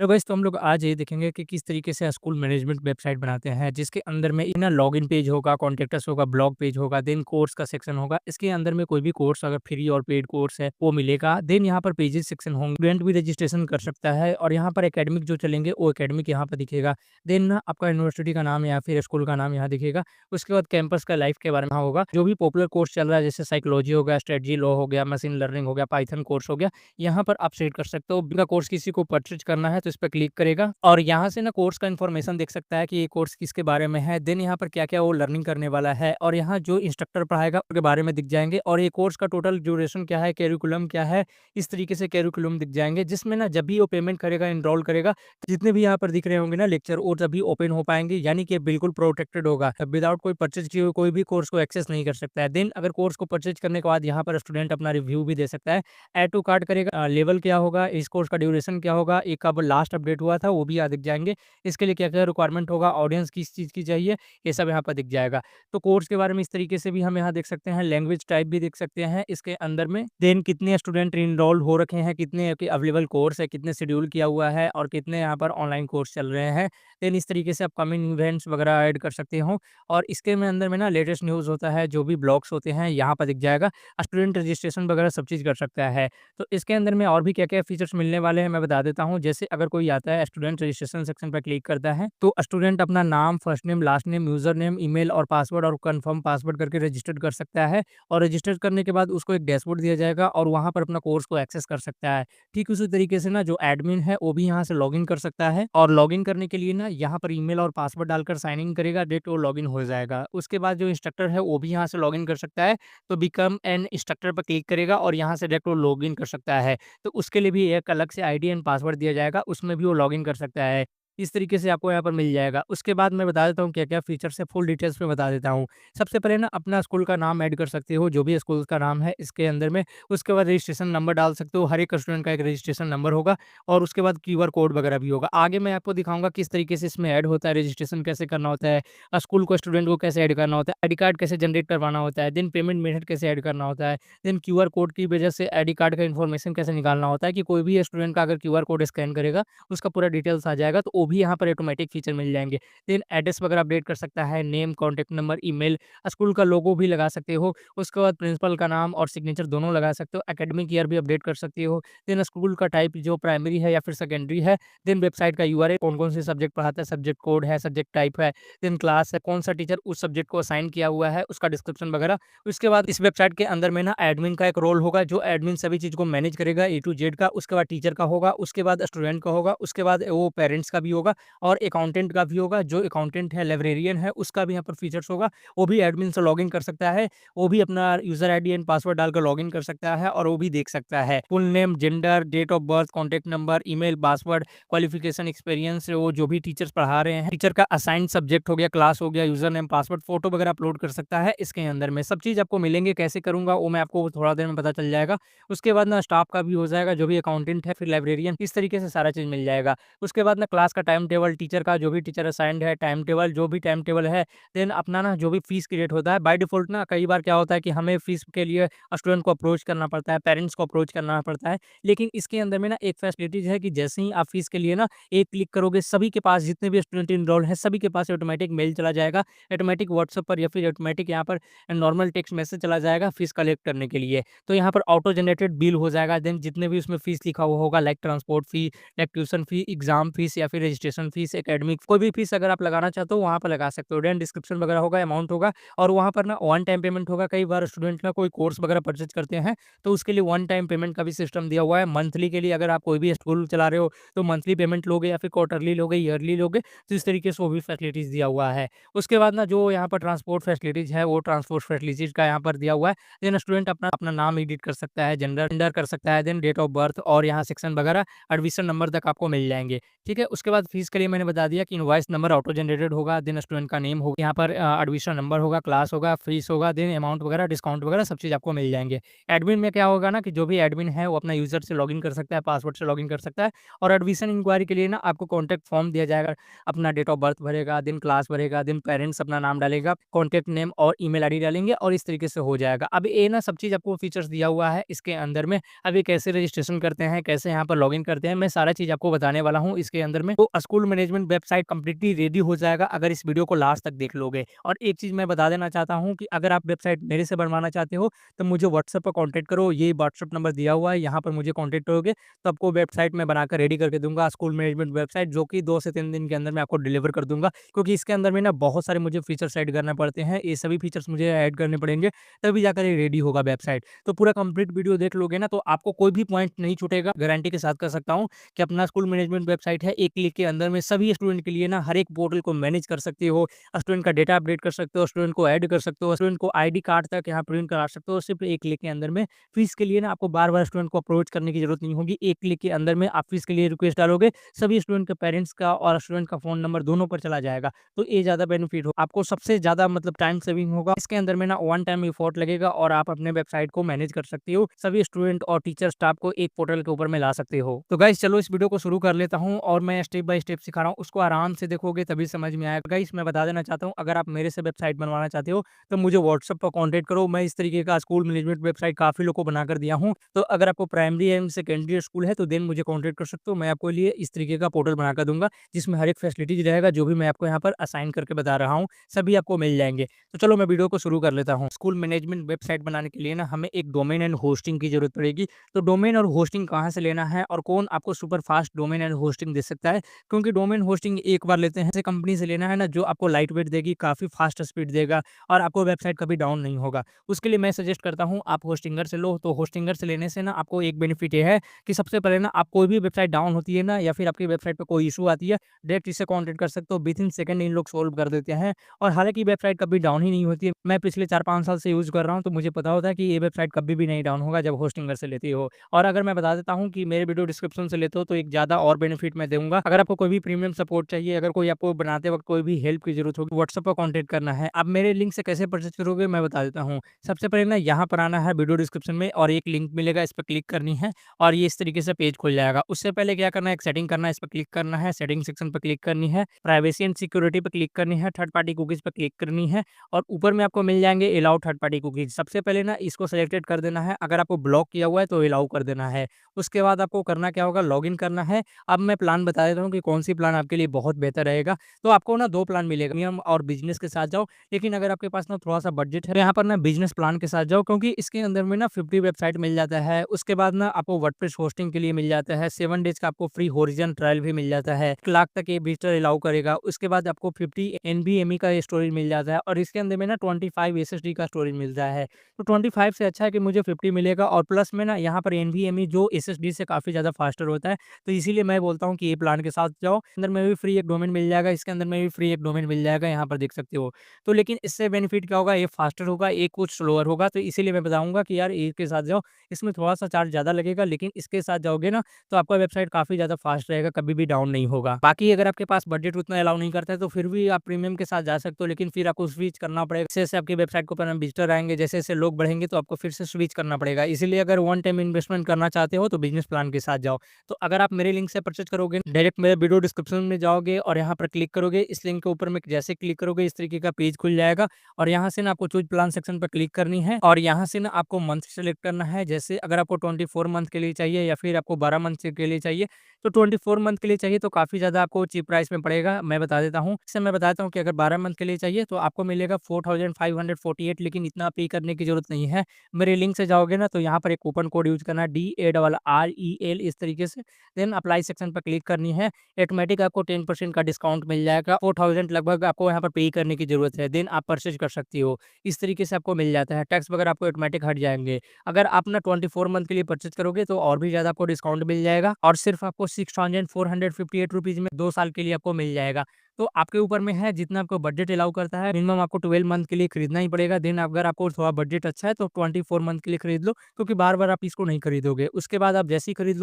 तो गाइस तो हम लोग आज ये देखेंगे कि किस तरीके से स्कूल मैनेजमेंट वेबसाइट बनाते हैं जिसके अंदर में ना लॉगिन पेज होगा, कॉन्टेक्टस होगा, ब्लॉग पेज होगा, देन कोर्स का सेक्शन होगा। इसके अंदर में कोई भी कोर्स अगर फ्री और पेड कोर्स है वो मिलेगा। देन यहाँ पर पेजेस सेक्शन होंगे, स्टूडेंट भी रजिस्ट्रेशन कर सकता है और यहाँ पर एकेडमिक जो चलेंगे वो एकेडमिक यहाँ पर दिखेगा। देन ना आपका यूनिवर्सिटी का नाम या फिर स्कूल का नाम यहाँ दिखेगा। उसके बाद कैंपस का लाइफ के बारे में होगा, जो भी पॉपुलर कोर्स चल रहा है जैसे साइकोलॉजी हो गया, स्ट्रेटजी लॉ हो गया, मशीन लर्निंग हो गया, पाइथन कोर्स हो गया। यहाँ पर आप सेट कर सकते हो। बिना कोर्स किसी को परचेज करना है तो इस पर क्लिक करेगा और यहाँ से ना कोर्स का इन्फॉर्मेशन देख सकता है कि ये कोर्स किसके बारे में है। देन यहाँ पर क्या-क्या वो लर्निंग करने वाला है और यहाँ जो इंस्ट्रक्टर पढ़ाएगा उसके बारे में दिख जाएँगे और ये कोर्स का टोटल ड्यूरेशन क्या है, करिकुलम क्या है, इस तरीके से करिकुलम दिख जाएँगे। जिसमें ना जब भी वो पेमेंट करेगा, एनरोल करेगा, जितने भी यहाँ पर दिख रहे होंगे ना लेक्चर वो तभी ओपन हो पाएँगे, यानी कि बिल्कुल प्रोटेक्टेड होगा। विदाउट कोई परचेज किए हुए कोई भी कोर्स को एक्सेस नहीं कर सकता है। देन अगर कोर्स को परचेज करने के बाद यहाँ पर स्टूडेंट अपना रिव्यू भी दे सकता है। ऐड टू कार्ट करेगा, लेवल क्या होगा, इस कोर्स का ड्यूरेशन क्या होगा, एक कब लास्ट अपडेट हुआ था वो भी यहाँ दिख जाएँगे। इसके लिए क्या-क्या रिक्वायरमेंट होगा, ऑडियंस किस चीज़ की चाहिए, ये सब यहाँ पर दिख जाएगा। तो कोर्स के बारे में इस तरीके से भी हम यहाँ देख सकते हैं, लैंग्वेज टाइप भी देख सकते हैं इसके अंदर में। देन कितने स्टूडेंट एनरोल हो रखे हैं, कितने के अवेलेबल कोर्स है, कितने शेड्यूल किया हुआ है और कितने यहाँ पर ऑनलाइन कोर्स चल रहे हैं। देन इस तरीके से अपकमिंग इवेंट्स वगैरह ऐड कर सकते हो और इसके में अंदर में ना लेटेस्ट न्यूज़ होता है, जो भी ब्लॉग्स होते हैं यहाँ पर दिख जाएगा। स्टूडेंट रजिस्ट्रेशन वगैरह सब चीज़ कर सकता है। तो इसके अंदर में और भी क्या-क्या फीचर्स मिलने वाले हैं मैं बता देता हूँ। जैसे अगर कोई आता है स्टूडेंट रजिस्ट्रेशन सेक्शन पे क्लिक करता है, तो स्टूडेंट अपना नाम, first name, last name, user name, email और पासवर्ड और कन्फर्म पासवर्ड करके रजिस्टर कर सकता है और रजिस्टर करने के बाद उसको एक डैशबोर्ड दिया जाएगा और वहाँ पर अपना कोर्स को एक्सेस कर सकता है। ठीक उसी तरीके से ना जो एडमिन है वो भी यहाँ से लॉगिन कर सकता है और लॉगिन करने के लिए ना यहाँ पर ईमेल और पासवर्ड डालकर साइन इन करेगा, डायरेक्ट वो लॉगिन हो जाएगा। उसके बाद जो इंस्ट्रक्टर है वो भी यहाँ से लॉगिन कर सकता है, तो बिकम एन इंस्ट्रक्टर पर क्लिक करेगा और यहाँ से डायरेक्ट वो लॉगिन कर सकता है। तो उसके लिए भी एक अलग से आईडी एंड पासवर्ड दिया जाएगा, उसमें भी वो लॉगिन कर सकता है। इस तरीके से आपको यहाँ पर मिल जाएगा। उसके बाद मैं बता देता हूँ क्या-क्या फीचर्स है, फुल डिटेल्स में बता देता हूँ। सबसे पहले ना अपना स्कूल का नाम ऐड कर सकते हो, जो भी स्कूल का नाम है इसके अंदर में। उसके बाद रजिस्ट्रेशन नंबर डाल सकते हो, हर एक स्टूडेंट का एक रजिस्ट्रेशन नंबर होगा और उसके बाद क्यूआर कोड वगैरह भी होगा। आगे मैं आपको दिखाऊँगा किस तरीके से इसमें ऐड होता है, रजिस्ट्रेशन कैसे करना होता है, स्कूल को स्टूडेंट को कैसे ऐड करना होता है, आईडी कार्ड कैसे जनरेट करवाना होता है, देन पेमेंट मेथड कैसे ऐड करना होता है, देन क्यूआर कोड की वजह से आईडी कार्ड का इन्फॉर्मेशन कैसे निकालना होता है कि कोई भी स्टूडेंट का अगर क्यूआर कोड स्कैन करेगा, उसका पूरा डिटेल्स आ जाएगा, तो वो भी यहाँ पर ऑटोमेटिक फीचर मिल जाएँगे। देन एड्रेस वगैरह अपडेट कर सकता है, name, contact number, email, school का लोगो भी लगा सकते हो। उसके बाद प्रिंसिपल का नाम और सिग्नेचर दोनों लगा सकते हो। एकेडमिक ईयर भी अपडेट कर सकते हो। देन स्कूल का टाइप जो प्राइमरी है या फिर सेकेंडरी है। देन वेबसाइट का यूआरएल, कौन-कौन से सब्जेक्ट पढ़ाता है, सब्जेक्ट कोड है, सब्जेक्ट टाइप है, देन क्लास है, कौन सा टीचर उस सब्जेक्ट को असाइन किया हुआ है, उसका डिस्क्रिप्शन वगैरह। उसके बाद इस वेबसाइट के अंदर में ना एडमिन का एक रोल होगा, जो एडमिन सभी चीज़ को मैनेज करेगा ए टू जेड का। उसके बाद टीचर का होगा, उसके बाद स्टूडेंट का होगा, उसके बाद वो पेरेंट्स का भी होगा और अकाउंटेंट का भी होगा। जो अकाउंटेंट है, लाइब्रेरियन है, उसका भी यहाँ पर फीचर्स होगा। वो भी एडमिन से लॉगिन कर सकता है, वो भी अपना यूज़र आईडी एंड पासवर्ड डालकर लॉगिन कर सकता है और वो भी देख सकता है। Full name, gender, date of birth, contact number, email, password, qualification, experience, वो जो भी टीचर्स पढ़ा रहे हैं, टीचर का असाइन्ड सब्जेक्ट हो गया, क्लास हो गया, यूज़र नेम, पासवर्ड, फोटो वगैरह अपलोड कर सकता है इसके अंदर में। सब चीज़ आपको मिलेंगे, कैसे करूँगा वो मैं आपको थोड़ा देर में पता चल जाएगा। उसके बाद ना स्टाफ का भी हो जाएगा, जो भी अकाउंटेंट है, फिर लाइब्रेरियन, इस तरीके से सारा चीज़ मिल जाएगा। उसके बाद ना क्लास का टाइम टेबल, टीचर का जो भी टीचर असाइन्ड है, टाइम टेबल, जो भी टाइम टेबल है, देन अपना ना जो भी फीस क्रिएट होता है। बाय डिफ़ॉल्ट ना कई बार क्या होता है कि हमें फीस के लिए स्टूडेंट को अप्रोच करना पड़ता है, पेरेंट्स को अप्रोच करना पड़ता है। लेकिन इसके अंदर में ना एक फैसिलिटीज़ है कि जैसे ही आप फीस के लिए ना एक क्लिक करोगे, सभी के पास जितने भी स्टूडेंट एनरोल्ड हैं, सभी के पास ऑटोमेटिक मेल चला जाएगा, ऑटोमेटिक व्हाट्सएप पर या फिर ऑटोमेटिक यहाँ पर नॉर्मल टेक्स्ट मैसेज चला जाएगा फीस कलेक्ट करने के लिए। तो यहाँ पर ऑटो जनरेटेड बिल हो जाएगा, देन जितने भी उसमें फीस लिखा हुआ होगा, like transport fee, like tuition fee, exam fees या फिर रजिस्ट्रेशन फीस, एकेडमिक कोई भी फीस अगर आप लगाना चाहते हो वहाँ पर लगा सकते हो। देन डिस्क्रिप्शन वगैरह होगा, अमाउंट होगा और वहाँ पर ना वन टाइम पेमेंट होगा। कई बार स्टूडेंट ना कोई कोर्स वगैरह परचेज करते हैं, तो उसके लिए वन टाइम पेमेंट का भी सिस्टम दिया हुआ है। मंथली के लिए अगर आप कोई भी स्कूल चला रहे हो तो मंथली पेमेंट लोगे या फिर क्वार्टरली लोगे, ईयरली लोगे, तो इस तरीके से वो भी फैसिलिटीज़ दिया हुआ है। उसके बाद ना जो यहाँ पर ट्रांसपोर्ट फैसिलिटीज़ है, वो ट्रांसपोर्ट फैसिलिटीज़ का यहाँ पर दिया हुआ है। देन स्टूडेंट अपना अपना नाम एडिट कर सकता है, जेंडर कर सकता है, देन डेट ऑफ बर्थ और यहाँ सेक्शन वगैरह एडमिशन नंबर तक आपको मिल जाएँगे। ठीक है? उसके बाद बाद फीस के लिए मैंने बता दिया कि इनवॉइस नंबर ऑटो जनरेटेड होगा, देन स्टूडेंट का नेम होगा, यहाँ पर एडमिशन नंबर होगा, क्लास होगा, फीस होगा, देन अमाउंट वगैरह, डिस्काउंट वगैरह सब चीज़ आपको मिल जाएँगे। एडमिन में क्या होगा ना कि जो भी एडमिन है वो अपना यूज़र से लॉगिन कर सकता है, पासवर्ड से लॉगिन कर सकता है और एडमिशन इंक्वायरी के लिए ना आपको कॉन्टैक्ट फॉर्म दिया जाएगा। अपना डेट ऑफ बर्थ भरेगा, देन क्लास भरेगा, देन पेरेंट्स अपना नाम डालेगा, कॉन्टैक्ट नेम और ईमेल आईडी डालेंगे और इस तरीके से हो जाएगा। अब ये ना सब चीज़ आपको फीचर्स दिया हुआ है इसके अंदर में। अब ये कैसे रजिस्ट्रेशन करते हैं, कैसे यहाँ पर लॉगिन करते हैं, मैं सारा चीज़ आपको बताने वाला हूँ इसके अंदर में। तो school management website completely ready हो जाएगा अगर इस वीडियो को लास्ट तक देख लोगे। और एक चीज़ मैं बता देना चाहता हूँ कि अगर आप वेबसाइट मेरे से बनवाना चाहते हो तो मुझे व्हाट्सएप पर कॉन्टैक्ट करो। ये व्हाट्सएप नंबर दिया हुआ है, यहाँ पर मुझे कॉन्टैक्ट करोगे तो आपको वेबसाइट मैं बनाकर रेडी करके दूँगा, स्कूल मैनेजमेंट वेबसाइट, जो कि 2 से 3 दिन के अंदर मैं आपको डिलीवर कर दूँगा। क्योंकि इसके अंदर में ना बहुत सारे मुझे फीचर्स ऐड करने पड़ते हैं। ये सभी फीचर्स मुझे ऐड करने पड़ेंगे, तभी जाकर ये रेडी होगा वेबसाइट। तो पूरा कंप्लीट वीडियो देख लोगे ना तो आपको कोई भी पॉइंट नहीं छूटेगा। गारंटी के साथ कह सकता हूँ कि अपना स्कूल मैनेजमेंट वेबसाइट है, एक क्लिक के अंदर में सभी स्टूडेंट के लिए ना हर एक पोर्टल को मैनेज कर सकते हो। स्टूडेंट का डेटा अपडेट कर सकते हो, स्टूडेंट को ऐड कर सकते हो, स्टूडेंट को आईडी कार्ड तक यहाँ प्रिंट करा सकते हो, सिर्फ एक क्लिक के अंदर में। फीस के लिए ना आपको बार-बार स्टूडेंट को अप्रोच करने की जरूरत नहीं होगी। एक क्लिक के अंदर में आप फीस के लिए रिक्वेस्ट डालोगे, सभी स्टूडेंट के पेरेंट्स का और स्टूडेंट का फ़ोन नंबर दोनों पर चला जाएगा। तो ये ज़्यादा बेनिफिट हो आपको, सबसे ज़्यादा मतलब टाइम सेविंग होगा। इसके अंदर में ना वन टाइम एफर्ट लगेगा और आप अपने वेबसाइट को मैनेज कर सकते हो। सभी स्टूडेंट और टीचर स्टाफ को एक पोर्टल के ऊपर में ला सकते हो। तो गाइस चलो इस वीडियो को शुरू कर लेता हूँ और मैं स्टेप बाय स्टेप सिखा रहा हूँ, उसको आराम से देखोगे तभी समझ में आएगा। गाइस मैं बता देना चाहता हूँ, अगर आप मेरे से वेबसाइट बनवाना चाहते हो तो मुझे व्हाट्सएप पर कॉन्टैक्ट करो। मैं इस तरीके का स्कूल मैनेजमेंट वेबसाइट काफ़ी लोगों को बनाकर दिया हूँ। तो अगर आपको प्राइमरी एंड सेकेंडरी स्कूल है तो देन मुझे कॉन्टैक्ट कर सकते हो। मैं आपको लिए इस तरीके का पोर्टल बनाकर दूँगा, जिसमें हर एक फैसिलिटीज़ रहेगा, जो भी मैं आपको यहाँ पर असाइन करके बता रहा हूँ, सभी आपको मिल जाएँगे। तो चलो मैं वीडियो को शुरू कर लेता हूँ। स्कूल मैनेजमेंट वेबसाइट बनाने के लिए ना हमें एक डोमेन एंड होस्टिंग की ज़रूरत पड़ेगी। तो डोमेन और होस्टिंग कहाँ से लेना है और कौन आपको super fast domain and hosting दे सकता है? क्योंकि डोमेन होस्टिंग एक बार लेते हैं, ऐसे कंपनी से लेना है ना जो आपको लाइट वेट देगी, काफ़ी फास्ट स्पीड देगा और आपको वेबसाइट कभी डाउन नहीं होगा। उसके लिए मैं सजेस्ट करता हूँ आप होस्टिंगर से लो। तो होस्टिंगर से लेने से ना आपको एक बेनिफिट ये है कि सबसे पहले ना आप कोई भी वेबसाइट डाउन होती है ना या फिर आपकी वेबसाइट पे कोई इशू आती है, डायरेक्ट इससे कॉन्टैक्ट कर सकते हो। विथिन सेकंड इन लोग सॉल्व कर देते हैं और हालाँकि वेबसाइट कभी डाउन ही नहीं होती है। मैं पिछले 4-5 साल से यूज़ कर रहा हूँ, तो मुझे पता होता है कि ये वेबसाइट कभी भी नहीं डाउन होगा जब होस्टिंगर से लेती हो। और अगर मैं बता देता हूँ कि मेरे वीडियो डिस्क्रिप्शन से लेते हो तो एक ज़्यादा और बेनिफिट मैं दूँगा। अगर आपको कोई भी प्रीमियम सपोर्ट चाहिए, अगर कोई आपको बनाते वक़्त कोई भी हेल्प की ज़रूरत होगी, व्हाट्सएप पर कॉन्टैक्ट करना है। अब मेरे लिंक से कैसे परचेज़ करोगे मैं बता देता हूँ। सबसे पहले ना यहाँ पर आना है वीडियो डिस्क्रिप्शन में और एक लिंक मिलेगा, इस पर क्लिक करनी है और ये इस तरीके से पेज खुल जाएगा। उससे पहले क्या करना है, एक सेटिंग करना है, इस पर क्लिक करना है, सेटिंग सेक्शन पर क्लिक करनी है, प्राइवेसी एंड सिक्योरिटी पे क्लिक करनी है, थर्ड पार्टी कुकीज़ पे क्लिक करनी है और ऊपर में आपको मिल जाएँगे अलाउ थर्ड पार्टी कुकीज़। सबसे पहले ना इसको सिलेक्टेड कर देना है, अगर आपको ब्लॉक किया हुआ है तो अलाउ कर देना है। उसके बाद आपको करना क्या होगा, लॉगिन करना है। अब मैं प्लान बता देता हूँ कि कौन-सी प्लान आपके लिए बहुत बेहतर रहेगा। तो आपको ना 2 प्लान मिलेगा, प्रीमियम और बिज़नेस के साथ जाओ। लेकिन अगर आपके पास ना थोड़ा-सा बजट है, तो यहाँ पर ना बिज़नेस प्लान के साथ जाओ, क्योंकि इसके अंदर में ना 50 वेबसाइट मिल जाता है। उसके बाद ना आपको वर्डप्रेस होस्टिंग के लिए मिल जाता है, 7 डेज़ का आपको फ्री होरिज़न ट्रायल भी मिल जाता है, 1 लाख तक ये विजिटर अलाउ करेगा। उसके बाद आपको 50 एनवीएमई का स्टोरेज मिल जाता है और इसके अंदर में ना 25 एसएसडी का स्टोरेज मिलता है। तो 25 से अच्छा है कि मुझे 50 मिलेगा और प्लस में ना यहाँ पर एनवीएमई जो एसएसडी से काफ़ी ज़्यादा फास्टर होता है। तो इसीलिए मैं बोलता हूँ कि ये प्लान के साथ जाओ। अंदर में भी फ्री एक डोमेन मिल जाएगा, इसके अंदर में भी फ्री एक डोमेन मिल जाएगा, यहाँ पर देख सकते हो। तो लेकिन इससे बेनिफिट क्या होगा, ये फास्टर होगा, ये कुछ स्लोअर होगा। तो इसीलिए मैं बताऊँगा कि यार एक के साथ जाओ, इसमें थोड़ा-सा चार्ज ज़्यादा लगेगा, लेकिन इसके साथ जाओगे ना तो आपका वेबसाइट काफ़ी ज़्यादा फास्ट रहेगा, कभी भी डाउन नहीं होगा। बाकी अगर आपके पास बजट उतना अलाउ नहीं करता है तो फिर भी आप प्रीमियम के साथ जा सकते हो, लेकिन फिर आपको स्विच करना पड़ेगा। जैसे-जैसे आपकी वेबसाइट के ऊपर में विजिटर आएँगे, जैसे-जैसे लोग बढ़ेंगे तो आपको फिर से स्विच करना पड़ेगा। इसीलिए अगर वन टाइम इन्वेस्टमेंट करना चाहते हो तो बिज़नेस प्लान के साथ जाओ। तो अगर आप मेरे लिंक से परचेज़ करोगे, डायरेक्ट मेरे वीडियो डिस्क्रिप्शन में जाओगे और यहाँ पर क्लिक करोगे, इस लिंक के ऊपर में जैसे क्लिक करोगे इस तरीके का पेज खुल जाएगा और यहाँ से ना आपको चूज़ प्लान सेक्शन पर क्लिक करनी है और यहाँ से ना आपको मंथ सेलेक्ट करना है। जैसे अगर आपको 24 मंथ के लिए चाहिए या फिर आपको 12 मंथ के लिए चाहिए, तो 24 मंथ के लिए चाहिए तो काफ़ी ज़्यादा आपको चीप प्राइस में पड़ेगा, मैं बता देता हूँ। इससे मैं बताता हूँ कि अगर 12 मंथ के लिए चाहिए तो आपको मिलेगा 4548, लेकिन इतना पे करने की ज़रूरत नहीं है। मेरे लिंक से जाओगे ना तो यहाँ पर एक कूपन कोड यूज़ करना है, DARREL इस तरीके से, देन अप्लाई सेक्शन पर क्लिक करनी है। ऑटोमेटिक आपको 10% का डिस्काउंट मिल जाएगा, 4000 लगभग आपको यहाँ पर पे करने की ज़रूरत है, देन आप परचेज़ कर सकती हो। इस तरीके से आपको मिल जाता है, टैक्स वगैरह आपको ऑटोमेटिक हट जाएँगे। अगर आप ना 24 मंथ के लिए परचेज़ करोगे तो और भी ज़्यादा आपको डिस्काउंट मिल जाएगा और सिर्फ आपको 6458 रुपीज़ में 2 साल के लिए आपको मिल जाएगा। तो आपके ऊपर में है जितना आपको बजट अलाउ करता है, मिनिमम आपको 12 मंथ के लिए खरीदना ही पड़ेगा। देन अगर आपको थोड़ा बजट अच्छा है तो 24 मंथ के लिए खरीद लो, क्योंकि बार-बार आप इसको नहीं खरीदोगे। उसके बाद आप जैसे ही खरीद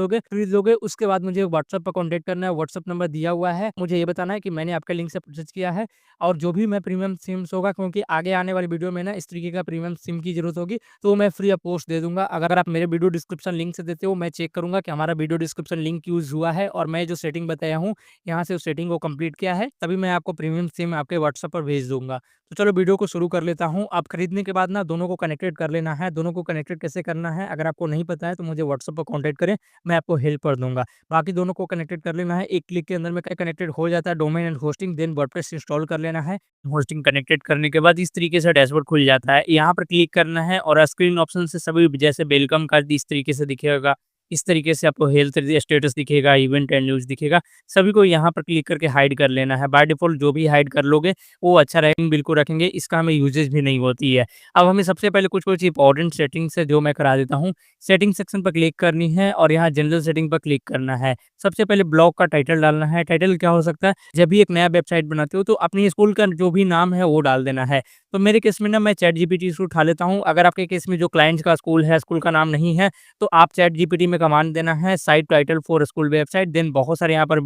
लोगे उसके बाद मुझे व्हाट्सएप पर कॉन्टैक्ट करना है, व्हाट्सएप नंबर दिया हुआ है। मुझे ये बताना है कि मैंने आपके लिंक से परचेज़ किया है, और जो भी मैं प्रीमियम सिम्स होगा, क्योंकि आगे आने वाली वीडियो में ना इस तरीके का प्रीमियम सिम की ज़रूरत होगी, तो मैं फ्री ऑफ कॉस्ट दे दूँगा। अगर आप मेरे वीडियो डिस्क्रिप्शन लिंक से देते हो, मैं चेक करूँगा कि हमारा वीडियो डिस्क्रिप्शन लिंक यूज़ हुआ है और मैं जो सेटिंग बताया हूँ, यहाँ से उस सेटिंग को कंप्लीट किया है, तभी मैं आपको प्रीमियम सिम आपके व्हाट्सएप पर भेज दूँगा। तो चलो वीडियो को शुरू कर लेता हूँ। आप खरीदने के बाद ना दोनों को कनेक्टेड कर लेना है। दोनों को कनेक्टेड कैसे करना है, अगर आपको नहीं पता है तो मुझे व्हाट्सएप पर कॉन्टैक्ट करें, मैं आपको हेल्प कर दूँगा। बाकी दोनों को कनेक्टेड कर लेना है, एक क्लिक के अंदर में कनेक्टेड हो जाता है domain and hosting, then WordPress install कर लेना है। होस्टिंग कनेक्टेड करने के बाद इस तरीके से डैशबोर्ड खुल जाता है। यहाँ पर क्लिक करना है और स्क्रीन ऑप्शन से सभी जैसे वेलकम का इस तरीके से दिखेगा। इस तरीके से आपको हेल्थ स्टेटस दिखेगा, इवेंट एंड न्यूज़ दिखेगा। सभी को यहाँ पर क्लिक करके हाइड कर लेना है। बाय डिफ़ॉल्ट जो भी हाइड कर लोगे वो अच्छा रहेगा, बिल्कुल रखेंगे, इसका हमें यूजेज भी नहीं होती है। अब हमें सबसे पहले कुछ-कुछ इंपॉर्टेंट सेटिंग्स है जो मैं करा देता हूँ। सेटिंग सेक्शन पर क्लिक करनी है और यहाँ जनरल सेटिंग पर क्लिक करना है। सबसे पहले ब्लॉग का टाइटल डालना है। टाइटल क्या हो सकता है? जब भी एक नया वेबसाइट बनाते हो तो अपनी स्कूल का जो भी नाम है वो डाल देना है। तो मेरे केस में ना मैं चैटजीपीटी से उठा लेता हूँ। अगर आपके केस में जो क्लाइंट्स का स्कूल है, स्कूल का नाम नहीं है, तो आप चैटजीपीटी में कमांड देना है site title for school website, then बहुत सारे यहाँ पर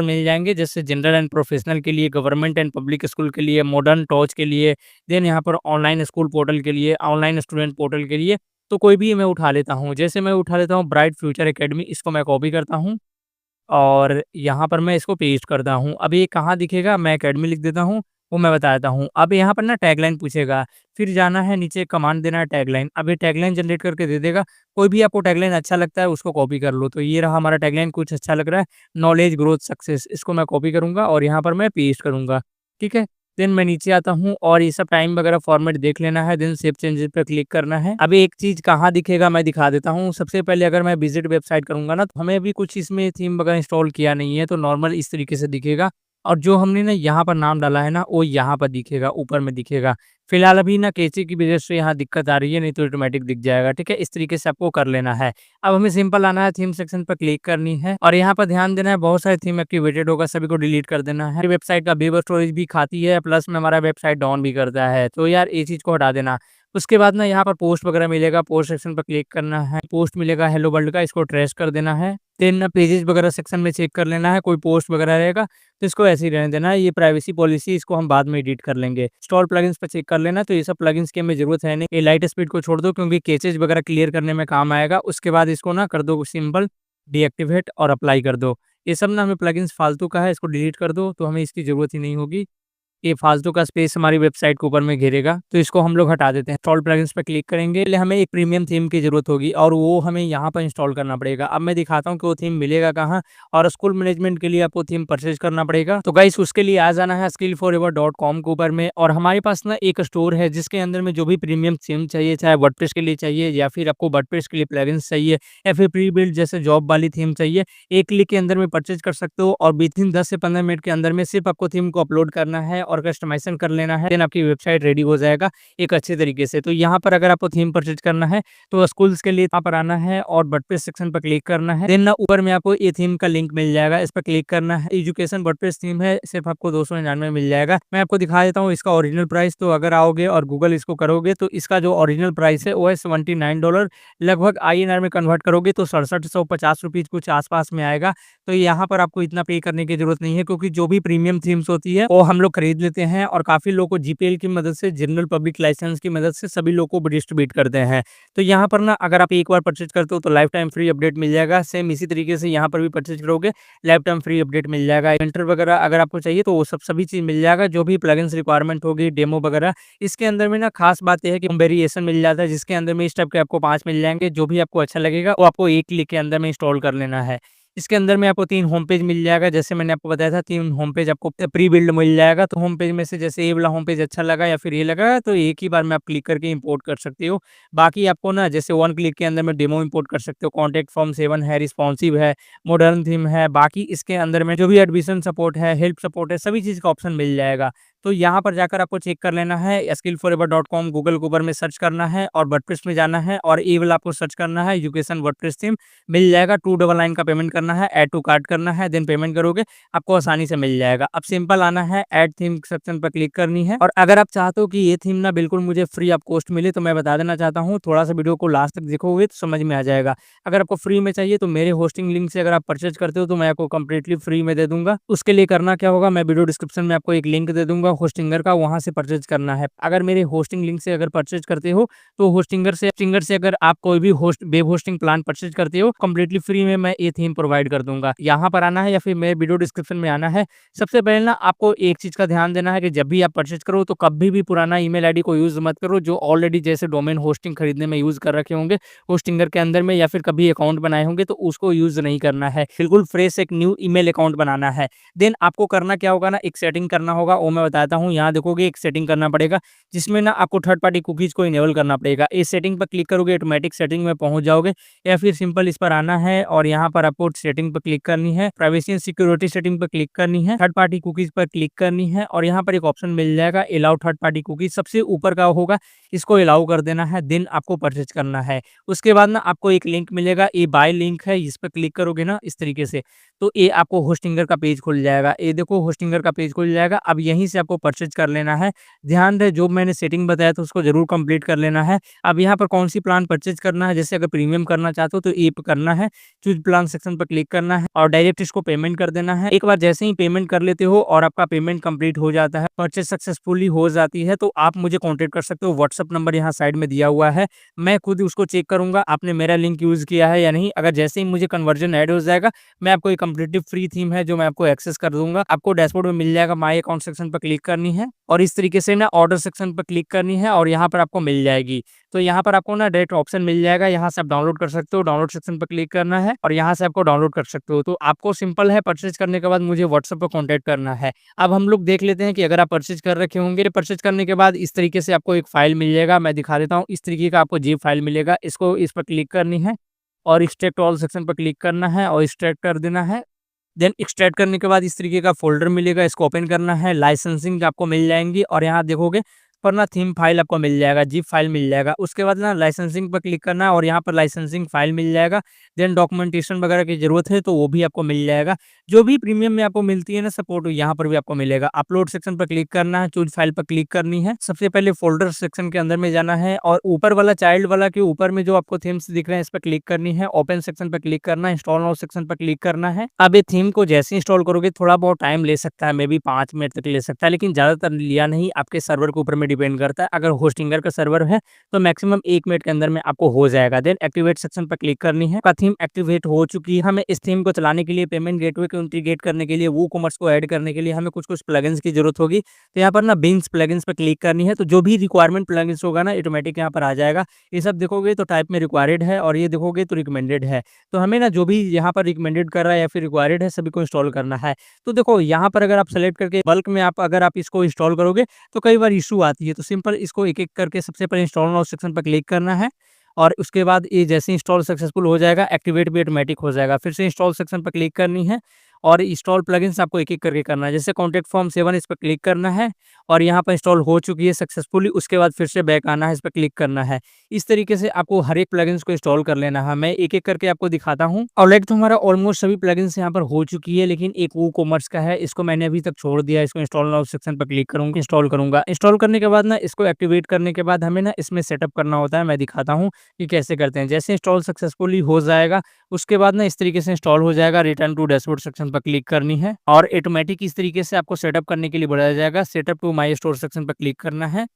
मिल जाएँगे, जैसे जनरल एंड प्रोफेशनल के लिए, गवर्नमेंट एंड पब्लिक स्कूल के लिए, मॉडर्न टॉच के लिए, देन यहाँ पर ऑनलाइन स्कूल पोर्टल के लिए, ऑनलाइन स्टूडेंट पोर्टल के लिए। तो कोई भी मैं उठा लेता हूँ। जैसे मैं उठा लेता हूँ ब्राइट फ्यूचर एकेडमी, इसको मैं कॉपी करता हूँ और यहाँ पर मैं इसको पेस्ट करता हूँ। अब ये कहाँ दिखेगा, मैं अकेडमी लिख देता हूँ, वो मैं बता देता हूँ। अब यहाँ पर ना टैगलाइन पूछेगा, फिर जाना है नीचे कमांड देना है टैगलाइन। अब ये टैगलाइन जनरेट करके दे देगा। कोई भी आपको टैगलाइन अच्छा लगता है उसको कॉपी कर लो। तो ये रहा हमारा टैगलाइन, कुछ अच्छा लग रहा है, नॉलेज ग्रोथ सक्सेस, इसको मैं कॉपी करूँगा और यहाँ पर मैं पेस्ट करूँगा। ठीक है? देन मैं नीचे आता हूँ और ये सब टाइम वगैरह फॉर्मेट देख लेना है, देन सेव चेंजेस पे क्लिक करना है। अभी एक चीज़ कहाँ दिखेगा मैं दिखा देता हूँ। सबसे पहले अगर मैं विज़िट वेबसाइट करूँगा ना, तो हमें अभी कुछ इसमें थीम वगैरह इंस्टॉल किया नहीं है, तो नॉर्मल इस तरीके से दिखेगा, और जो हमने ना यहाँ पर नाम डाला है ना, वो यहाँ पर दिखेगा, ऊपर में दिखेगा। फिलहाल अभी ना कैचे की वजह से यहाँ दिक्कत आ रही है, नहीं तो ऑटोमेटिक दिख जाएगा। ठीक है? इस तरीके से आपको कर लेना है। अब हमें सिंपल आना है, थीम सेक्शन पर क्लिक करनी है और यहाँ पर ध्यान देना है, बहुत सारे थीम एक्टिवेटेड होगा, सभी को डिलीट कर देना है। वेबसाइट का वेब स्टोरेज भी खाती है, प्लस में हमारा वेबसाइट डाउन भी करता है, तो यार ये चीज़ को हटा देना। उसके बाद ना यहाँ पर पोस्ट वगैरह मिलेगा, पोस्ट सेक्शन पर क्लिक करना है। पोस्ट मिलेगा हेलो वर्ल्ड का, इसको ट्रेस कर देना है। देन ना पेजेस वगैरह सेक्शन में चेक कर लेना है, कोई पोस्ट वगैरह रहेगा तो इसको ऐसे ही रहने देना है। ये प्राइवेसी पॉलिसी, इसको हम बाद में एडिट कर लेंगे। इंस्टॉल प्लगइन्स पर चेक कर लेना, तो ये सब प्लगइन्स की हमें ज़रूरत है नहीं। ये लाइट स्पीड को छोड़ दो, क्योंकि कैचेज़ वगैरह क्लियर करने में काम आएगा। उसके बाद इसको ना कर दो सिंपल डीएक्टिवेट और अप्लाई कर दो। ये सब ना हमें प्लगइन्स फालतू का है, इसको डिलीट कर दो, तो हमें इसकी ज़रूरत ही नहीं होगी। ये फालतू का स्पेस हमारी वेबसाइट के ऊपर में घेरेगा, तो इसको हम लोग हटा देते हैं। इंस्टॉल प्लगइन्स पे क्लिक करेंगे, पहले हमें एक प्रीमियम थीम की ज़रूरत होगी और वो हमें यहाँ पर इंस्टॉल करना पड़ेगा। अब मैं दिखाता हूँ कि वो थीम मिलेगा कहाँ, और स्कूल मैनेजमेंट के लिए आपको थीम परचेज़ करना पड़ेगा। तो गाइस उसके लिए आ जाना है skillforever.com के ऊपर में, और हमारे पास ना एक स्टोर है जिसके अंदर में जो भी प्रीमियम थीम चाहिए, चाहे वर्डप्रेस के लिए चाहिए या फिर आपको वर्डप्रेस के लिए प्लगइन्स चाहिए या फिर प्री बिल्ट जैसे जॉब वाली थीम चाहिए, एक क्लिक के अंदर में परचेज़ कर सकते हो, और विथिन 10 से 15 मिनट के अंदर में सिर्फ आपको थीम को अपलोड करना है और कस्टमाइज़ेशन कर लेना है, देन आपकी वेबसाइट रेडी हो जाएगा एक अच्छे तरीके से। तो यहाँ पर अगर आपको थीम परचेज करना है तो स्कूल्स के लिए यहाँ पर आना है और वर्डप्रेस सेक्शन पर क्लिक करना है। देन ना ऊपर में आपको ये थीम का लिंक मिल जाएगा, इस पर क्लिक करना है। एजुकेशन वर्डप्रेस थीम है, सिर्फ आपको 299 मिल जाएगा। मैं आपको दिखा देता हूँ इसका ओरिजिनल प्राइस। तो अगर आओगे और गूगल इसको करोगे तो इसका जो ओरिजिनल प्राइस है वो है $79, लगभग INR में कन्वर्ट करोगे तो 6750 रुपीज़ कुछ आसपास में आएगा। तो यहाँ पर आपको इतना पे करने की जरूरत नहीं है, क्योंकि जो भी प्रीमियम थीम्स होती है वो हम लोग खरीद लेते हैं और काफ़ी लोगों को जीपीएल की मदद से, जनरल पब्लिक लाइसेंस की मदद से सभी लोगों को डिस्ट्रीब्यूट करते हैं। तो यहाँ पर ना अगर आप एक बार परचेज करते हो तो लाइफ टाइम फ्री अपडेट मिल जाएगा। सेम इसी तरीके से यहाँ पर भी परचेज करोगे, लाइफ टाइम फ्री अपडेट मिल जाएगा। एंटर वगैरह अगर आपको चाहिए तो वो सभी चीज़ मिल जाएगा, जो भी प्लगइन्स रिक्वायरमेंट होगी, डेमो वगैरह। इसके अंदर में ना खास बात यह है कि वेरिएशन मिल जाता है, जिसके अंदर में इस टाइप के आपको 5 मिल जाएंगे। जो भी आपको अच्छा लगेगा वो आपको एक क्लिक के अंदर में इंस्टॉल कर लेना है। इसके अंदर में आपको 3 होम पेज मिल जाएगा, जैसे मैंने आपको बताया था 3 होम पेज आपको प्री बिल्ड मिल जाएगा। तो होम पेज में से जैसे ये वाला होम पेज अच्छा लगा या फिर ये लगा, तो एक ही बार में आप क्लिक करके इंपोर्ट कर सकते हो। बाकी आपको ना जैसे 1 क्लिक के अंदर में डेमो इंपोर्ट कर सकते हो। कॉन्टैक्ट फॉर्म 7 है, रिस्पॉन्सिव है, मॉडर्न थीम है। बाकी इसके अंदर में जो भी एडमिशन सपोर्ट है, हेल्प सपोर्ट है, सभी चीज़ का ऑप्शन मिल जाएगा। तो यहाँ पर जाकर आपको चेक कर लेना है, skillforever.com गूगल के ऊपर में सर्च करना है और वर्डप्रेस में जाना है और ये वाला आपको सर्च करना है एजुकेशन वर्डप्रेस थीम, मिल जाएगा। 299 का पेमेंट करना है, ऐड टू कार्ट करना है, देन पेमेंट करोगे, आपको आसानी से मिल जाएगा। अब सिंपल आना है, ऐड थीम सेक्शन पर क्लिक करनी है और अगर आप चाहते हो कि ये थीम ना बिल्कुल मुझे फ्री ऑफ कॉस्ट मिले तो मैं बता देना चाहता हूँ, थोड़ा-सा वीडियो को लास्ट तक देखोगे तो समझ में आ जाएगा। अगर आपको फ्री में चाहिए तो मेरे होस्टिंग लिंक से अगर आप परचेज़ करते हो तो मैं आपको कंप्लीटली फ्री में दे दूँगा। उसके लिए करना क्या होगा, मैं वीडियो डिस्क्रिप्शन में आपको एक लिंक दे दूँगा होस्टिंगर का, वहाँ से परचेज़ करना है। अगर मेरे होस्टिंग लिंक से अगर परचेज़ करते हो तो होस्टिंगर से अगर आप कोई भी वेब होस्टिंग प्लान परचेज़ करते हो कंप्लीटली फ्री में मैं ये थीम प्रोवाइड कर दूँगा। यहाँ पर आना है या फिर मेरे वीडियो डिस्क्रिप्शन में आना है। सबसे पहले ना आपको एक चीज़ का ध्यान देना है कि जब भी आप परचेज़ करो तो कभी भी पुराना ईमेल आईडी को यूज़ मत करो, जो ऑलरेडी जैसे डोमेन होस्टिंग खरीदने में यूज़ कर रखे होंगे होस्टिंगर के अंदर में, या फिर कभी अकाउंट बनाए होंगे तो उसको यूज़ नहीं करना है। बिल्कुल फ्रेश एक न्यू ईमेल अकाउंट बनाना है। देन आपको करना क्या होगा ना, एक सेटिंग करना होगा, वो मैं बताता हूँ। यहाँ देखोगे एक सेटिंग करना पड़ेगा जिसमें ना आपको थर्ड पार्टी कुकीज़ को इनेबल करना पड़ेगा। इस सेटिंग पर क्लिक करोगे ऑटोमेटिक सेटिंग में पहुँच जाओगे, या फिर सिंपल इस पर आना है और यहाँ पर आपको सेटिंग पर क्लिक करनी है, प्राइवेसी एंड सिक्योरिटी सेटिंग पर क्लिक करनी है, थर्ड पार्टी कुकीज़ पर क्लिक करनी है और यहाँ पर एक ऑप्शन मिल जाएगा अलाउ थर्ड पार्टी कुकीज़, सबसे ऊपर का होगा, इसको अलाउ कर देना है। देन आपको परचेज़ करना है। उसके बाद ना आपको एक लिंक मिलेगा, ये बाय लिंक है, इस पर क्लिक करोगे ना इस तरीके से तो ये आपको होस्टिंगर का पेज खुल जाएगा। ये देखो होस्टिंगर का पेज खुल जाएगा। अब यहीं से आपको परचेज़ कर लेना है। ध्यान रहे जो मैंने सेटिंग बताया था उसको ज़रूर कंप्लीट कर लेना है। अब यहाँ पर कौन सी प्लान परचेज़ करना है, जैसे अगर प्रीमियम करना चाहते हो तो ये करना है, चूज़ प्लान सेक्शन पर क्लिक करना है और डायरेक्ट इसको पेमेंट कर देना है। एक बार जैसे ही पेमेंट कर लेते हो और आपका पेमेंट कंप्लीट हो जाता है, परचेज़ सक्सेसफुली हो जाती है, तो आप मुझे कॉन्टैक्ट कर सकते हो। व्हाट्सएप नंबर यहाँ साइड में दिया हुआ है, मैं खुद उसको चेक करूँगा आपने मेरा लिंक यूज़ किया है या नहीं। अगर जैसे ही मुझे कन्वर्जन ऐड हो जाएगा, मैं आपको एक कंप्लीटली फ्री थीम है जो मैं आपको एक्सेस कर दूँगा। आपको डैशबोर्ड में मिल जाएगा, माय अकाउंट सेक्शन पर क्लिक करनी है और इस तरीके से ना ऑर्डर सेक्शन पर क्लिक करनी है और यहाँ पर आपको मिल जाएगी। तो यहाँ पर आपको ना डायरेक्ट ऑप्शन मिल जाएगा, यहाँ से आप डाउनलोड कर सकते हो, डाउनलोड सेक्शन पर क्लिक करना है और यहाँ से आपको डाउनलोड कर सकते हो। तो आपको सिंपल है, परचेज़ करने के बाद मुझे व्हाट्सएप पर कॉन्टैक्ट करना है। अब हम लोग देख लेते हैं कि अगर आप परचेज़ कर रखे होंगे, परचेज़ करने के बाद इस तरीके से आपको एक फ़ाइल मिल जाएगा, मैं दिखा देता हूँ। इस तरीके का आपको ज़िप फ़ाइल मिलेगा, इसको इस पर क्लिक करनी है और एक्सट्रैक्ट ऑल सेक्शन पर क्लिक करना है और एक्सट्रैक्ट कर देना है। देन एक्सट्रैक्ट करने के बाद इस तरीके का फ़ोल्डर मिलेगा, इसको ओपन करना है, लाइसेंसिंग आपको मिल जाएँगी और यहाँ देखोगे पर ना थीम फाइल आपको मिल जाएगा, ज़िप फाइल मिल जाएगा। उसके बाद ना लाइसेंसिंग पर क्लिक करना है और यहाँ पर लाइसेंसिंग फाइल मिल जाएगा। देन डॉक्यूमेंटेशन वगैरह की ज़रूरत है तो वो भी आपको मिल जाएगा। जो भी प्रीमियम में आपको मिलती है ना सपोर्ट, यहाँ पर भी आपको मिलेगा। अपलोड सेक्शन पर क्लिक करना है, चूज़ फाइल पर क्लिक करनी है। सबसे पहले फ़ोल्डर सेक्शन के अंदर में जाना है और ऊपर वाला चाइल्ड वाला के ऊपर में जो आपको थीम्स दिख रहे हैं इस पर क्लिक करनी है। ओपन सेक्शन पर क्लिक करना है, इंस्टॉल नाउ सेक्शन पर क्लिक करना है। अब ये थीम को जैसे इंस्टॉल करोगे थोड़ा बहुत टाइम ले सकता है, मे बी 5 मिनट तक ले सकता है, लेकिन ज़्यादातर लिया नहीं, आपके सर्वर के ऊपर में डिपेंड करता है। अगर होस्टिंगर का सर्वर है तो मैक्सिमम 1 मिनट के अंदर में आपको हो जाएगा। देन एक्टिवेट सेक्शन पर क्लिक करनी है। आपका थीम एक्टिवेट हो चुकी है। हमें इस थीम को चलाने के लिए, पेमेंट गेटवे को इंटीग्रेट करने के लिए, वूकॉमर्स को ऐड करने के लिए हमें कुछ-कुछ प्लगइन्स की ज़रूरत होगी। तो यहाँ पर ना बिन्स प्लगइन्स पे क्लिक करनी है, तो जो भी रिक्वायरमेंट प्लगइन्स होगा ना ऑटोमेटिक यहाँ पर आ जाएगा। ये सब देखोगे तो टाइप में रिक्वायर्ड है और ये देखोगे तो रिकमेंडेड है। तो हमें ना जो भी यहाँ पर रिकमेंडेड कर रहा है या फिर रिक्वायर्ड है सभी को इंस्टॉल करना है। तो देखो यहाँ पर अगर आप सेलेक्ट करके बल्क में अगर आप इसको इंस्टॉल करोगे तो कई बार इश्यू आती है। तो सिंपल इसको एक-एक करके सबसे पहले इंस्टॉल नाउ सेक्शन पर क्लिक करना है और उसके बाद ये जैसे इंस्टॉल सक्सेसफुल हो जाएगा, एक्टिवेट भी ऑटोमेटिक हो जाएगा। फिर से इंस्टॉल सेक्शन पर क्लिक करनी है और इंस्टॉल प्लगइन्स आपको एक-एक करके करना है। जैसे कॉन्टैक्ट फॉर्म 7 इस पर क्लिक करना है और यहाँ पर इंस्टॉल हो चुकी है सक्सेसफुली। उसके बाद फिर से बैक आना है, इस पर क्लिक करना है। इस तरीके से आपको हर एक प्लगइन्स को इंस्टॉल कर लेना है। मैं एक-एक करके आपको दिखाता हूँ। ऑलरेडी तो हमारा ऑलमोस्ट सभी प्लगइन्स यहाँ पर हो चुकी है, लेकिन एक वूकॉमर्स का है, इसको मैंने अभी तक छोड़ दिया। इसको इंस्टॉल नाउ सेक्शन पर क्लिक करूँगा, इंस्टॉल करूँगा। इंस्टॉल करने के बाद ना इसको एक्टिवेट करने के बाद हमें ना इसमें सेटअप करना होता है। मैं दिखाता हूँ कि कैसे करते हैं। जैसे इंस्टॉल सक्सेसफुली हो जाएगा उसके बाद ना इस तरीके से इंस्टॉल हो जाएगा। रिटर्न टू डैशबोर्ड सेक्शन पर क्लिक करनी है और ऑटोमेटिक इस तरीके से आपको सेटअप करने के लिए बढ़ाया जाएगा। Setup to my store section पर क्लिक करना है।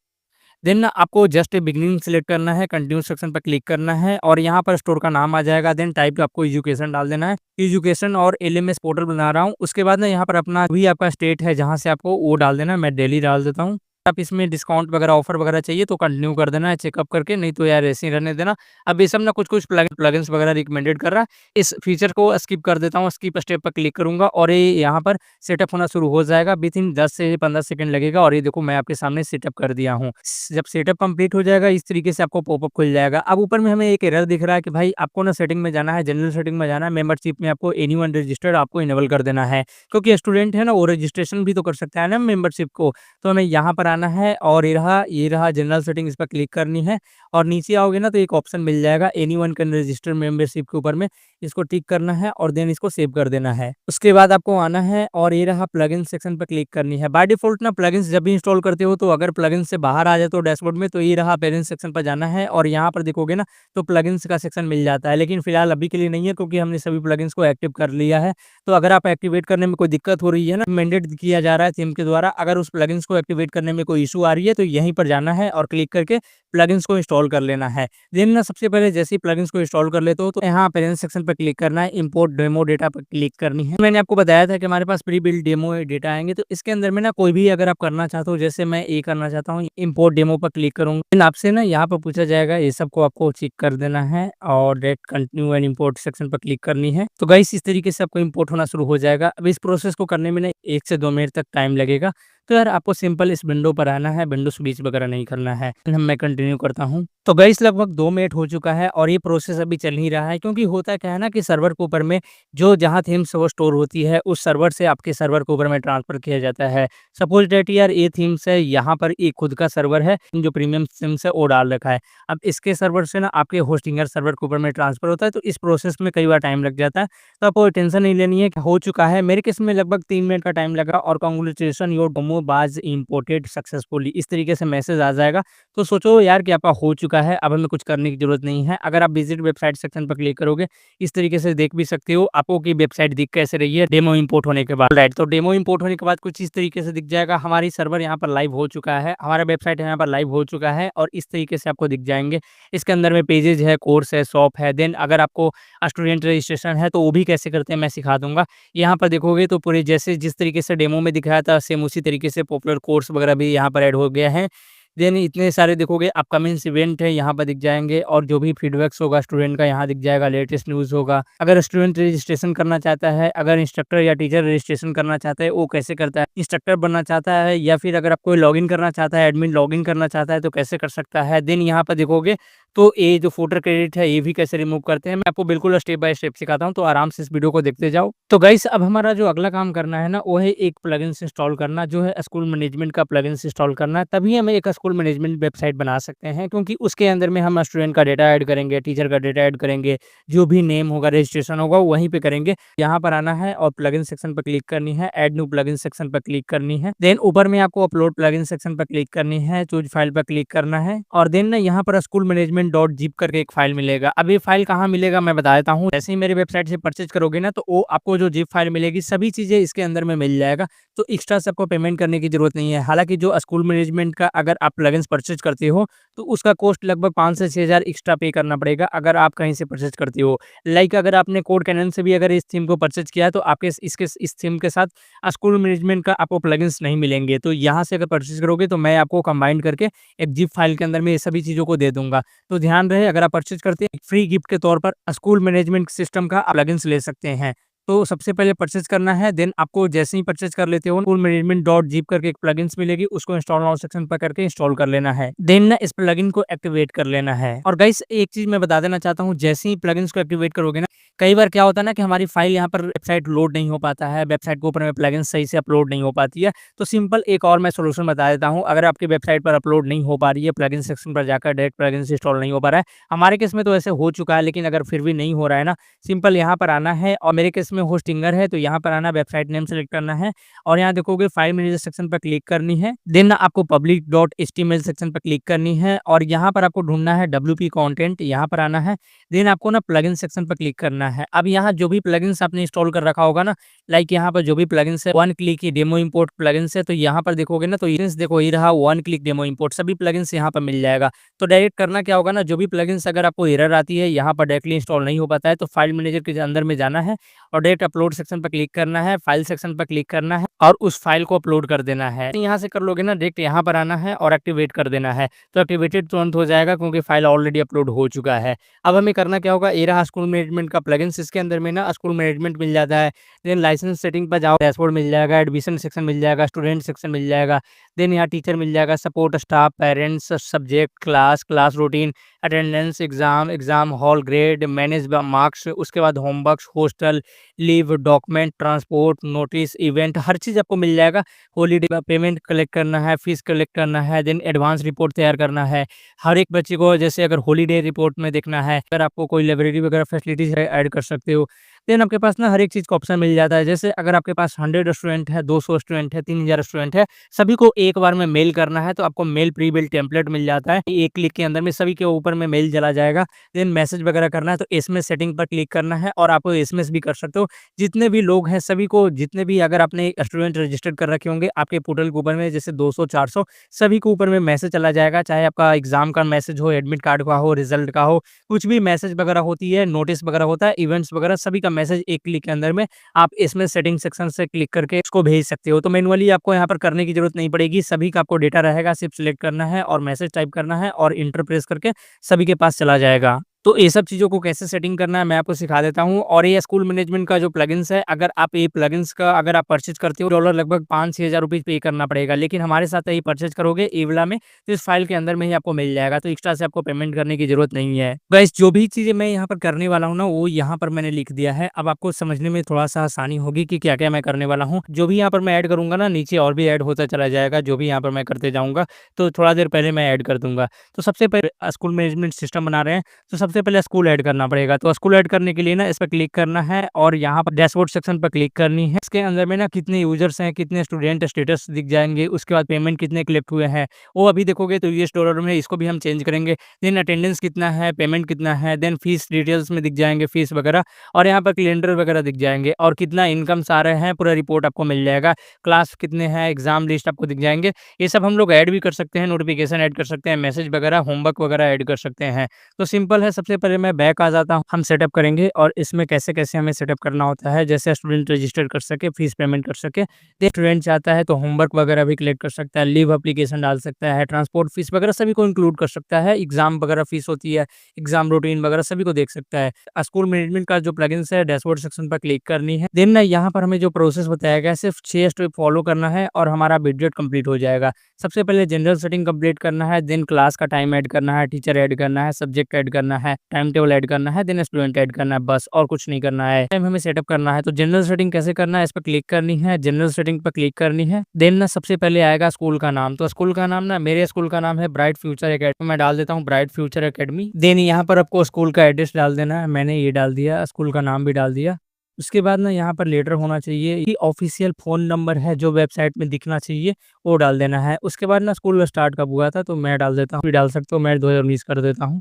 देन ना आपको जस्ट बिगिनिंग सेलेक्ट करना है, कंटिन्यू सेक्शन पर क्लिक करना है और यहाँ पर स्टोर का नाम आ जाएगा। देन टाइप आपको एजुकेशन डाल देना है। एजुकेशन और एलएमएस पोर्टल बना रहा हूँ। उसके बाद ना यहाँ पर अपना भी आपका स्टेट है जहाँ से आपको वो डाल देना है। मैं दिल्ली डाल देता हूँ। आप इसमें डिस्काउंट वगैरह ऑफर वगैरह चाहिए तो कंटिन्यू कर देना है चेकअप करके, नहीं तो यार ऐसे ही रहने देना। अब ये सब ना कुछ-कुछ प्लगइन्स वगैरह रिकमेंडेड कर रहा है। इस फीचर को स्किप कर देता हूँ, स्किप स्टेप पर क्लिक करूँगा और ये यहाँ पर सेटअप होना शुरू हो जाएगा। विथिन 10 से 15 सेकंड लगेगा और ये देखो मैं आपके सामने सेटअप कर दिया हूँ। जब सेटअप कंप्लीट हो जाएगा इस तरीके से आपको पॉपअप खुल जाएगा। अब ऊपर में हमें एक एरर दिख रहा है कि भाई आपको ना सेटिंग में जाना है, जनरल सेटिंग में जाना है, मेंबरशिप में आपको एनीवन रजिस्टर्ड आपको इनेबल कर देना है। क्योंकि स्टूडेंट है ना वो रजिस्ट्रेशन भी तो कर सकता है ना मेंबरशिप को। तो हमें यहाँ पर आना है और ये रहा जनरल सेटिंग, इस पर क्लिक करनी है और नीचे आओगे ना तो एक ऑप्शन मिल जाएगा एनीवन कैन रजिस्टर मेंबरशिप के ऊपर में, इसको टिक करना है और देन इसको सेव कर देना है। उसके बाद आपको आना है और ये रहा प्लगइन सेक्शन पर क्लिक करनी है। बाय डिफॉल्ट ना प्लगइन्स जब भी इंस्टॉल करते हो तो अगर प्लगइन से बाहर आ जाए तो डैशबोर्ड में, तो ये रहा पेरेंट्स सेक्शन पर जाना है और यहाँ पर देखोगे ना तो प्लगइन्स का सेक्शन मिल जाता है, लेकिन फिलहाल अभी के लिए नहीं है क्योंकि हमने सभी प्लगइन्स को एक्टिव कर लिया है। तो अगर आप एक्टिवेट करने में कोई दिक्कत हो रही है ना, मैंडेट किया जा रहा है थीम के द्वारा, अगर उस प्लगइन्स को एक्टिवेट करने में कोई इशू आ रही है तो यहीं पर जाना है और क्लिक करके प्लगइन्स को इंस्टॉल कर लेना है। देन ना सबसे पहले जैसे ही प्लगइन्स को इंस्टॉल कर लेते हो तो यहाँ पेरेंट्स सेक्शन पर क्लिक करना है, इंपोर्ट डेमो डेटा पर क्लिक करनी है। मैंने आपको बताया था कि हमारे पास प्री बिल्ड डेमो डेटा आएंगे, तो इसके अंदर में ना कोई भी अगर आप करना चाहते हो, जैसे मैं ये करना चाहता हूँ, इंपोर्ट डेमो पर क्लिक करूंगा, फिर आपसे ना यहाँ पर पूछा जाएगा, ये सबको आपको चेक कर देना है और date continue and import section पर क्लिक करनी है। तो गाइस इस तरीके से आपको इंपोर्ट होना शुरू हो जाएगा। अब इस प्रोसेस को करने में ना 1 से 2 मिनट तक टाइम लगेगा। तो यार आपको सिंपल इस विंडो पर आना है, विंडो स्विच वगैरह नहीं करना है। मैं कंटिन्यू करता हूँ। तो गाइस लगभग 2 मिनट हो चुका है और ये प्रोसेस अभी चल ही रहा है, क्योंकि होता क्या है ना कि सर्वर के ऊपर में जो जहाँ थीम्स वो स्टोर होती है उस सर्वर से आपके सर्वर के ऊपर में ट्रांसफर किया जाता है। सपोज डेट यार ये थीम्स है, यहाँ पर एक खुद का सर्वर है जो प्रीमियम थीम्स है वो डाल रखा है। अब इसके सर्वर से ना आपके होस्टिंगर सर्वर के ऊपर में ट्रांसफर होता है, तो इस प्रोसेस में कई बार टाइम लग जाता है। तो आपको टेंशन नहीं लेनी है कि हो चुका है। मेरे केस में लगभग 3 मिनट का टाइम लगा और congratulation your demo was imported successfully, इस तरीके से मैसेज आ जाएगा। तो सोचो यार कि आपका हो चुका है, अब हमें कुछ करने की जरूरत नहीं है। अगर आप विजिट वेबसाइट सेक्शन पर क्लिक करोगे, इस तरीके से देख भी सकते हो आपको कि वेबसाइट दिख कैसे रही है डेमो इंपोर्ट होने के बाद। राइट, तो डेमो इंपोर्ट होने के बाद कुछ इस तरीके से दिख जाएगा। हमारी सर्वर यहाँ पर लाइव हो चुका है, हमारा वेबसाइट यहाँ पर लाइव हो चुका है और इस तरीके से आपको दिख जाएंगे। इसके अंदर में पेजेज है, कोर्स है, शॉप है। देन अगर आपको स्टूडेंट रजिस्ट्रेशन है तो वो भी कैसे करते हैं मैं सिखा दूंगा। यहाँ पर देखोगे तो पूरे जैसे जिस तरीके से डेमो में दिखाया था सेम उसी तरीके से पॉपुलर कोर्स वगैरह भी यहाँ पर ऐड हो गया है। देन इतने सारे देखोगे अपकमिंग्स इवेंट है यहाँ पर दिख जाएँगे और जो भी फीडबैक्स होगा स्टूडेंट का यहाँ दिख जाएगा, लेटेस्ट न्यूज़ होगा। अगर स्टूडेंट रजिस्ट्रेशन करना चाहता है, अगर इंस्ट्रक्टर या टीचर रजिस्ट्रेशन करना चाहता है, वो कैसे करता है, इंस्ट्रक्टर बनना चाहता है या फिर अगर आप कोई लॉगिन करना चाहता है, एडमिन लॉगिन करना चाहता है तो कैसे कर सकता है। देन यहाँ पर देखोगे तो ये जो फुटर क्रेडिट है ये भी कैसे रिमूव करते हैं, मैं आपको बिल्कुल स्टेप बाय स्टेप सिखाता हूँ, तो आराम से इस वीडियो को देखते जाओ। तो गाइस अब हमारा जो अगला काम करना है ना वो है एक प्लगइन्स इंस्टॉल करना, जो है स्कूल मैनेजमेंट का प्लगइन्स इंस्टॉल करना है। तभी हम एक स्कूल मैनेजमेंट वेबसाइट बना सकते हैं, क्योंकि उसके अंदर में हम स्टूडेंट का डेटा ऐड करेंगे, टीचर का डेटा ऐड करेंगे, जो भी नेम होगा रजिस्ट्रेशन होगा वहीं पे करेंगे। यहाँ पर आना है और प्लगइन सेक्शन पर क्लिक करनी है, ऐड न्यू प्लगइन सेक्शन पर क्लिक करनी है। देन ऊपर में आपको अपलोड प्लगइन सेक्शन पर क्लिक करनी है, चूज फाइल पर क्लिक करना है और देन ना यहाँ पर स्कूल मैनेजमेंट डॉट जिप करके एक फाइल मिलेगा। अब ये फाइल कहाँ मिलेगा मैं बता देता हूँ। जैसे ही मेरे वेबसाइट से परचेज करोगे ना तो वो आपको जो जिप फाइल मिलेगी सभी चीजें इसके अंदर में मिल जाएगा, तो एक्स्ट्रा से आपको पेमेंट करने की जरूरत नहीं है। हालांकि जो स्कूल मैनेजमेंट का अगर आप प्लगइन्स परचेज करते हो तो उसका कॉस्ट लगभग 5 से 6,000 एक्स्ट्रा पे करना पड़ेगा अगर आप कहीं से परचेज करते हो। लाइक अगर आपने कोड कैनन से भी अगर इस थीम को परचेज किया है तो आपके इस थीम के साथ स्कूल मैनेजमेंट का आपको प्लगइन्स नहीं मिलेंगे। तो यहाँ से अगर परचेज करोगे तो मैं आपको कंबाइन करके एक जिप फाइल के अंदर में ये सभी चीज़ों को दे दूंगा। तो ध्यान रहे अगर आप परचेज करते हैं फ्री गिफ्ट के तौर पर स्कूल मैनेजमेंट सिस्टम का प्लगइन्स ले सकते हैं। तो सबसे पहले परचेज करना है, देन आपको जैसे ही परचेज कर लेते हो स्कूल मैनेजमेंट डॉट जिप करके एक प्लगइन्स मिलेगी, उसको इंस्टॉल नाउ सेक्शन पर करके इंस्टॉल कर लेना है। देन ना इस प्लगइन को एक्टिवेट कर लेना है। और गाइस एक चीज मैं बता देना चाहता हूँ, जैसे ही प्लगइन्स को एक्टिवेट करोगे ना कई बार क्या होता है ना कि हमारी फाइल यहाँ पर वेबसाइट लोड नहीं हो पाता है, वेबसाइट के ऊपर में प्लगइन सही से अपलोड नहीं हो पाती है। तो सिंपल एक और मैं सोल्यूशन बता देता हूँ। अगर आपकी वेबसाइट पर अपलोड नहीं हो पा रही है, प्लगइन सेक्शन पर जाकर डायरेक्ट प्लगइन इंस्टॉल नहीं हो पा रहा है, हमारे केस में तो ऐसे हो चुका है, लेकिन अगर फिर भी नहीं हो रहा है ना, सिंपल यहाँ पर आना है और मेरे केस में होस्टिंगर है तो यहाँ पर आना, वेबसाइट नेम सेलेक्ट करना है और यहाँ देखोगे फाइल मैनेजर सेक्शन पर क्लिक करनी है। देन आपको पब्लिक डॉट एचटीएमएल सेक्शन पर क्लिक करनी है और यहाँ पर आपको ढूंढना है WP कंटेंट, यहाँ पर आना है। देन आपको ना प्लगइन सेक्शन पर क्लिक करना है। अब यहाँ जो भी प्लगइन्स आपने इंस्टॉल कर रखा होगा ना, लाइक यहाँ पर जो भी प्लगइन्स है, वन क्लिक की डेमो इंपोर्ट प्लगइन्स है, तो यहाँ पर देखोगे ना, तो देखो ये रहा वन क्लिक डेमो इंपोर्ट, सभी प्लगइन्स यहाँ पर मिल जाएगा। तो डायरेक्ट करना क्या होगा ना, जो भी प्लगइन्स अगर आपको एरर आती है, यहाँ पर डायरेक्टली इंस्टॉल नहीं हो पाता है, तो फाइल मैनेजर के अंदर में जाना है और डायरेक्ट अपलोड सेक्शन पर क्लिक करना है, फाइल सेक्शन पर क्लिक करना है और उस फाइल को अपलोड कर देना है। यहाँ से कर लोगे ना, डायरेक्ट यहाँ पर आना है और एक्टिवेट कर देना है, तो एक्टिवेटेड तुरंत हो जाएगा क्योंकि फाइल ऑलरेडी अपलोड हो चुका है। अब हमें करना क्या होगा, ये रहा स्कूल मैनेजमेंट का प्लगइन्स, इसके अंदर में ना स्कूल मैनेजमेंट मिल जाता है। देन लाइसेंस सेटिंग पर जाओ, डैशबोर्ड मिल जाएगा, एडमिशन सेक्शन मिल जाएगा, स्टूडेंट सेक्शन मिल जाएगा। देन यहाँ टीचर मिल जाएगा, support staff, parents, subject, class, class routine, attendance, exam, exam hall, grade, manage marks, उसके बाद homework, hostel, leave, document, transport, notice, event, हर चीज़ आपको मिल जाएगा। हॉलीडे पेमेंट कलेक्ट करना है, फीस कलेक्ट करना है, देन एडवांस रिपोर्ट तैयार करना है। हर एक बच्चे को जैसे अगर हॉलीडे रिपोर्ट में देखना है, अगर आपको कोई लाइब्रेरी वगैरह फैसिलिटीज है ऐड कर सकते हो। देन आपके पास ना हर एक चीज़ का ऑप्शन मिल जाता है। जैसे अगर आपके पास 100 स्टूडेंट है, 200 स्टूडेंट है, 3000 स्टूडेंट है, सभी को एक बार में मेल करना है, तो आपको मेल प्री बिल्ट टेम्पलेट मिल जाता है। एक क्लिक के अंदर में सभी के ऊपर में मेल चला जाएगा। देन मैसेज वगैरह करना है तो एसएमएस सेटिंग पर क्लिक करना है और आप एसएमएस भी कर सकते हो। जितने भी लोग हैं सभी को, जितने भी अगर आपने स्टूडेंट रजिस्टर्ड कर रखे होंगे आपके पोर्टल के ऊपर में, जैसे 200 400, सभी के ऊपर में मैसेज चला जाएगा। चाहे आपका एग्जाम का मैसेज हो, एडमिट कार्ड का हो, रिजल्ट का हो, कुछ भी मैसेज वगैरह होती है, नोटिस वगैरह होता है, इवेंट्स वगैरह, सभी का मैसेज एक क्लिक के अंदर में आप इसमें सेटिंग सेक्शन से क्लिक करके उसको भेज सकते हो। तो मैनुअली आपको यहाँ पर करने की जरूरत नहीं पड़ेगी, सभी का आपको डेटा रहेगा, सिर्फ सिलेक्ट करना है और मैसेज टाइप करना है और इंटर प्रेस करके सभी के पास चला जाएगा। तो ये सब चीज़ों को कैसे सेटिंग करना है मैं आपको सिखा देता हूँ। और ये स्कूल मैनेजमेंट का जो प्लगइन्स है, अगर आप ये प्लगइन्स का अगर आप परचेज करते हो, डॉलर लगभग 5-6 हज़ार रुपये पे करना पड़ेगा। लेकिन हमारे साथ ये परचेज करोगे ई वाला में, तो इस फाइल के अंदर में ही आपको मिल जाएगा, तो एक्स्ट्रा से आपको पेमेंट करने की जरूरत नहीं है। गाइस जो भी चीज़ें मैं यहाँ पर करने वाला हूँ ना, वो यहाँ पर मैंने लिख दिया है। अब आपको समझने में थोड़ा सा आसानी होगी कि क्या क्या मैं करने वाला हूँ। जो भी यहाँ पर मैं ऐड करूँगा ना, नीचे और भी ऐड होता चला जाएगा। जो भी यहाँ पर मैं करते जाऊँगा, तो थोड़ा देर पहले मैं ऐड कर दूंगा। तो सबसे पहले स्कूल मैनेजमेंट सिस्टम बना रहे हैं, तो सबसे पहले स्कूल ऐड करना पड़ेगा। तो स्कूल ऐड करने के लिए ना इस पर क्लिक करना है और यहाँ पर डैशबोर्ड सेक्शन पर क्लिक करनी है। इसके अंदर में ना कितने यूजर्स हैं, कितने स्टूडेंट स्टेटस दिख जाएंगे, उसके बाद पेमेंट कितने कलेक्ट हुए हैं वो अभी देखोगे तो यूएस डॉलर में, इसको भी हम चेंज करेंगे। देन अटेंडेंस कितना है, पेमेंट कितना है, देन फीस डिटेल्स में दिख जाएंगे, फीस वगैरह, और यहाँ पर कैलेंडर वगैरह दिख जाएंगे और कितना इनकम आ रहे हैं, पूरा रिपोर्ट आपको मिल जाएगा। क्लास कितने हैं, एग्जाम लिस्ट आपको दिख जाएंगे। ये सब हम लोग ऐड भी कर सकते हैं, नोटिफिकेशन ऐड कर सकते हैं, मैसेज वगैरह, होमवर्क वगैरह ऐड कर सकते हैं। तो सिंपल है। सबसे पहले मैं बैक आ जाता हूँ, हम सेटअप करेंगे और इसमें कैसे-कैसे हमें सेटअप करना होता है। जैसे स्टूडेंट रजिस्टर कर सके, फीस पेमेंट कर सके, स्टूडेंट चाहता है तो होमवर्क वगैरह भी कलेक्ट कर सकता है, लीव एप्लीकेशन डाल सकता है, ट्रांसपोर्ट फीस वगैरह सभी को इंक्लूड कर सकता है, एग्जाम वगैरह फीस होती है, एग्जाम रूटीन वगैरह सभी को देख सकता है। स्कूल मैनेजमेंट का जो प्लगइन्स है, डैशबोर्ड सेक्शन पर क्लिक करनी है। देन ना यहाँ पर हमें जो प्रोसेस बताया गया है सिर्फ 6 स्टेप फॉलो करना है और हमारा विड्रेट कंप्लीट हो जाएगा। सबसे पहले जनरल सेटिंग कंप्लीट करना है, देन क्लास का टाइम ऐड करना है, टीचर ऐड करना है, सब्जेक्ट ऐड करना है, टाइम टेबल ऐड करना है, देन स्टूडेंट ऐड करना है, बस और कुछ नहीं करना है। टाइम हमें सेटअप करना है। तो जनरल सेटिंग कैसे करना है, इस पर क्लिक करनी है, जनरल सेटिंग पर क्लिक करनी है। देन ना सबसे पहले आएगा स्कूल का नाम। तो स्कूल का नाम ना, मेरे स्कूल का नाम है ब्राइट फ्यूचर एकेडमी, मैं डाल देता हूँ ब्राइट फ्यूचर एकेडमी। देन यहाँ पर आपको स्कूल का एड्रेस डाल देना है, मैंने ये डाल दिया, स्कूल का नाम भी डाल दिया। उसके बाद ना यहाँ पर लेटर होना चाहिए कि ऑफिशियल फ़ोन नंबर है जो वेबसाइट में दिखना चाहिए, वो डाल देना है। उसके बाद ना स्कूल स्टार्ट कब हुआ था तो मैं डाल देता हूँ, भी डाल सकते हो, मैं 2019 कर देता हूँ।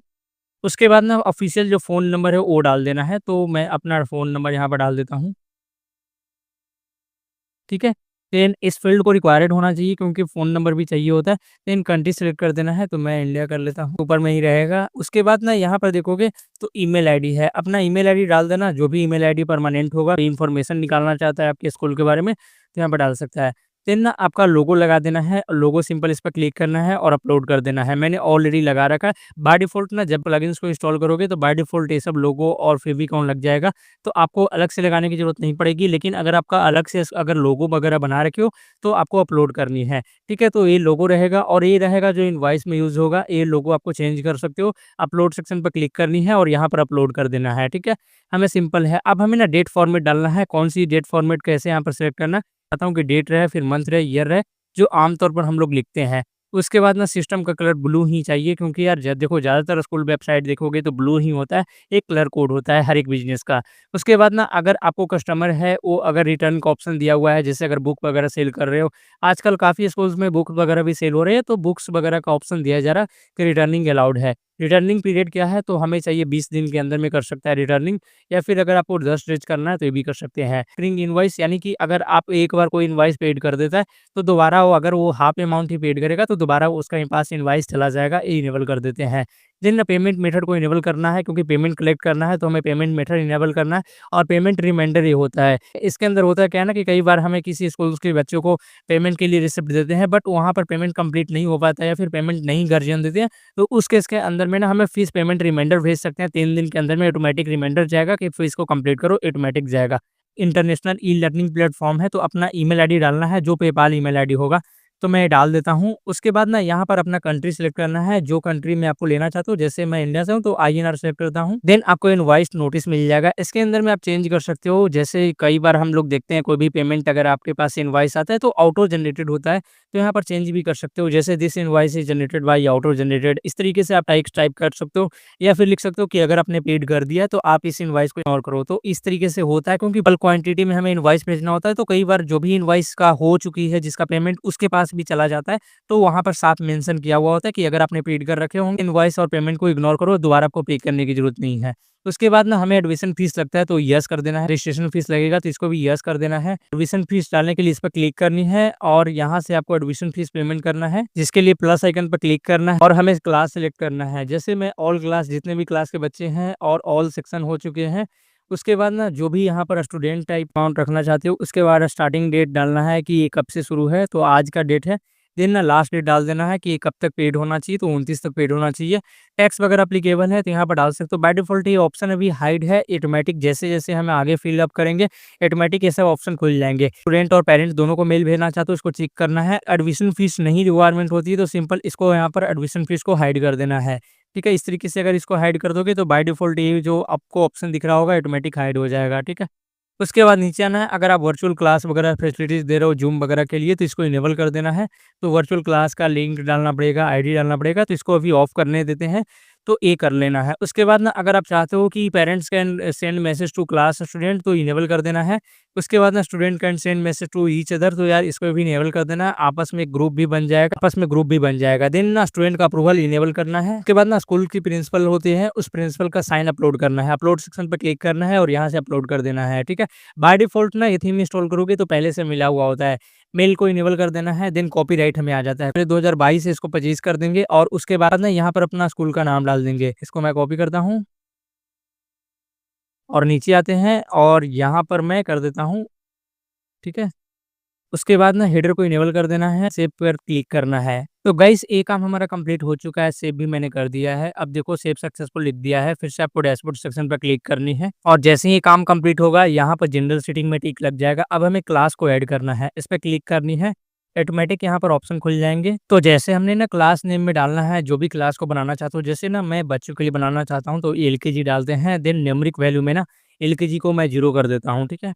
उसके बाद ना ऑफिशियल जो फ़ोन नंबर है वो डाल देना है, तो मैं अपना फ़ोन नंबर यहाँ पर डाल देता हूँ। ठीक है? देन इस फ़ील्ड को रिक्वायर्ड होना चाहिए क्योंकि फ़ोन नंबर भी चाहिए होता है। देन कंट्री सेलेक्ट कर देना है, तो मैं इंडिया कर लेता हूँ, ऊपर में ही रहेगा। उसके बाद ना यहाँ पर देखोगे तो ईमेल आईडी है, अपना ईमेल आईडी डाल देना, जो भी ईमेल आईडी परमानेंट होगा, इन्फॉर्मेशन निकालना चाहता है आपके स्कूल के बारे में, तो यहाँ पर डाल सकता है। देन ना आपका लोगो लगा देना है, लोगो सिंपल इस पर क्लिक करना है और अपलोड कर देना है। मैंने ऑलरेडी लगा रखा है। बाय डिफ़ॉल्ट ना जब प्लगइन्स को इंस्टॉल करोगे तो बाय डिफ़ॉल्ट ये सब लोगो और फेविकॉन लग जाएगा, तो आपको अलग से लगाने की ज़रूरत नहीं पड़ेगी। लेकिन अगर आपका अलग से अगर लोगो वगैरह बना रखे हो तो आपको अपलोड करनी है, ठीक है? तो ये लोगो रहेगा और ये रहेगा जो इनवॉइस में यूज़ होगा, ये लोगो आपको चेंज कर सकते हो। अपलोड सेक्शन पर क्लिक करनी है और यहाँ पर अपलोड कर देना है, ठीक है? हमें सिंपल है। अब हमें ना डेट फॉर्मेट डालना है, कौन-सी डेट फॉर्मेट कैसे यहाँ पर सेलेक्ट करना है, बताता हूँ कि डेट रहे, फिर मंथ रहे, ईयर रहे, जो आमतौर पर हम लोग लिखते हैं। उसके बाद ना सिस्टम का कलर ब्लू ही चाहिए क्योंकि यार देखो ज़्यादातर स्कूल वेबसाइट देखोगे तो ब्लू ही होता है, एक कलर कोड होता है हर एक बिज़नेस का। उसके बाद ना अगर आपको कस्टमर है वो अगर रिटर्न का ऑप्शन दिया हुआ है, जैसे अगर बुक वगैरह सेल कर रहे हो, आजकल काफ़ी स्कूल्स में बुक वगैरह भी सेल हो रहे हैं, तो बुक्स वगैरह का ऑप्शन दिया जा रहा है कि रिटर्निंग अलाउड है। रिटर्निंग पीरियड क्या है, तो हमें चाहिए 20 दिन के अंदर में कर सकता है रिटर्निंग, या फिर अगर आपको 10 डेज़ करना है तो ये भी कर सकते हैं। रिकरिंग इनवॉइस यानी कि अगर आप एक बार कोई इनवॉइस पेड कर देता है, तो दोबारा वो अगर वो हाफ अमाउंट ही पेड करेगा तो दोबारा उसका पास इनवॉइस चला जाएगा, ये इनेबल कर देते हैं। जिन पेमेंट मेथड को इनेबल करना है, क्योंकि पेमेंट कलेक्ट करना है तो हमें पेमेंट मेथड इनेबल करना है, और पेमेंट रिमाइंडर ये होता है। इसके अंदर होता है क्या है ना, कि कई बार हमें किसी स्कूल्स के बच्चों को पेमेंट के लिए रिसिप्ट देते हैं, बट वहाँ पर पेमेंट कंप्लीट नहीं हो पाता है या फिर पेमेंट नहीं गार्जियन देते हैं, तो उस केस के अंदर में ना हमें फीस पेमेंट रिमाइंडर भेज सकते हैं। 3 दिन के अंदर में ऑटोमेटिक रिमाइंडर जाएगा कि फीस को कंप्लीट करो, ऑटोमेटिक जाएगा। इंटरनेशनल ई लर्निंग प्लेटफॉर्म है, तो अपना ईमेल आईडी डालना है, जो पेपाल ईमेल आईडी होगा, तो मैं डाल देता हूँ। उसके बाद ना यहाँ पर अपना कंट्री सिलेक्ट करना है, जो कंट्री में आपको लेना चाहते हो। जैसे मैं इंडिया से हूँ तो आईएनआर सेलेक्ट करता हूँ। देन आपको इनवॉइस नोटिस मिल जाएगा। इसके अंदर में आप चेंज कर सकते हो। जैसे कई बार हम लोग देखते हैं कोई भी पेमेंट अगर आपके पास इनवॉइस आता है तो ऑटो जनरेटेड होता है, तो यहाँ पर चेंज भी कर सकते हो। जैसे this invoice is generated by auto generated, इस तरीके से आप टाइप कर सकते हो, या फिर लिख सकते हो कि अगर आपने पेड कर दिया है तो आप इस इनवॉइस को इग्नोर करो। तो इस तरीके से होता है, क्योंकि बल्क क्वांटिटी में हमें इनवॉइस भेजना होता है, तो कई बार जो भी इनवॉइस का हो चुकी है जिसका पेमेंट उसके पास भी चला जाता है, तो वहाँ पर साफ मेंशन किया हुआ होता है कि अगर आपने पेड कर रखे होंगे इनवॉइस और पेमेंट को इग्नोर करो, दोबारा आपको पे करने की जरूरत नहीं है। उसके बाद ना हमें एडमिशन फीस लगता है तो यस कर देना है। रजिस्ट्रेशन फीस लगेगा तो इसको भी यस कर देना है। एडमिशन फीस डालने के लिए इस पर क्लिक करनी है, और यहाँ से आपको एडमिशन फीस पेमेंट करना है, जिसके लिए प्लस आइकन पर क्लिक करना है, और हमें क्लास सेलेक्ट करना है। जैसे मैं ऑल क्लास, जितने भी क्लास के बच्चे हैं और ऑल सेक्शन हो चुके हैं। उसके बाद ना जो भी यहाँ पर स्टूडेंट टाइप अमाउंट रखना चाहते हो, उसके बाद स्टार्टिंग डेट डालना है कि ये कब से शुरू है, तो आज का डेट है। देन ना लास्ट डेट डाल देना है कि ये कब तक पेड होना चाहिए, तो 29 तक पेड होना चाहिए। टैक्स वगैरह एप्लीकेबल है तो यहाँ पर डाल सकते हो। बाय डिफ़ॉल्ट ये ऑप्शन अभी हाइड है, ऑटोमेटिक जैसे-जैसे हमें आगे फिल अप करेंगे, ऑटोमेटिक ये सब ऑप्शन खुल जाएँगे। स्टूडेंट और पेरेंट्स दोनों को मेल भेजना चाहते हो, इसको चेक करना है। एडमिशन फीस नहीं रिक्वायरमेंट होती है, तो सिंपल इसको यहाँ पर एडमिशन फीस को हाइड कर देना है। ठीक है, इस तरीके से अगर इसको हाइड कर दोगे तो बाय डिफ़ॉल्ट ये जो आपको ऑप्शन दिख रहा होगा ऑटोमेटिक हाइड हो जाएगा। ठीक है। उसके बाद नीचे आना है। अगर आप वर्चुअल क्लास वगैरह फैसिलिटीज़ दे रहे हो ज़ूम वगैरह के लिए, तो इसको इनेबल कर देना है। तो वर्चुअल क्लास का लिंक डालना पड़ेगा, आईडी डालना पड़ेगा, तो इसको अभी ऑफ करने देते हैं, तो ये कर लेना है। उसके बाद ना अगर आप चाहते हो कि parents can send message to class student, तो इनेबल कर देना है। उसके बाद ना student can send message to each other, तो यार इसको भी इनेबल कर देना है। आपस में ग्रुप भी बन जाएगा। देन ना स्टूडेंट का अप्रूवल इनेबल करना है। उसके बाद ना स्कूल की प्रिंसिपल होते हैं, उस प्रिंसिपल का साइन अपलोड करना है। अपलोड सेक्शन पर क्लिक करना है और यहाँ से अपलोड कर देना है। ठीक है। बाय डिफ़ॉल्ट ना ये थीम इंस्टॉल करोगे तो पहले से मिला हुआ होता है। मेल को इनेबल कर देना है, देन कॉपीराइट हमें आ जाता है। फिर 2022 से इसको परचेज़ कर देंगे, और उसके बाद ना यहाँ पर अपना स्कूल का नाम डाल देंगे। इसको मैं कॉपी करता हूँ और नीचे आते हैं और यहाँ पर मैं कर देता हूँ, ठीक है? उसके बाद ना हेडर को इनेबल कर देना है, सेव पर क्लिक करना है। तो गाइस ये काम हमारा कंप्लीट हो चुका है, सेव भी मैंने कर दिया है। अब देखो सेव सक्सेसफुल लिख दिया है, फिर से आपको डैशबोर्ड सेक्शन पर क्लिक करनी है, और जैसे ही ये काम कंप्लीट होगा यहाँ पर जनरल सेटिंग में टिक लग जाएगा। अब हमें क्लास को ऐड करना है, इस पे क्लिक करनी है, ऑटोमेटिक यहाँ पर ऑप्शन खुल जाएँगे। तो जैसे हमने ना क्लास नेम में डालना है जो भी क्लास को बनाना चाहते हो, जैसे ना मैं बच्चों के लिए बनाना चाहता हूँ तो एलकेजी डालते हैं, देन न्यूमेरिक वैल्यू में ना एलकेजी को मैं 0 कर देता हूँ, ठीक है?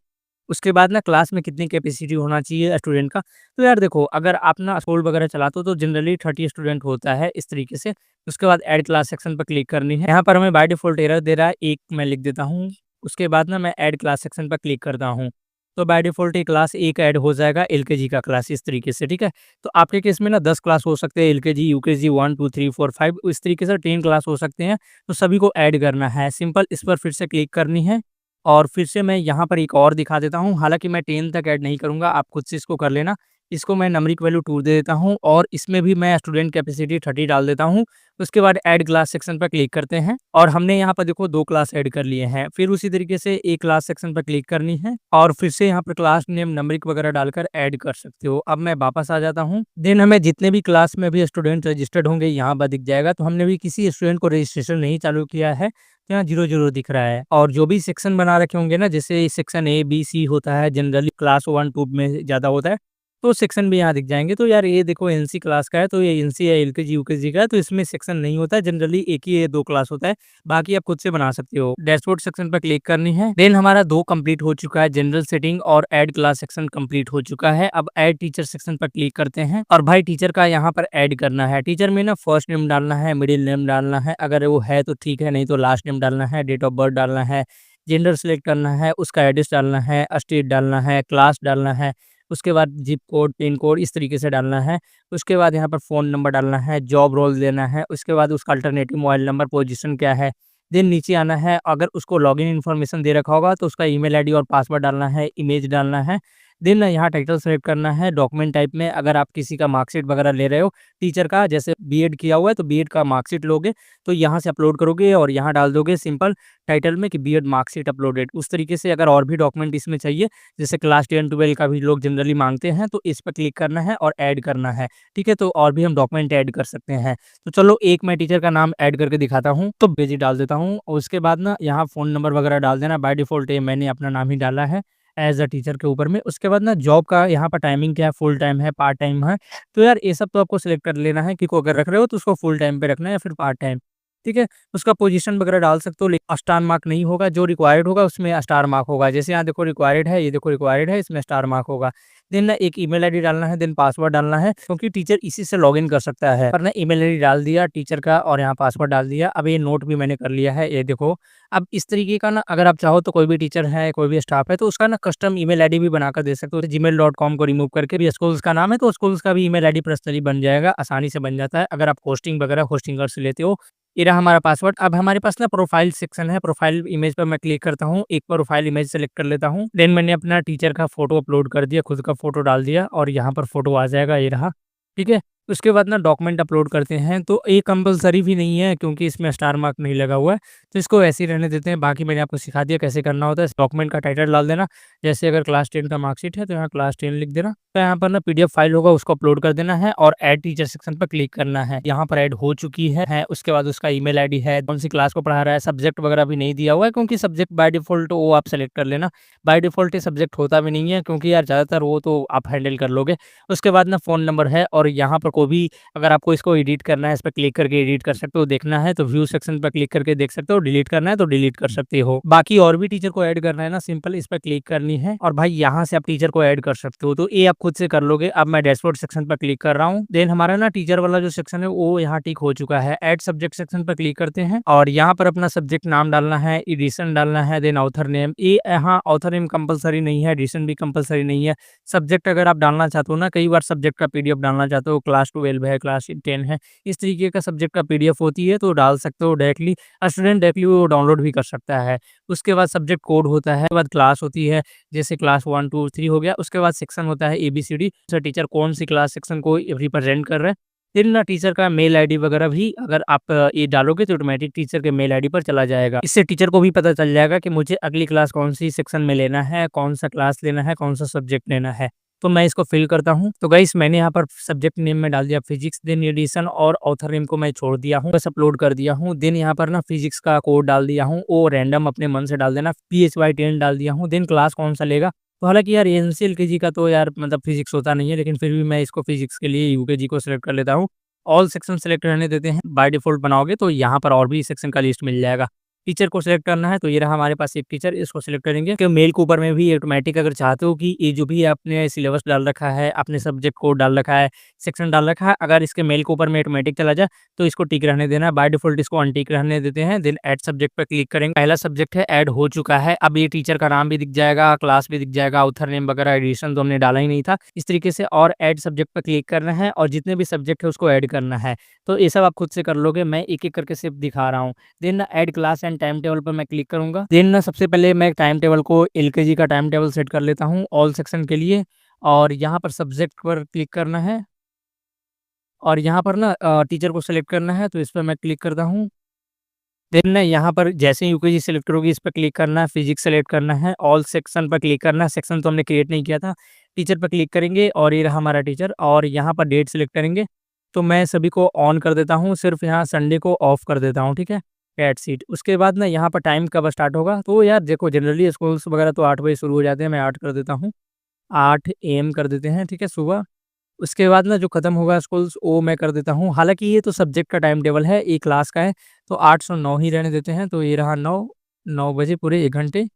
उसके बाद ना क्लास में कितनी कैपेसिटी होना चाहिए स्टूडेंट का, तो यार देखो अगर आप ना स्कूल वगैरह चलाते हो तो जनरली 30 स्टूडेंट होता है इस तरीके से। उसके बाद ऐड क्लास सेक्शन पर क्लिक करनी है। यहाँ पर हमें बाय डिफ़ॉल्ट एरर दे रहा है, 1 मैं लिख देता हूँ। उसके बाद ना मैं ऐड क्लास सेक्शन पर क्लिक करता हूँ। तो बाय डिफ़ॉल्ट ये क्लास 1 ऐड हो जाएगा, एलकेजी का क्लास इस तरीके से, ठीक है? तो आपके केस में ना 10 क्लास हो सकते हैं, एलकेजी, यूकेजी 1, 2, 3, 4, 5 इस तरीके से 10 क्लास हो सकते हैं। तो सभी को ऐड करना है, सिंपल इस पर फिर से क्लिक करनी है। और फिर से मैं यहाँ पर एक और दिखा देता हूँ, हालाँकि मैं 10 तक ऐड नहीं करूँगा, आप खुद से इसको कर लेना। इसको मैं न्यूमेरिक वैल्यू 2 दे देता हूँ, और इसमें भी मैं स्टूडेंट कैपेसिटी 30 डाल देता हूँ। उसके बाद ऐड क्लास सेक्शन पर क्लिक करते हैं, और हमने यहाँ पर देखो 2 क्लास ऐड कर लिए हैं। फिर उसी तरीके से एक क्लास सेक्शन पर क्लिक करनी है, और फिर से यहाँ पर क्लास नेम न्यूमेरिक वगैरह डालकर ऐड कर सकते हो। अब मैं वापस आ जाता हूँ। देन हमें जितने भी क्लास में भी स्टूडेंट रजिस्टर्ड होंगे यहाँ पर दिख जाएगा। तो हमने भी किसी स्टूडेंट को रजिस्ट्रेशन नहीं चालू किया है, तो यहाँ 0-0 दिख रहा है। और जो भी सेक्शन बना रखे होंगे ना, जैसे सेक्शन ए, बी, सी होता है, जनरली क्लास 1, 2 में ज़्यादा होता है, तो सेक्शन भी यहाँ दिख जाएँगे। तो यार ये देखो एनसी क्लास का है, तो ये एनसी है, एलकेजी, यूकेजी का है, तो इसमें सेक्शन नहीं होता है, जनरली एक ही ये 2 क्लास होता है, बाकी आप खुद से बना सकते हो। डैशबोर्ड सेक्शन पर क्लिक करनी है, देन हमारा 2 कंप्लीट हो चुका है, जनरल सेटिंग और ऐड क्लास सेक्शन कंप्लीट हो चुका है। अब ऐड टीचर सेक्शन पर क्लिक करते हैं, और भाई टीचर का यहाँ पर ऐड करना है। टीचर में ना फर्स्ट नेम डालना है, मिडिल नेम डालना है, अगर वो है तो ठीक है, नहीं तो लास्ट नेम डालना है, डेट ऑफ बर्थ डालना है, जेंडर सेलेक्ट करना है, उसका एड्रेस डालना है, स्टेट डालना है, क्लास डालना है। उसके बाद ज़िप कोड, पिन कोड इस तरीके से डालना है। उसके बाद यहाँ पर फ़ोन नंबर डालना है, जॉब रोल देना है, उसके बाद उसका अल्टरनेटिव मोबाइल नंबर, पोजीशन क्या है। देन नीचे आना है, अगर उसको लॉगिन इन्फॉर्मेशन दे रखा होगा तो उसका ईमेल आईडी और पासवर्ड डालना है, इमेज डालना है। देन यहाँ टाइटल सेलेक्ट करना है, डॉक्यूमेंट टाइप में अगर आप किसी का मार्कशीट वगैरह ले रहे हो, टीचर का जैसे बीएड किया हुआ है तो बीएड का मार्कशीट लोगे, तो यहाँ से अपलोड करोगे और यहाँ डाल दोगे सिंपल टाइटल में कि बीएड मार्कशीट अपलोडेड। उस तरीके से अगर और भी डॉक्यूमेंट इसमें चाहिए, जैसे क्लास 10-12 का भी लोग जनरली माँगते हैं, तो इस पे क्लिक करना है और ऐड करना है, ठीक है? तो और भी हम डॉक्यूमेंट ऐड कर सकते हैं। तो चलो एक मैं टीचर का नाम ऐड करके दिखाता हूँ, तो बेजी डाल देता हूँ और उसके बाद ना यहाँ फ़ोन नंबर वगैरह डाल देना। बाय डिफ़ॉल्ट ये मैंने अपना नाम ही डाला है एज़ अ टीचर के ऊपर में। उसके बाद ना जॉब का यहाँ पर टाइमिंग क्या है, फुल टाइम है, पार्ट टाइम है। तो यार ये सब तो आपको सिलेक्ट कर लेना है कि को अगर रख रहे हो तो उसको फुल टाइम पे रखना है या फिर पार्ट टाइम, ठीक है? उसका पोजीशन वगैरह डाल सकते हो, लेकिन स्टार मार्क नहीं होगा, जो रिक्वायर्ड होगा उसमें स्टार मार्क होगा। जैसे यहाँ देखो रिक्वायर्ड है, ये देखो रिक्वायर्ड है, इसमें स्टार मार्क होगा। देन ना एक ईमेल आईडी डालना है, देन पासवर्ड डालना है, क्योंकि टीचर इसी से लॉगिन कर सकता है। पर ना ईमेल आईडी डाल दिया टीचर का और यहाँ पासवर्ड डाल दिया। अब ये नोट भी मैंने कर लिया है, ये देखो। अब इस तरीके का ना अगर आप चाहो तो कोई भी टीचर है, कोई भी स्टाफ है, तो उसका ना कस्टम ईमेल आईडी भी बनाकर दे सकते हो। gmail.com को रिमूव करके भी स्कूल्स का नाम है, तो स्कूल्स का भी ईमेल आईडी पर्सनली बन जाएगा, आसानी से बन जाता है अगर आप होस्टिंग वगैरह होस्टिंगर से लेते हो। ये रहा हमारा पासवर्ड। अब हमारे पास ना प्रोफाइल सेक्शन है, प्रोफाइल इमेज पर मैं क्लिक करता हूँ, एक प्रोफाइल इमेज सेलेक्ट कर लेता हूँ। देन मैंने अपना टीचर का फ़ोटो अपलोड कर दिया, खुद का फ़ोटो डाल दिया और यहाँ पर फ़ोटो आ जाएगा, ये रहा, ठीक है? उसके बाद ना डॉक्यूमेंट अपलोड करते हैं, तो ये कंपल्सरी भी नहीं है क्योंकि इसमें स्टार मार्क नहीं लगा हुआ है, तो इसको ऐसे ही रहने देते हैं। बाकी मैंने आपको सिखा दिया कैसे करना होता है। डॉक्यूमेंट का टाइटल डाल देना, जैसे अगर क्लास 10 का मार्कशीट है तो यहाँ क्लास 10 लिख देना। तो यहाँ पर ना पीडीएफ फाइल होगा, उसको अपलोड कर देना है और ऐड टीचर सेक्शन पर क्लिक करना है। यहाँ पर ऐड हो चुकी है। उसके बाद उसका ईमेल आईडी है, कौन सी क्लास को पढ़ा रहा है, सब्जेक्ट वगैरह भी नहीं दिया हुआ है क्योंकि सब्जेक्ट बाय डिफ़ॉल्ट वो आप सेलेक्ट कर लेना। बाय डिफ़ॉल्ट ये सब्जेक्ट होता भी नहीं है क्योंकि यार ज़्यादातर वो तो आप हैंडल कर लोगे। उसके बाद ना फ़ोन नंबर है और यहाँ पर कोई भी अगर आपको इसको एडिट करना है, इस पे क्लिक करके एडिट कर सकते हो। देखना है तो व्यू सेक्शन पे क्लिक करके देख सकते हो, डिलीट करना है तो डिलीट कर सकते हो। बाकी और भी टीचर को ऐड करना है ना, सिंपल इस पे क्लिक करनी है और भाई यहाँ से आप टीचर को ऐड कर सकते हो। तो ये आप खुद से कर लोगे। अब मैं डैशबोर्ड सेक्शन पर क्लिक कर रहा हूँ। देन हमारा ना टीचर वाला जो सेक्शन है वो यहाँ टिक हो चुका है। ऐड सब्जेक्ट सेक्शन पर क्लिक करते हैं और यहाँ पर अपना सब्जेक्ट नाम डालना है, एडिशन डालना है, देन ऑथर नेम। ये यहाँ ऑथर नेम कंपल्सरी नहीं है, एडिशन भी कंपल्सरी नहीं है। सब्जेक्ट अगर आप डालना चाहते हो ना, कई बार सब्जेक्ट का पीडीएफ डालना चाहते हो, क्लास 12 है, क्लास 10 है, इस तरीके का सब्जेक्ट का पीडीएफ होती है तो डाल सकते हो डायरेक्टली। स्टूडेंट डायरेक्टली वो डाउनलोड भी कर सकता है। उसके बाद सब्जेक्ट कोड होता है, उसके बाद क्लास होती है, जैसे क्लास 1, 2, 3 हो गया। उसके बाद सेक्शन होता है एबीसीडी, सर टीचर कौन सी क्लास सेक्शन को रिप्रेजेंट कर रहे हैं। फिर ना टीचर का मेल आईडी वगैरह भी अगर आप ये डालोगे तो ऑटोमेटिक टीचर के मेल आईडी पर चला जाएगा। इससे टीचर को भी पता चल जाएगा कि मुझे अगली क्लास कौन सी सेक्शन में लेना है, कौन सा क्लास लेना है, कौन सा सब्जेक्ट लेना है। तो मैं इसको फिल करता हूँ। तो गाइस मैंने यहाँ पर सब्जेक्ट नेम में डाल दिया फिजिक्स, देन एडिशन और ऑथर नेम को मैं छोड़ दिया हूँ, बस अपलोड कर दिया हूँ। देन यहाँ पर ना फिजिक्स का कोड डाल दिया हूँ, वो रैंडम अपने मन से डाल देना। PHY 10 डाल दिया हूँ। देन क्लास कौन सा लेगा, तो हालाँकि यार एनसीएलकेजी का तो यार मतलब फिजिक्स होता नहीं है, लेकिन फिर भी मैं इसको फिजिक्स के लिए यूकेजी को सिलेक्ट कर लेता हूँ। ऑल सेक्शन सेलेक्ट रहने देते हैं। बाय डिफ़ॉल्ट बनाओगे तो यहाँ पर और भी सेक्शन का लिस्ट मिल जाएगा। टीचर को सिलेक्ट करना है तो ये रहा हमारे पास एक टीचर, इसको सिलेक्ट करेंगे कि मेल के ऊपर में भी ऑटोमेटिक अगर चाहते हो कि ये जो भी आपने सिलेबस डाल रखा है, आपने सब्जेक्ट कोड डाल रखा है, सेक्शन डाल रखा है, अगर इसके मेल के ऊपर में ऑटोमेटिक चला जाए तो इसको टिक रहने देना है। बाय डिफ़ॉल्ट इसको अनटिक रहने देते हैं। देन ऐड सब्जेक्ट पे क्लिक करेंगे। पहला सब्जेक्ट है ऐड हो चुका है। अब ये टीचर का नाम भी दिख जाएगा, क्लास भी दिख जाएगा, ऑथर नेम वगैरह एडिशन तो हमने डाला ही नहीं था। इस तरीके से और ऐड सब्जेक्ट पे क्लिक करना है और जितने भी सब्जेक्ट है उसको ऐड करना है। तो ये सब आप खुद से कर लोगे, मैं एक-एक करके सिर्फ दिखा रहा हूँ। देन ना add class and time table पर मैं क्लिक करूँगा। देन ना सबसे पहले मैं टाइम टेबल को एलकेजी का टाइम टेबल सेट कर लेता हूँ ऑल सेक्शन के लिए और यहाँ पर सब्जेक्ट पर क्लिक करना है और यहाँ पर ना टीचर को सेलेक्ट करना है तो इस पे मैं क्लिक करता हूँ। देन ना यहाँ पर जैसे ही यूकेजी सेलेक्ट करोगे इस पे क्लिक करना है, फिजिक्स सेलेक्ट करना है, ऑल सेक्शन पर क्लिक करना है। सेक्शन तो हमने क्रिएट नहीं किया था। टीचर पे क्लिक करेंगे और ये रहा हमारा टीचर और यहाँ पर डेट सेलेक्ट करेंगे। तो मैं सभी को ऑन कर देता हूँ, सिर्फ यहाँ संडे को ऑफ कर देता हूँ, ठीक है? That's it. उसके बाद ना यहाँ पर टाइम कब स्टार्ट होगा, तो यार देखो जनरली स्कूल्स वगैरह तो 8 बजे शुरू हो जाते हैं, मैं 8 कर देता हूँ। 8 एएम कर देते हैं, ठीक है, सुबह। उसके बाद ना जो खत्म होगा स्कूल्स वो मैं कर देता हूँ। हालाँकि ये तो सब्जेक्ट का टाइम टेबल है, ये क्लास का है, तो 8 से 9 ही रहने देते हैं। तो ये रहा 9, 9 बजे पूरे 1 घंटे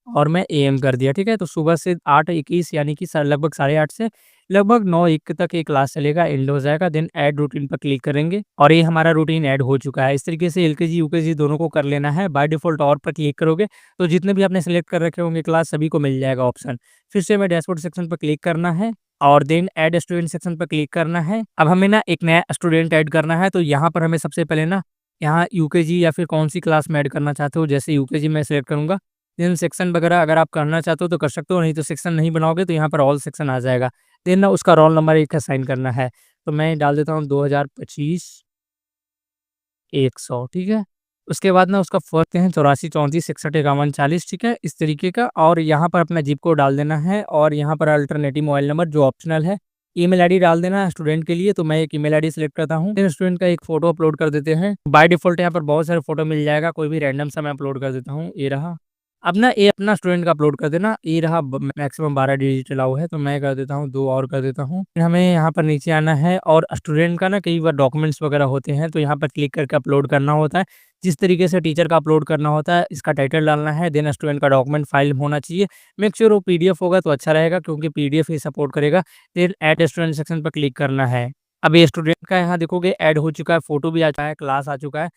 और मैं एएम कर दिया, ठीक है? तो सुबह से 8:21 यानी कि लगभग 8:30 से लगभग 9:01 तक ये क्लास चलेगा, एंड हो जाएगा। देन ऐड रूटीन पर क्लिक करेंगे और ये हमारा रूटीन ऐड हो चुका है। इस तरीके से एलकेजी, यूकेजी दोनों को कर लेना है। बाय डिफ़ॉल्ट और पर क्लिक करोगे तो जितने भी आपने सेलेक्ट कर रखे होंगे क्लास, सभी को मिल जाएगा ऑप्शन। फिर से हमें डैशबोर्ड सेक्शन पर क्लिक करना है और देन ऐड स्टूडेंट सेक्शन पर क्लिक करना है। अब हमें ना एक नया स्टूडेंट ऐड करना है, तो यहाँ पर हमें सबसे पहले ना यहाँ यूकेजी या फिर कौन-सी क्लास में ऐड करना चाहते हो, जैसे यूकेजी मैं सेलेक्ट करूँगा। देन सेक्शन वगैरह अगर आप करना चाहते हो तो कर सकते हो, नहीं तो सेक्शन नहीं बनाओगे तो यहाँ पर ऑल सेक्शन आ जाएगा। देन ना उसका रोल नंबर एक असाइन करना है। तो मैं डाल देता हूँ 2025 100, ठीक है? उसके बाद ना उसका फर्स्ट हैं 84 34 61 51 40, ठीक है? इस तरीके का, और यहाँ पर अपना ज़िप कोड डाल देना है और यहाँ पर अल्टरनेटिव मोबाइल नंबर जो ऑप्शनल है। ईमेल आईडी डाल देना है स्टूडेंट के लिए, तो मैं एक ईमेल आईडी सेलेक्ट करता हूँ। देन स्टूडेंट का एक फ़ोटो अपलोड कर देते हैं। बाय डिफ़ॉल्ट यहाँ पर बहुत सारे फ़ोटो मिल जाएगा, कोई भी रैंडम सा मैं अपलोड कर देता हूँ, ये रहा। अब ना ये अपना स्टूडेंट का अपलोड कर देना, ये रहा। मैक्सिमम 12 डिजिट अलाउ है, तो मैं कर देता हूँ 2 और कर देता हूँ। फिर हमें यहाँ पर नीचे आना है और स्टूडेंट का ना कई बार डॉक्यूमेंट्स वगैरह होते हैं, तो यहाँ पर क्लिक करके अपलोड करना होता है। जिस तरीके से टीचर का अपलोड करना होता है, इसका टाइटल डालना है, देन स्टूडेंट का डॉक्यूमेंट फाइल होना चाहिए। मेक श्योर वो पीडीएफ होगा तो अच्छा रहेगा, क्योंकि पीडीएफ ही सपोर्ट करेगा। देन ऐड स्टूडेंट सेक्शन पर क्लिक करना है। अब ये स्टूडेंट का यहाँ देखोगे ऐड हो चुका है, फ़ोटो भी आ चुका है, क्लास आ चुका है,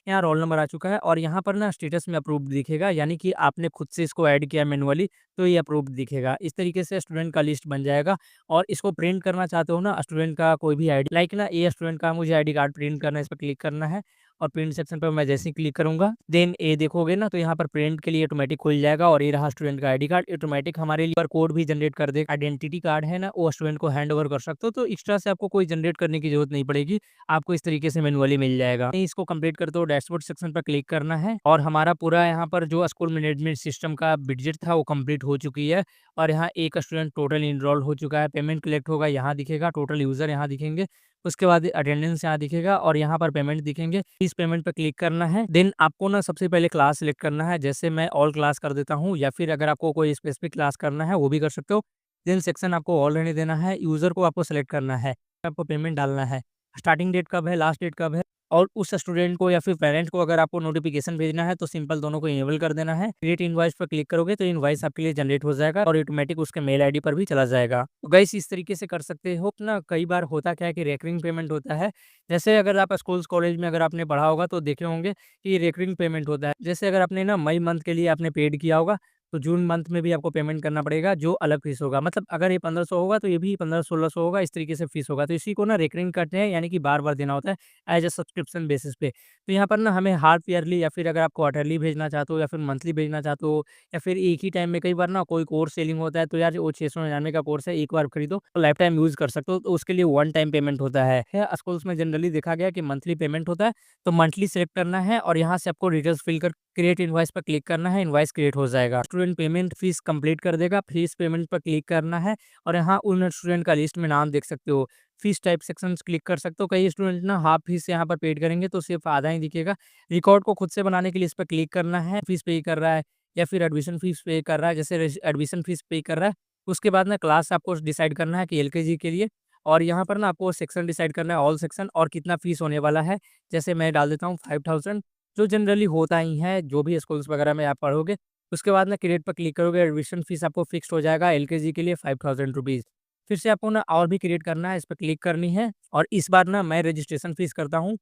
यहाँ रोल नंबर आ चुका है और यहाँ पर ना स्टेटस में अप्रूव्ड दिखेगा, यानी कि आपने खुद से इसको ऐड किया मैनुअली, तो ये अप्रूव्ड दिखेगा। इस तरीके से स्टूडेंट का लिस्ट बन जाएगा। और इसको प्रिंट करना चाहते हो ना स्टूडेंट का कोई भी आईडी, लाइक ना ये स्टूडेंट का मुझे आईडी कार्ड प्रिंट करना है, इस पर क्लिक करना है और प्रिंट सेक्शन पर मैं जैसे ही क्लिक करूंगा, देन ये देखोगे ना तो यहाँ पर प्रिंट के लिए ऑटोमेटिक खुल जाएगा और ये रहा स्टूडेंट का आईडी कार्ड। ऑटोमेटिक हमारे लिए कोड भी जनरेट कर देगा। आइडेंटिटी कार्ड है ना, वो स्टूडेंट को हैंड ओवर कर सकते हो, तो एक्स्ट्रा से आपको कोई जनरेट करने की जरूरत नहीं पड़ेगी, आपको इस तरीके से मैनुअली मिल जाएगा। इसको कंप्लीट करते हो डैशबोर्ड सेक्शन पर क्लिक करना है और हमारा पूरा यहाँ पर जो स्कूल मैनेजमेंट सिस्टम का विडजेट था वो कंप्लीट हो चुकी है। और यहाँ एक स्टूडेंट टोटल इनरोल हो चुका है, पेमेंट कलेक्ट होगा यहाँ दिखेगा, टोटल यूजर यहाँ दिखेंगे, उसके बाद अटेंडेंस यहाँ दिखेगा और यहाँ पर पेमेंट दिखेंगे। इस पेमेंट पर क्लिक करना है। देन आपको ना सबसे पहले क्लास सिलेक्ट करना है, जैसे मैं ऑल क्लास कर देता हूँ, या फिर अगर आपको कोई स्पेसिफिक क्लास करना है वो भी कर सकते हो। देन सेक्शन आपको ऑल रहने देना है, यूजर को आपको सेलेक्ट करना है, आपको पेमेंट डालना है, स्टार्टिंग डेट कब है, लास्ट डेट कब है, और उस स्टूडेंट को या फिर पेरेंट को अगर आपको नोटिफिकेशन भेजना है तो सिंपल दोनों को इनेबल कर देना है। क्रिएट इनवॉइस पर क्लिक करोगे तो इनवॉइस आपके लिए जनरेट हो जाएगा और ऑटोमेटिक उसके मेल आईडी पर भी चला जाएगा। तो गाइस इस तरीके से कर सकते हो ना। कई बार होता क्या है कि रेकरिंग पेमेंट होता है, जैसे अगर आप स्कूल्स कॉलेज में अगर आपने पढ़ा होगा तो देखे होंगे कि रेकरिंग पेमेंट होता है। जैसे अगर आपने ना मई मंथ के लिए आपने पेड किया होगा, तो जून मंथ में भी आपको पेमेंट करना पड़ेगा, जो अलग फीस होगा। मतलब अगर ये 1500 होगा तो ये भी 1500-1600 होगा, इस तरीके से फीस होगा। तो इसी को ना रेकरिंग करते हैं, यानी कि बार-बार देना होता है एज़ अ सब्सक्रिप्शन बेसिस पे। तो यहाँ पर ना हमें हाफ ईयरली या फिर अगर आप क्वार्टरली भेजना चाहते हो या फिर मंथली भेजना चाहते हो, या फिर एक ही टाइम में कई बार ना कोई कोर्स सेलिंग होता है, तो यार वो 699 का कोर्स है, एक बार खरीदो तो लाइफ टाइम यूज़ कर सकते हो, तो उसके लिए वन टाइम पेमेंट होता है। स्कूल्स में जनरली देखा गया कि मंथली पेमेंट होता है, तो मंथली सेलेक्ट करना है और यहाँ से आपको डिटेल्स फिल कर क्रिएट इनवॉइस पर क्लिक करना है, इनवॉइस क्रिएट हो जाएगा। स्टूडेंट पेमेंट फीस कंप्लीट कर देगा, फीस पेमेंट पर क्लिक करना है और यहाँ उन स्टूडेंट का लिस्ट में नाम देख सकते हो। फीस टाइप सेक्शन क्लिक कर सकते हो। कई स्टूडेंट ना हाफ फीस यहाँ पर पेड करेंगे तो सिर्फ आधा ही दिखेगा। रिकॉर्ड को खुद से बनाने के लिए इस पर क्लिक करना है, फीस पे कर रहा है या फिर एडमिशन फीस पे कर रहा है, जैसे एडमिशन फीस पे कर रहा है, उसके बाद ना क्लास आपको डिसाइड करना है कि एलकेजी के लिए, और यहाँ पर ना आपको सेक्शन डिसाइड करना है, ऑल सेक्शन, और कितना फीस होने वाला है। जैसे मैं डाल देता हूँ 5000, जो जनरली होता ही है जो भी स्कूल्स वगैरह में आप पढ़ोगे। उसके बाद ना क्रिएट पर क्लिक करोगे, एडमिशन फीस आपको फिक्स्ड हो जाएगा एलकेजी के लिए 5000 रुपीज़। फिर से आपको ना और भी क्रिएट करना है, इस पर क्लिक करनी है और इस बार ना मैं रजिस्ट्रेशन फीस करता हूँ।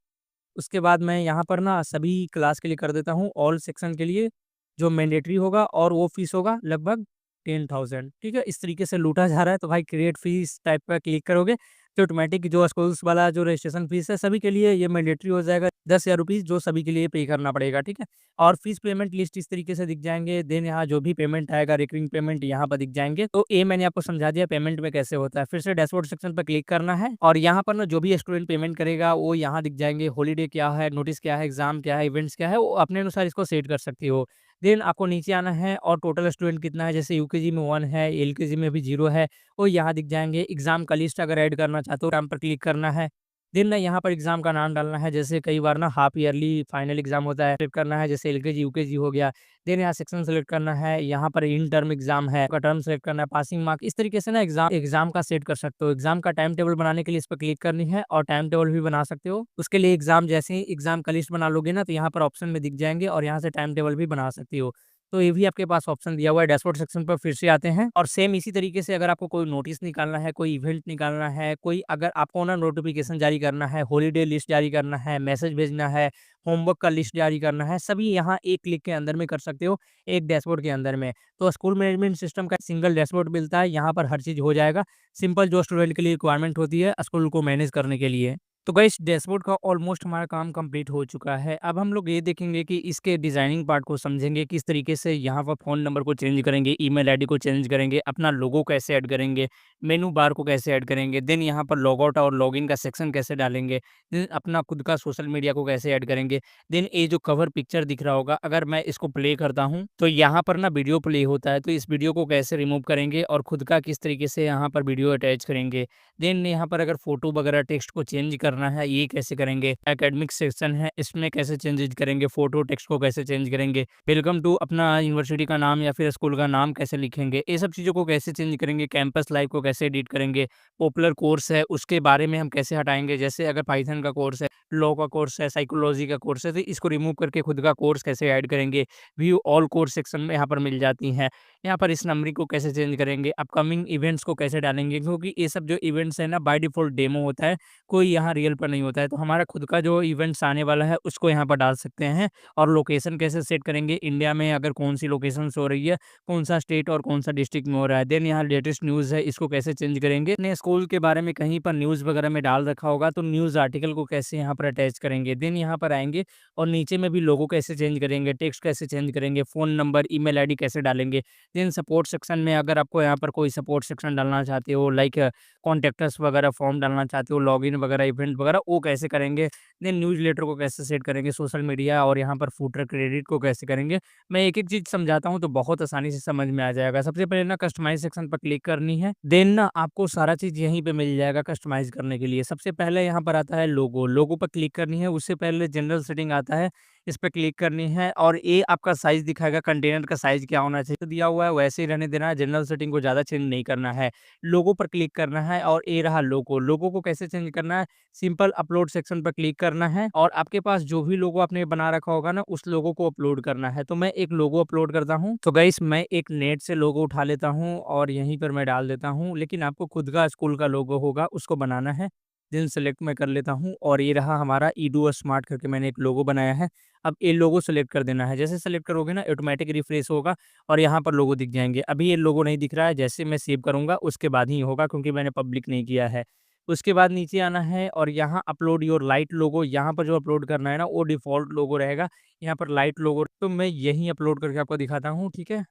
उसके बाद मैं यहाँ पर ना सभी क्लास के लिए कर देता हूँ, ऑल सेक्शन के लिए जो मैंडेटरी होगा, और वो फीस होगा लगभग 10,000, ठीक है? इस तरीके से लूटा जा रहा है, तो भाई क्रिएट फीस टाइप पे क्लिक करोगे तो ऑटोमेटिक जो स्कूल्स वाला जो रजिस्ट्रेशन फीस है सभी के लिए ये मैंडेटरी हो जाएगा, 10,000 रुपीज़ जो सभी के लिए पे करना पड़ेगा, ठीक है? और फीस पेमेंट लिस्ट इस तरीके से दिख जाएँगे, देन यहाँ जो भी पेमेंट आएगा रिकरिंग पेमेंट यहाँ पर दिख जाएँगे। तो ये मैंने आपको समझा दिया पेमेंट में कैसे होता है। फिर से डैशबोर्ड सेक्शन पर क्लिक करना है और यहाँ पर ना जो भी स्टूडेंट पेमेंट करेगा वो यहाँ दिख जाएँगे, हॉलिडे क्या है, नोटिस क्या है, एग्ज़ाम क्या है, इवेंट्स क्या है, वो अपने अनुसार इसको सेट कर सकती हो। देन आपको नीचे आना है और टोटल स्टूडेंट कितना है, जैसे यूकेजी में 1 है, एलकेजी में भी 0 है, वो यहाँ दिख जाएँगे। एग्ज़ाम का लिस्ट अगर ऐड करना चाहते हो, टाइम पर क्लिक करना है। देन ना यहाँ पर एग्ज़ाम का नाम डालना है, जैसे कई बार ना हाफ ईयरली फाइनल एग्ज़ाम होता है, सेलेक्ट करना है, जैसे एलकेजी, यूकेजी हो गया। देन यहाँ सेक्शन सेलेक्ट करना है, यहाँ पर इन टर्म एग्ज़ाम है, का टर्म सेलेक्ट करना है, पासिंग मार्क, इस तरीके से ना एग्ज़ाम का सेट कर सकते हो। एग्ज़ाम का टाइम टेबल बनाने के लिए इस पर क्लिक करनी है और टाइम टेबल भी बना सकते हो। उसके लिए एग्ज़ाम जैसे ही एग्ज़ाम का लिस्ट बना लोगे ना, तो यहाँ पर ऑप्शन में दिख जाएँगे और यहाँ से टाइम टेबल भी बना सकती हो। तो ये भी आपके पास ऑप्शन दिया हुआ है। डैशबोर्ड सेक्शन पर फिर से आते हैं और सेम इसी तरीके से अगर आपको कोई नोटिस निकालना है, कोई इवेंट निकालना है, कोई अगर आपको ना नोटिफ़िकेशन जारी करना है, हॉलिडे लिस्ट जारी करना है, मैसेज भेजना है, होमवर्क का लिस्ट जारी करना है, सभी यहाँ एक क्लिक के अंदर में कर सकते हो, एक डैशबोर्ड के अंदर में। तो स्कूल मैनेजमेंट सिस्टम का सिंगल डैशबोर्ड मिलता है, यहाँ पर हर चीज़ हो जाएगा। सिंपल जो स्टूडेंट के लिए रिक्वायरमेंट होती है स्कूल को मैनेज करने के लिए। तो गाइस डैशबोर्ड का ऑलमोस्ट हमारा काम कंप्लीट हो चुका है। अब हम लोग ये देखेंगे कि इसके डिज़ाइनिंग पार्ट को समझेंगे, किस तरीके से यहाँ पर फ़ोन नंबर को चेंज करेंगे, ईमेल आईडी को चेंज करेंगे, अपना लोगो कैसे ऐड करेंगे, मेनू बार को कैसे ऐड करेंगे, देन यहाँ पर लॉग आउट और लॉगिन का सेक्शन कैसे डालेंगे, देन अपना खुद का सोशल मीडिया को कैसे ऐड करेंगे, देन ये जो कवर पिक्चर दिख रहा होगा अगर मैं इसको प्ले करता हूँ, तो यहाँ पर ना वीडियो प्ले होता है, तो इस वीडियो को कैसे रिमूव करेंगे और खुद का किस तरीके से यहाँ पर वीडियो अटैच करेंगे। देन यहाँ पर अगर फ़ोटो वगैरह टेक्स्ट को चेंज करना है, ये कैसे करेंगे? एकेडमिक सेक्शन है, इसमें कैसे चेंजेज़ करेंगे? फ़ोटो टेक्स्ट को कैसे चेंज करेंगे? वेलकम टू अपना यूनिवर्सिटी का नाम या फिर स्कूल का नाम कैसे लिखेंगे? ये सब चीज़ों को कैसे चेंज करेंगे? कैंपस लाइव को कैसे एडिट करेंगे? पॉपुलर कोर्स है, उसके बारे में हम कैसे हटाएँगे? जैसे अगर पाइथन का कोर्स है, लॉ का कोर्स है, साइकोलॉजी का कोर्स है, तो इसको रिमूव करके खुद का कोर्स कैसे ऐड करेंगे? व्यू ऑल कोर्स सेक्शन में यहाँ पर मिल जाती हैं। यहाँ पर इस नंबरिंग को कैसे चेंज करेंगे? अपकमिंग इवेंट्स को कैसे डालेंगे? क्योंकि ये सब जो इवेंट्स हैं ना बाय डिफ़ॉल्ट डेमो होता है, कोई यहाँ रियल पर नहीं होता है। तो हमारा खुद का जो इवेंट्स आने वाला है उसको यहाँ पर डाल सकते हैं और लोकेशन कैसे सेट करेंगे, इंडिया में अगर कौन-सी लोकेशन शो हो रही है, कौन-सा स्टेट और कौन-सा डिस्ट्रिक्ट में हो रहा है। देन यहाँ लेटेस्ट न्यूज़ है, इसको कैसे चेंज करेंगे। अपने स्कूल के बारे में कहीं पर न्यूज़ वगैरह में डाल रखा होगा तो न्यूज़ आर्टिकल को कैसे यहाँ पर अटैच करेंगे। देन यहाँ पर आएँगे और नीचे में भी लोगो कैसे चेंज करेंगे, टेक्स्ट कैसे चेंज करेंगे, फ़ोन नंबर, ईमेल आईडी कैसे डालेंगे। देन सपोर्ट सेक्शन में अगर आपको यहाँ पर कोई सपोर्ट सेक्शन डालना चाहते हो लाइक कॉन्टैक्ट अस वगैरह फॉर्म डालना चाहते हो, लॉगिन वगैरह, इवेंट वगैरह वो कैसे करेंगे। देन न्यूज़लेटर को कैसे सेट करेंगे, सोशल मीडिया और यहाँ पर फूटर क्रेडिट को कैसे करेंगे। मैं एक-एक चीज़ समझाता हूँ तो बहुत आसानी से समझ में आ जाएगा। सबसे पहले ना कस्टमाइज़ सेक्शन पर क्लिक करनी है। देन ना आपको सारा चीज़ यहीं पे मिल जाएगा कस्टमाइज़ करने के लिए। सबसे पहले यहाँ पर आता है लोगो, लोगो पर क्लिक करनी है। उससे पहले जनरल सेटिंग आता है, इस पे क्लिक करनी है और ये आपका साइज़ दिखाएगा, कंटेनर का साइज़ क्या होना चाहिए। तो दिया हुआ है वैसे ही रहने देना है, जनरल सेटिंग को ज़्यादा चेंज नहीं करना है। लोगो पर क्लिक करना है और ये रहा लोगो, लोगो को कैसे चेंज करना है, सिंपल अपलोड सेक्शन पर क्लिक करना है और आपके पास जो भी लोगो आपने बना रखा होगा ना, उस लोगो को अपलोड करना है। तो मैं एक लोगो अपलोड करता हूँ। तो गाइस मैं एक नेट से लोगो उठा लेता हूँ और यहीं पर मैं डाल देता हूँ, लेकिन आपको खुद का स्कूल का लोगो होगा, उसको बनाना है। देन सेलेक्ट मैं कर लेता हूँ और ये रहा हमारा ईडू स्मार्ट करके मैंने एक लोगो बनाया है। अब ये लोगो सेलेक्ट कर देना है। जैसे सेलेक्ट करोगे ना ऑटोमैटिक रिफ्रेश होगा और यहाँ पर लोगो दिख जाएँगे। अभी ये लोगो नहीं दिख रहा है, जैसे मैं सेव करूँगा उसके बाद ही होगा क्योंकि मैंने पब्लिक नहीं किया है। उसके बाद नीचे आना है और यहाँ अपलोड योर लाइट लोगो, यहाँ पर जो अपलोड करना है ना वो डिफ़ॉल्ट लोगो रहेगा। यहाँ पर लाइट लोगो तो मैं यहीं अपलोड करके आपको दिखाता हूँ, ठीक है?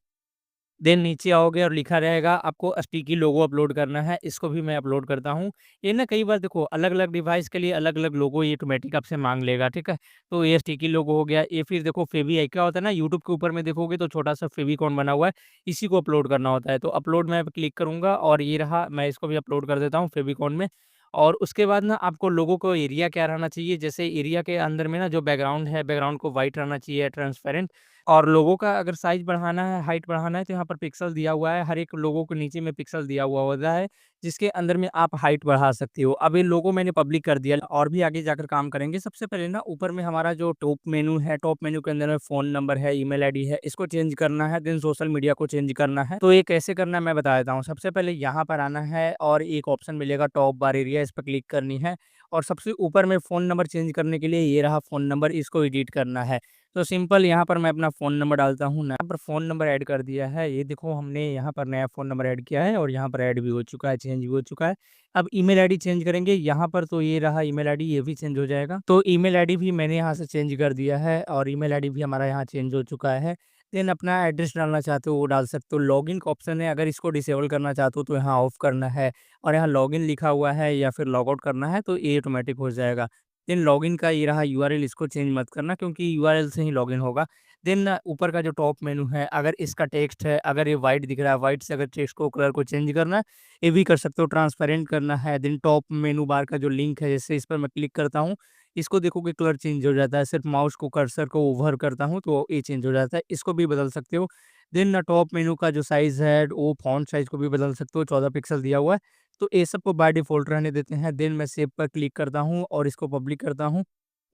देन नीचे आओगे और लिखा रहेगा आपको स्टिकी लोगो अपलोड करना है, इसको भी मैं अपलोड करता हूँ। ये ना कई बार देखो अलग-अलग डिवाइस के लिए अलग-अलग लोगो ये ऑटोमेटिक आपसे माँग लेगा, ठीक है? तो ये स्टिकी लोगो हो गया, ये फिर देखो फेवी क्या होता है ना यूट्यूब के ऊपर में देखोगे तो छोटा-सा फेविकॉन बना हुआ है, इसी को अपलोड करना होता है। तो अपलोड मैं क्लिक करूँगा और ये रहा, मैं इसको भी अपलोड कर देता हूँ फेविकॉन में। और उसके बाद ना आपको लोगो को एरिया क्या रहना चाहिए, जैसे एरिया के अंदर में ना जो बैकग्राउंड है, बैकग्राउंड को व्हाइट रहना चाहिए ट्रांसपेरेंट। और लोगों का अगर साइज़ बढ़ाना है, हाइट बढ़ाना है तो यहाँ पर पिक्सल दिया हुआ है, हर एक लोगो के नीचे में पिक्सल दिया हुआ होता है, जिसके अंदर में आप हाइट बढ़ा सकते हो। अब ये लोगो मैंने पब्लिक कर दिया और भी आगे जाकर काम करेंगे। सबसे पहले ना ऊपर में हमारा जो टॉप मेनू है, टॉप मेनू के अंदर में फ़ोन नंबर है, ईमेल आईडी है, इसको चेंज करना है, देन सोशल मीडिया को चेंज करना है। तो ये कैसे करना है मैं बता देता हूँ। सबसे पहले यहाँ पर आना है और एक ऑप्शन मिलेगा टॉप बार एरिया, इस पर क्लिक करनी है और सबसे ऊपर में फ़ोन नंबर चेंज करने के लिए ये रहा फ़ोन नंबर, इसको एडिट करना है। तो सिंपल यहाँ पर मैं अपना फ़ोन नंबर डालता हूँ, यहाँ पर फ़ोन नंबर ऐड कर दिया है। ये देखो हमने यहाँ पर नया फ़ोन नंबर ऐड किया है और यहाँ पर ऐड भी हो चुका है, चेंज भी हो चुका है। अब ईमेल आईडी चेंज करेंगे, यहाँ पर तो ये रहा ईमेल आईडी, ये भी चेंज हो जाएगा। तो ईमेल आईडी भी मैंने यहाँ से चेंज कर दिया है और ईमेल आईडी भी हमारा यहाँ चेंज हो चुका है। देन अपना एड्रेस डालना चाहते हो वो डाल सकते हो। लॉगिन का ऑप्शन है, अगर इसको डिसेबल करना चाहते हो तो यहाँ ऑफ करना है और यहाँ लॉगिन लिखा हुआ है या फिर लॉग आउट करना है तो ये ऑटोमेटिक हो जाएगा। देन लॉगिन का ये रहा यूआरएल, इसको चेंज मत करना क्योंकि यूआरएल से ही लॉगिन होगा। देन ऊपर का जो टॉप मेनू है, अगर इसका टेक्स्ट है, अगर ये व्हाइट दिख रहा है, व्हाइट से अगर टेक्स्ट को कलर को चेंज करना है, ये भी कर सकते हो, ट्रांसपेरेंट करना है। देन टॉप मेनू बार का जो लिंक है, जैसे इस पर मैं क्लिक करता हूँ, इसको देखोगे कलर चेंज हो जाता है। सिर्फ माउस को कर्सर को ओवर करता हूँ तो ये चेंज हो जाता है, इसको भी बदल सकते हो। देन टॉप मेनू का जो साइज़ है, वो फ़ॉन्ट साइज़ को भी बदल सकते हो, 14 पिक्सल दिया हुआ है। तो ये सबको बाय डिफ़ॉल्ट रहने देते हैं। देन मैं सेव पर क्लिक करता हूँ और इसको पब्लिक करता हूँ।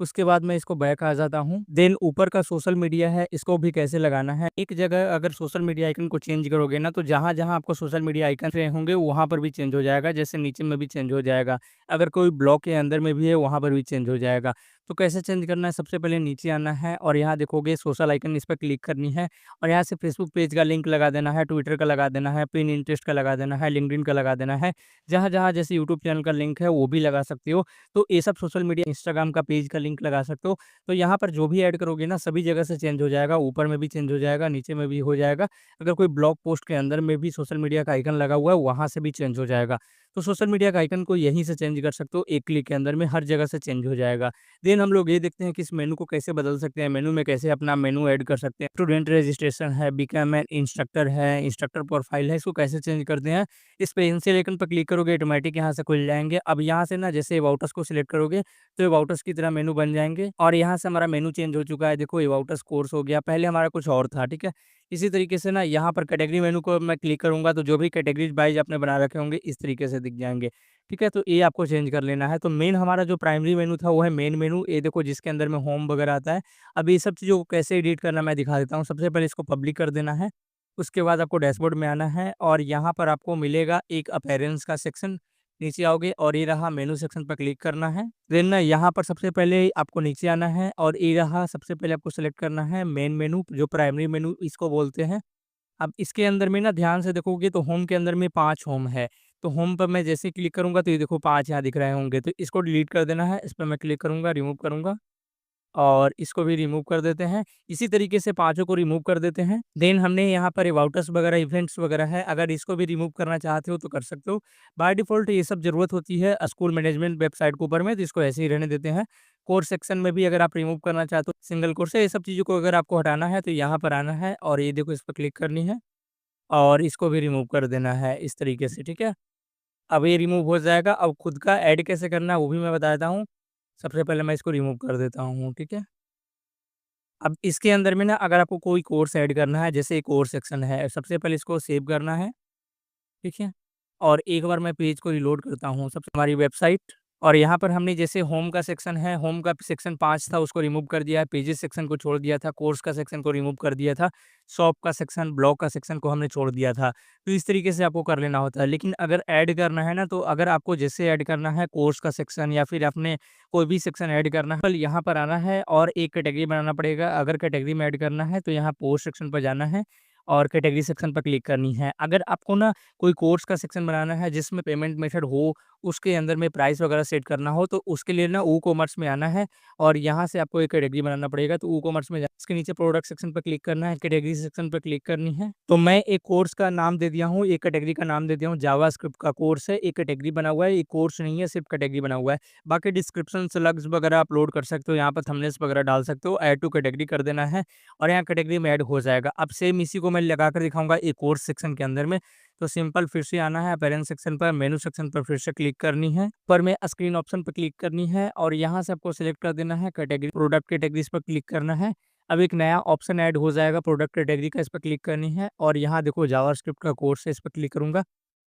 उसके बाद मैं इसको बैक आ जाता हूँ। देन ऊपर का सोशल मीडिया है, इसको भी कैसे लगाना है। एक जगह अगर सोशल मीडिया आइकन को चेंज करोगे ना, तो जहाँ-जहाँ आपको सोशल मीडिया आइकन रहे होंगे, वहाँ पर भी चेंज हो जाएगा, जैसे नीचे में भी चेंज हो जाएगा। अगर कोई ब्लॉक के अंदर में भी है, वहाँ पर भी चेंज हो जाएगा। तो कैसे चेंज करना है, सबसे पहले नीचे आना है और यहाँ देखोगे सोशल आइकन, इस पर क्लिक करनी है और यहाँ से फेसबुक पेज का लिंक लगा देना है, ट्विटर का लगा देना है, पिनिंटरेस्ट का लगा देना है, लिंक्डइन का लगा देना है। जहाँ-जहाँ जैसे यूट्यूब चैनल का लिंक है, वो भी लगा सकते हो। तो ये सब सोशल मीडिया, इंस्टाग्राम का पेज का लिंक लगा सकते हो। तो यहाँ पर जो भी ऐड करोगे ना, सभी जगह से चेंज हो जाएगा, ऊपर में भी चेंज हो जाएगा, नीचे में भी हो जाएगा। अगर कोई ब्लॉग पोस्ट के अंदर में भी सोशल मीडिया का आइकन लगा हुआ है, वहाँ से भी चेंज हो जाएगा। तो सोशल मीडिया का आइकन को यहीं से चेंज कर सकते हो, एक क्लिक के अंदर में हर जगह से चेंज हो जाएगा। देन हम लोग ये देखते हैं कि इस मेनू को कैसे बदल सकते हैं, मेनू में कैसे अपना मेनू ऐड कर सकते हैं। स्टूडेंट रजिस्ट्रेशन है, बिकम एन इंस्ट्रक्टर है, इंस्ट्रक्टर प्रोफाइल है, इसको कैसे चेंज करते हैं। इस पेंसिल आइकन पर क्लिक करोगे, ऑटोमेटिक यहाँ से खुल जाएँगे। अब यहाँ से ना जैसे अबाउट अस को सिलेक्ट करोगे, तो अबाउट अस की तरह मेनू बन जाएँगे और यहाँ से हमारा मेनू चेंज हो चुका है। देखो अबाउट अस कोर्स हो गया, पहले हमारा कुछ और था, ठीक है। इसी तरीके से ना यहाँ पर कैटेगरी मेनू को मैं क्लिक करूँगा, तो जो भी कैटेगरीज़ वाइज़ आपने बना रखे होंगे, इस तरीके से दिख जाएँगे, ठीक है। तो ये आपको चेंज कर लेना है। तो मेन हमारा जो प्राइमरी मेनू था, वो है मेन मेनू। ये देखो जिसके अंदर में होम वगैरह आता है। अब ये सब चीज़ों को कैसे एडिट करना मैं दिखा देता हूँ। सबसे पहले इसको पब्लिक कर देना है। उसके बाद आपको डैशबोर्ड में आना है और यहाँ पर आपको मिलेगा एक अपीयरेंस का सेक्शन। नीचे आओगे और ये रहा मेनू सेक्शन पर क्लिक करना है। देन ना यहाँ पर सबसे पहले आपको नीचे आना है और ये रहा, सबसे पहले आपको सेलेक्ट करना है मेन मेनू, जो प्राइमरी मेनू इसको बोलते हैं। अब इसके अंदर में ना ध्यान से देखोगे तो होम के अंदर में 5 होम है। तो होम पर मैं जैसे ही क्लिक करूँगा, तो ये देखो 5 यहाँ दिख रहे होंगे, तो इसको डिलीट कर देना है। इस पे मैं क्लिक करूँगा, रिमूव करूँगा और इसको भी रिमूव कर देते हैं। इसी तरीके से पाँचों को रिमूव कर देते हैं। देन हमने यहाँ पर अबाउटस वगैरह, इवेंट्स वगैरह है, अगर इसको भी रिमूव करना चाहते हो तो कर सकते हो। बाय डिफ़ॉल्ट ये सब ज़रूरत होती है स्कूल मैनेजमेंट वेबसाइट के ऊपर में, तो इसको ऐसे ही रहने देते हैं। कोर्स सेक्शन में भी अगर आप रिमूव करना चाहते हो, सिंगल कोर्स है, ये सब चीज़ों को अगर आपको हटाना है, तो यहाँ पर आना है और ये देखो इस पर क्लिक करनी है और इसको भी रिमूव कर देना है इस तरीके से, ठीक है? अब ये रिमूव हो जाएगा। अब खुद का ऐड कैसे करना है, वो भी मैं बता देता हूँ। सबसे पहले मैं इसको रिमूव कर देता हूँ, ठीक है? अब इसके अंदर में ना अगर आपको कोई कोर्स ऐड करना है, जैसे कोर्स सेक्शन है, सबसे पहले इसको सेव करना है, ठीक है? और एक बार मैं पेज को रिलोड करता हूँ, सबसे हमारी वेबसाइट और यहाँ पर हमने जैसे होम का सेक्शन है, होम का सेक्शन 5 था, उसको रिमूव कर दिया है, पेजेस सेक्शन को छोड़ दिया था, कोर्स का सेक्शन को रिमूव कर दिया था, शॉप का सेक्शन, ब्लॉग का सेक्शन को हमने छोड़ दिया था। तो इस तरीके से आपको कर लेना होता है। लेकिन अगर ऐड करना है ना, तो अगर आपको जैसे ऐड करना है कोर्स का सेक्शन या फिर आपने कोई भी सेक्शन ऐड करना है, कल यहाँ पर आना है और एक कैटेगरी बनाना पड़ेगा। अगर कैटेगरी में ऐड करना है, तो यहाँ पोस्ट सेक्शन पर जाना है और कैटेगरी सेक्शन पर क्लिक करनी है। अगर आपको ना कोई कोर्स का सेक्शन बनाना है जिसमें पेमेंट मेथड हो, उसके अंदर में प्राइस वगैरह सेट करना हो, तो उसके लिए ना वूकॉमर्स में आना है और यहाँ से आपको एक कैटेगरी बनाना पड़ेगा। तो वूकॉमर्स में इसके नीचे प्रोडक्ट सेक्शन पर क्लिक करना है, कैटेगरी सेक्शन पर क्लिक करनी है। तो मैं एक कोर्स का नाम दे दिया हूँ, एक कैटेगरी का नाम दे दिया हूँ, जावास्क्रिप्ट का कोर्स है, एक कैटेगरी बना हुआ है, एक कोर्स नहीं है, सिर्फ कैटेगरी बना हुआ है। बाकी डिस्क्रिप्शन स्लग्स वगैरह अपलोड कर सकते हो, यहाँ पर थंबनेल्स वगैरह डाल सकते हो, ऐड टू कैटेगरी कर देना है और यहाँ कैटेगरी में ऐड हो जाएगा। अब सेम इसी को मैं लगाकर दिखाऊंगा एक कोर्स सेक्शन के अंदर में। तो सिंपल फिर से आना है पेरेंट सेक्शन पर, मेनू सेक्शन पर फिर से क्लिक करनी है, पर में स्क्रीन ऑप्शन पर क्लिक करनी है और यहाँ से आपको सिलेक्ट कर देना है कैटेगरी, प्रोडक्ट कैटेगरीज पर क्लिक करना है। अब एक नया ऑप्शन ऐड हो जाएगा प्रोडक्ट कैटेगरी का, इस पर क्लिक करनी है और यहाँ देखो जावास्क्रिप्ट का कोर्स है, इस पर क्लिक करूंगा,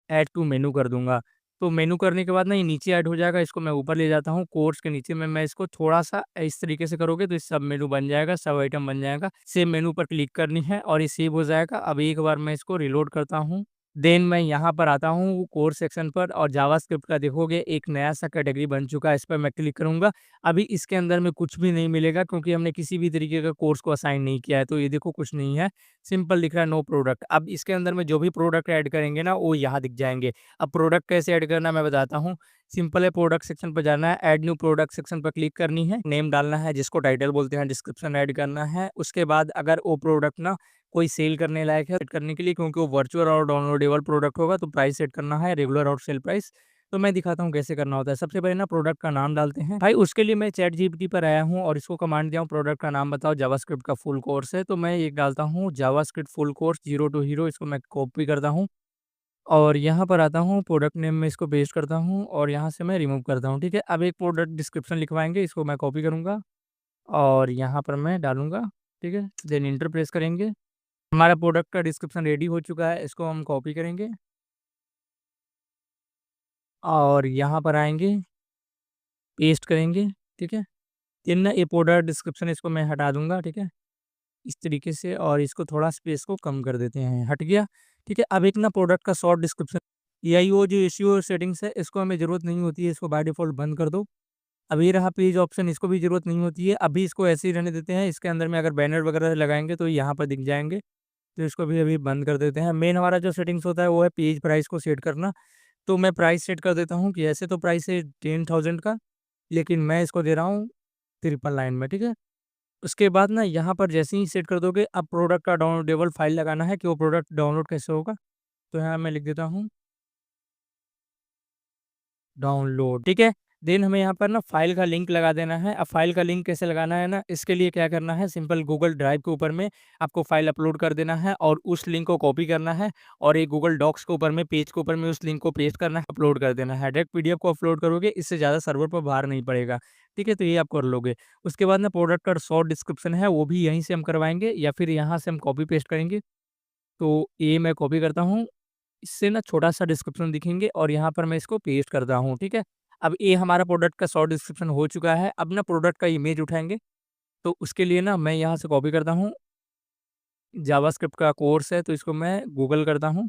ऐड टू मेनू कर दूंगा। तो मेनू करने के बाद ना ये नीचे ऐड हो जाएगा, इसको मैं ऊपर ले जाता हूँ, कोर्स के नीचे में मैं इसको थोड़ा-सा इस तरीके से करोगे तो ये सब मेनू बन जाएगा, सब आइटम बन जाएगा। सेव मेनू पर क्लिक करनी है और ये सेव हो जाएगा। अब एक बार मैं इसको रिलोड करता हूँ। देन मैं यहाँ पर आता हूँ कोर्स सेक्शन पर और जावास्क्रिप्ट का देखोगे एक नया-सा कैटेगरी बन चुका है, इस पर मैं क्लिक करूँगा। अभी इसके अंदर में कुछ भी नहीं मिलेगा क्योंकि हमने किसी भी तरीके का कोर्स को असाइन नहीं किया है, तो ये देखो कुछ नहीं है, सिंपल दिख रहा है नो प्रोडक्ट। अब इसके अंदर में जो भी प्रोडक्ट ऐड करेंगे ना, वो यहाँ दिख जाएँगे। अब प्रोडक्ट कैसे ऐड करना है मैं बताता हूँ। सिंपल है, प्रोडक्ट सेक्शन पर जाना है, ऐड न्यू प्रोडक्ट सेक्शन पर क्लिक करनी है, नेम डालना है जिसको टाइटल बोलते हैं, डिस्क्रिप्शन ऐड करना है। उसके बाद अगर वो प्रोडक्ट ना कोई सेल करने लायक है, सेट करने के लिए, क्योंकि वो वर्चुअल और डाउनलोडेबल प्रोडक्ट होगा, तो प्राइस सेट करना है रेगुलर और सेल प्राइस। तो मैं दिखाता हूँ कैसे करना होता है। सबसे पहले ना प्रोडक्ट का नाम डालते हैं। भाई उसके लिए मैं चैट जीपीटी पर आया हूँ और इसको कमांड दिया हूँ प्रोडक्ट का नाम बताओ, जावास्क्रिप्ट का फुल कोर्स है, तो मैं एक डालता हूँ JavaScript full course zero to hero, इसको मैं कॉपी करता हूँ और यहाँ पर आता हूँ, प्रोडक्ट नेम में इसको पेस्ट करता हूँ और यहाँ से मैं रिमूव करता हूँ, ठीक है। अब एक प्रोडक्ट डिस्क्रिप्शन लिखवाएँगे, इसको मैं कॉपी करूँगा और यहाँ पर मैं डालूँगा, ठीक है। देन एंटर प्रेस करेंगे। हमारा प्रोडक्ट का डिस्क्रिप्शन रेडी हो चुका है, इसको हम कॉपी करेंगे और यहाँ पर आएँगे, पेस्ट करेंगे, ठीक है। देन ना ये प्रोडक्ट डिस्क्रिप्शन इसको मैं हटा दूँगा, ठीक है? इस तरीके से और इसको थोड़ा स्पेस को कम कर देते हैं, हट गया, ठीक है? अब एक ना प्रोडक्ट का शॉर्ट डिस्क्रिप्शन एआईओ जो एसईओ सेटिंग्स है, इसको हमें ज़रूरत नहीं होती है, इसको बाय डिफ़ॉल्ट बंद कर दो। अब ये रहा पेज ऑप्शन, इसको भी ज़रूरत नहीं होती है, अभी इसको ऐसे ही रहने देते हैं, इसके अंदर में अगर बैनर वगैरह लगाएँगे तो यहाँ पर दिख जाएँगे, तो इसको भी अभी बंद कर देते हैं। मेन हमारा जो सेटिंग्स होता है वो है पेज प्राइस को सेट करना, तो मैं प्राइस सेट कर देता हूँ कि ऐसे तो प्राइस है 10,000 का, लेकिन मैं इसको दे रहा हूँ 999 में, ठीक है? उसके बाद ना यहाँ पर जैसे ही सेट कर दोगे, अब प्रोडक्ट का डाउनलोडेबल फ़ाइल लगाना है कि वो प्रोडक्ट डाउनलोड कैसे होगा, तो यहाँ मैं लिख देता हूँ डाउनलोड, ठीक है? देन हमें यहाँ पर ना फ़ाइल का लिंक लगा देना है। अब फ़ाइल का लिंक कैसे लगाना है ना, इसके लिए क्या करना है, सिंपल गूगल ड्राइव के ऊपर में आपको फ़ाइल अपलोड कर देना है और उस लिंक को कॉपी करना है और एक गूगल डॉक्स के ऊपर में, पेज के ऊपर में उस लिंक को पेस्ट करना है, अपलोड कर देना है। डायरेक्ट पीडीएफ को अपलोड करोगे, इससे ज़्यादा सर्वर पर भार नहीं पड़ेगा, ठीक है? तो ये आप कर लोगे। उसके बाद ना प्रोडक्ट का शॉर्ट डिस्क्रिप्शन है, वो भी यहीं से हम करवाएँगे या फिर यहाँ से हम कॉपी पेस्ट करेंगे। तो ये मैं कॉपी करता हूँ, इससे ना छोटा-सा डिस्क्रिप्शन दिखेंगे और यहाँ पर मैं इसको पेस्ट करता हूँ, ठीक है? अब ये हमारा प्रोडक्ट का शॉर्ट डिस्क्रिप्शन हो चुका है, अब ना प्रोडक्ट का इमेज उठाएँगे, तो उसके लिए ना मैं यहाँ से कॉपी करता हूँ, जावास्क्रिप्ट का कोर्स है तो इसको मैं गूगल करता हूँ,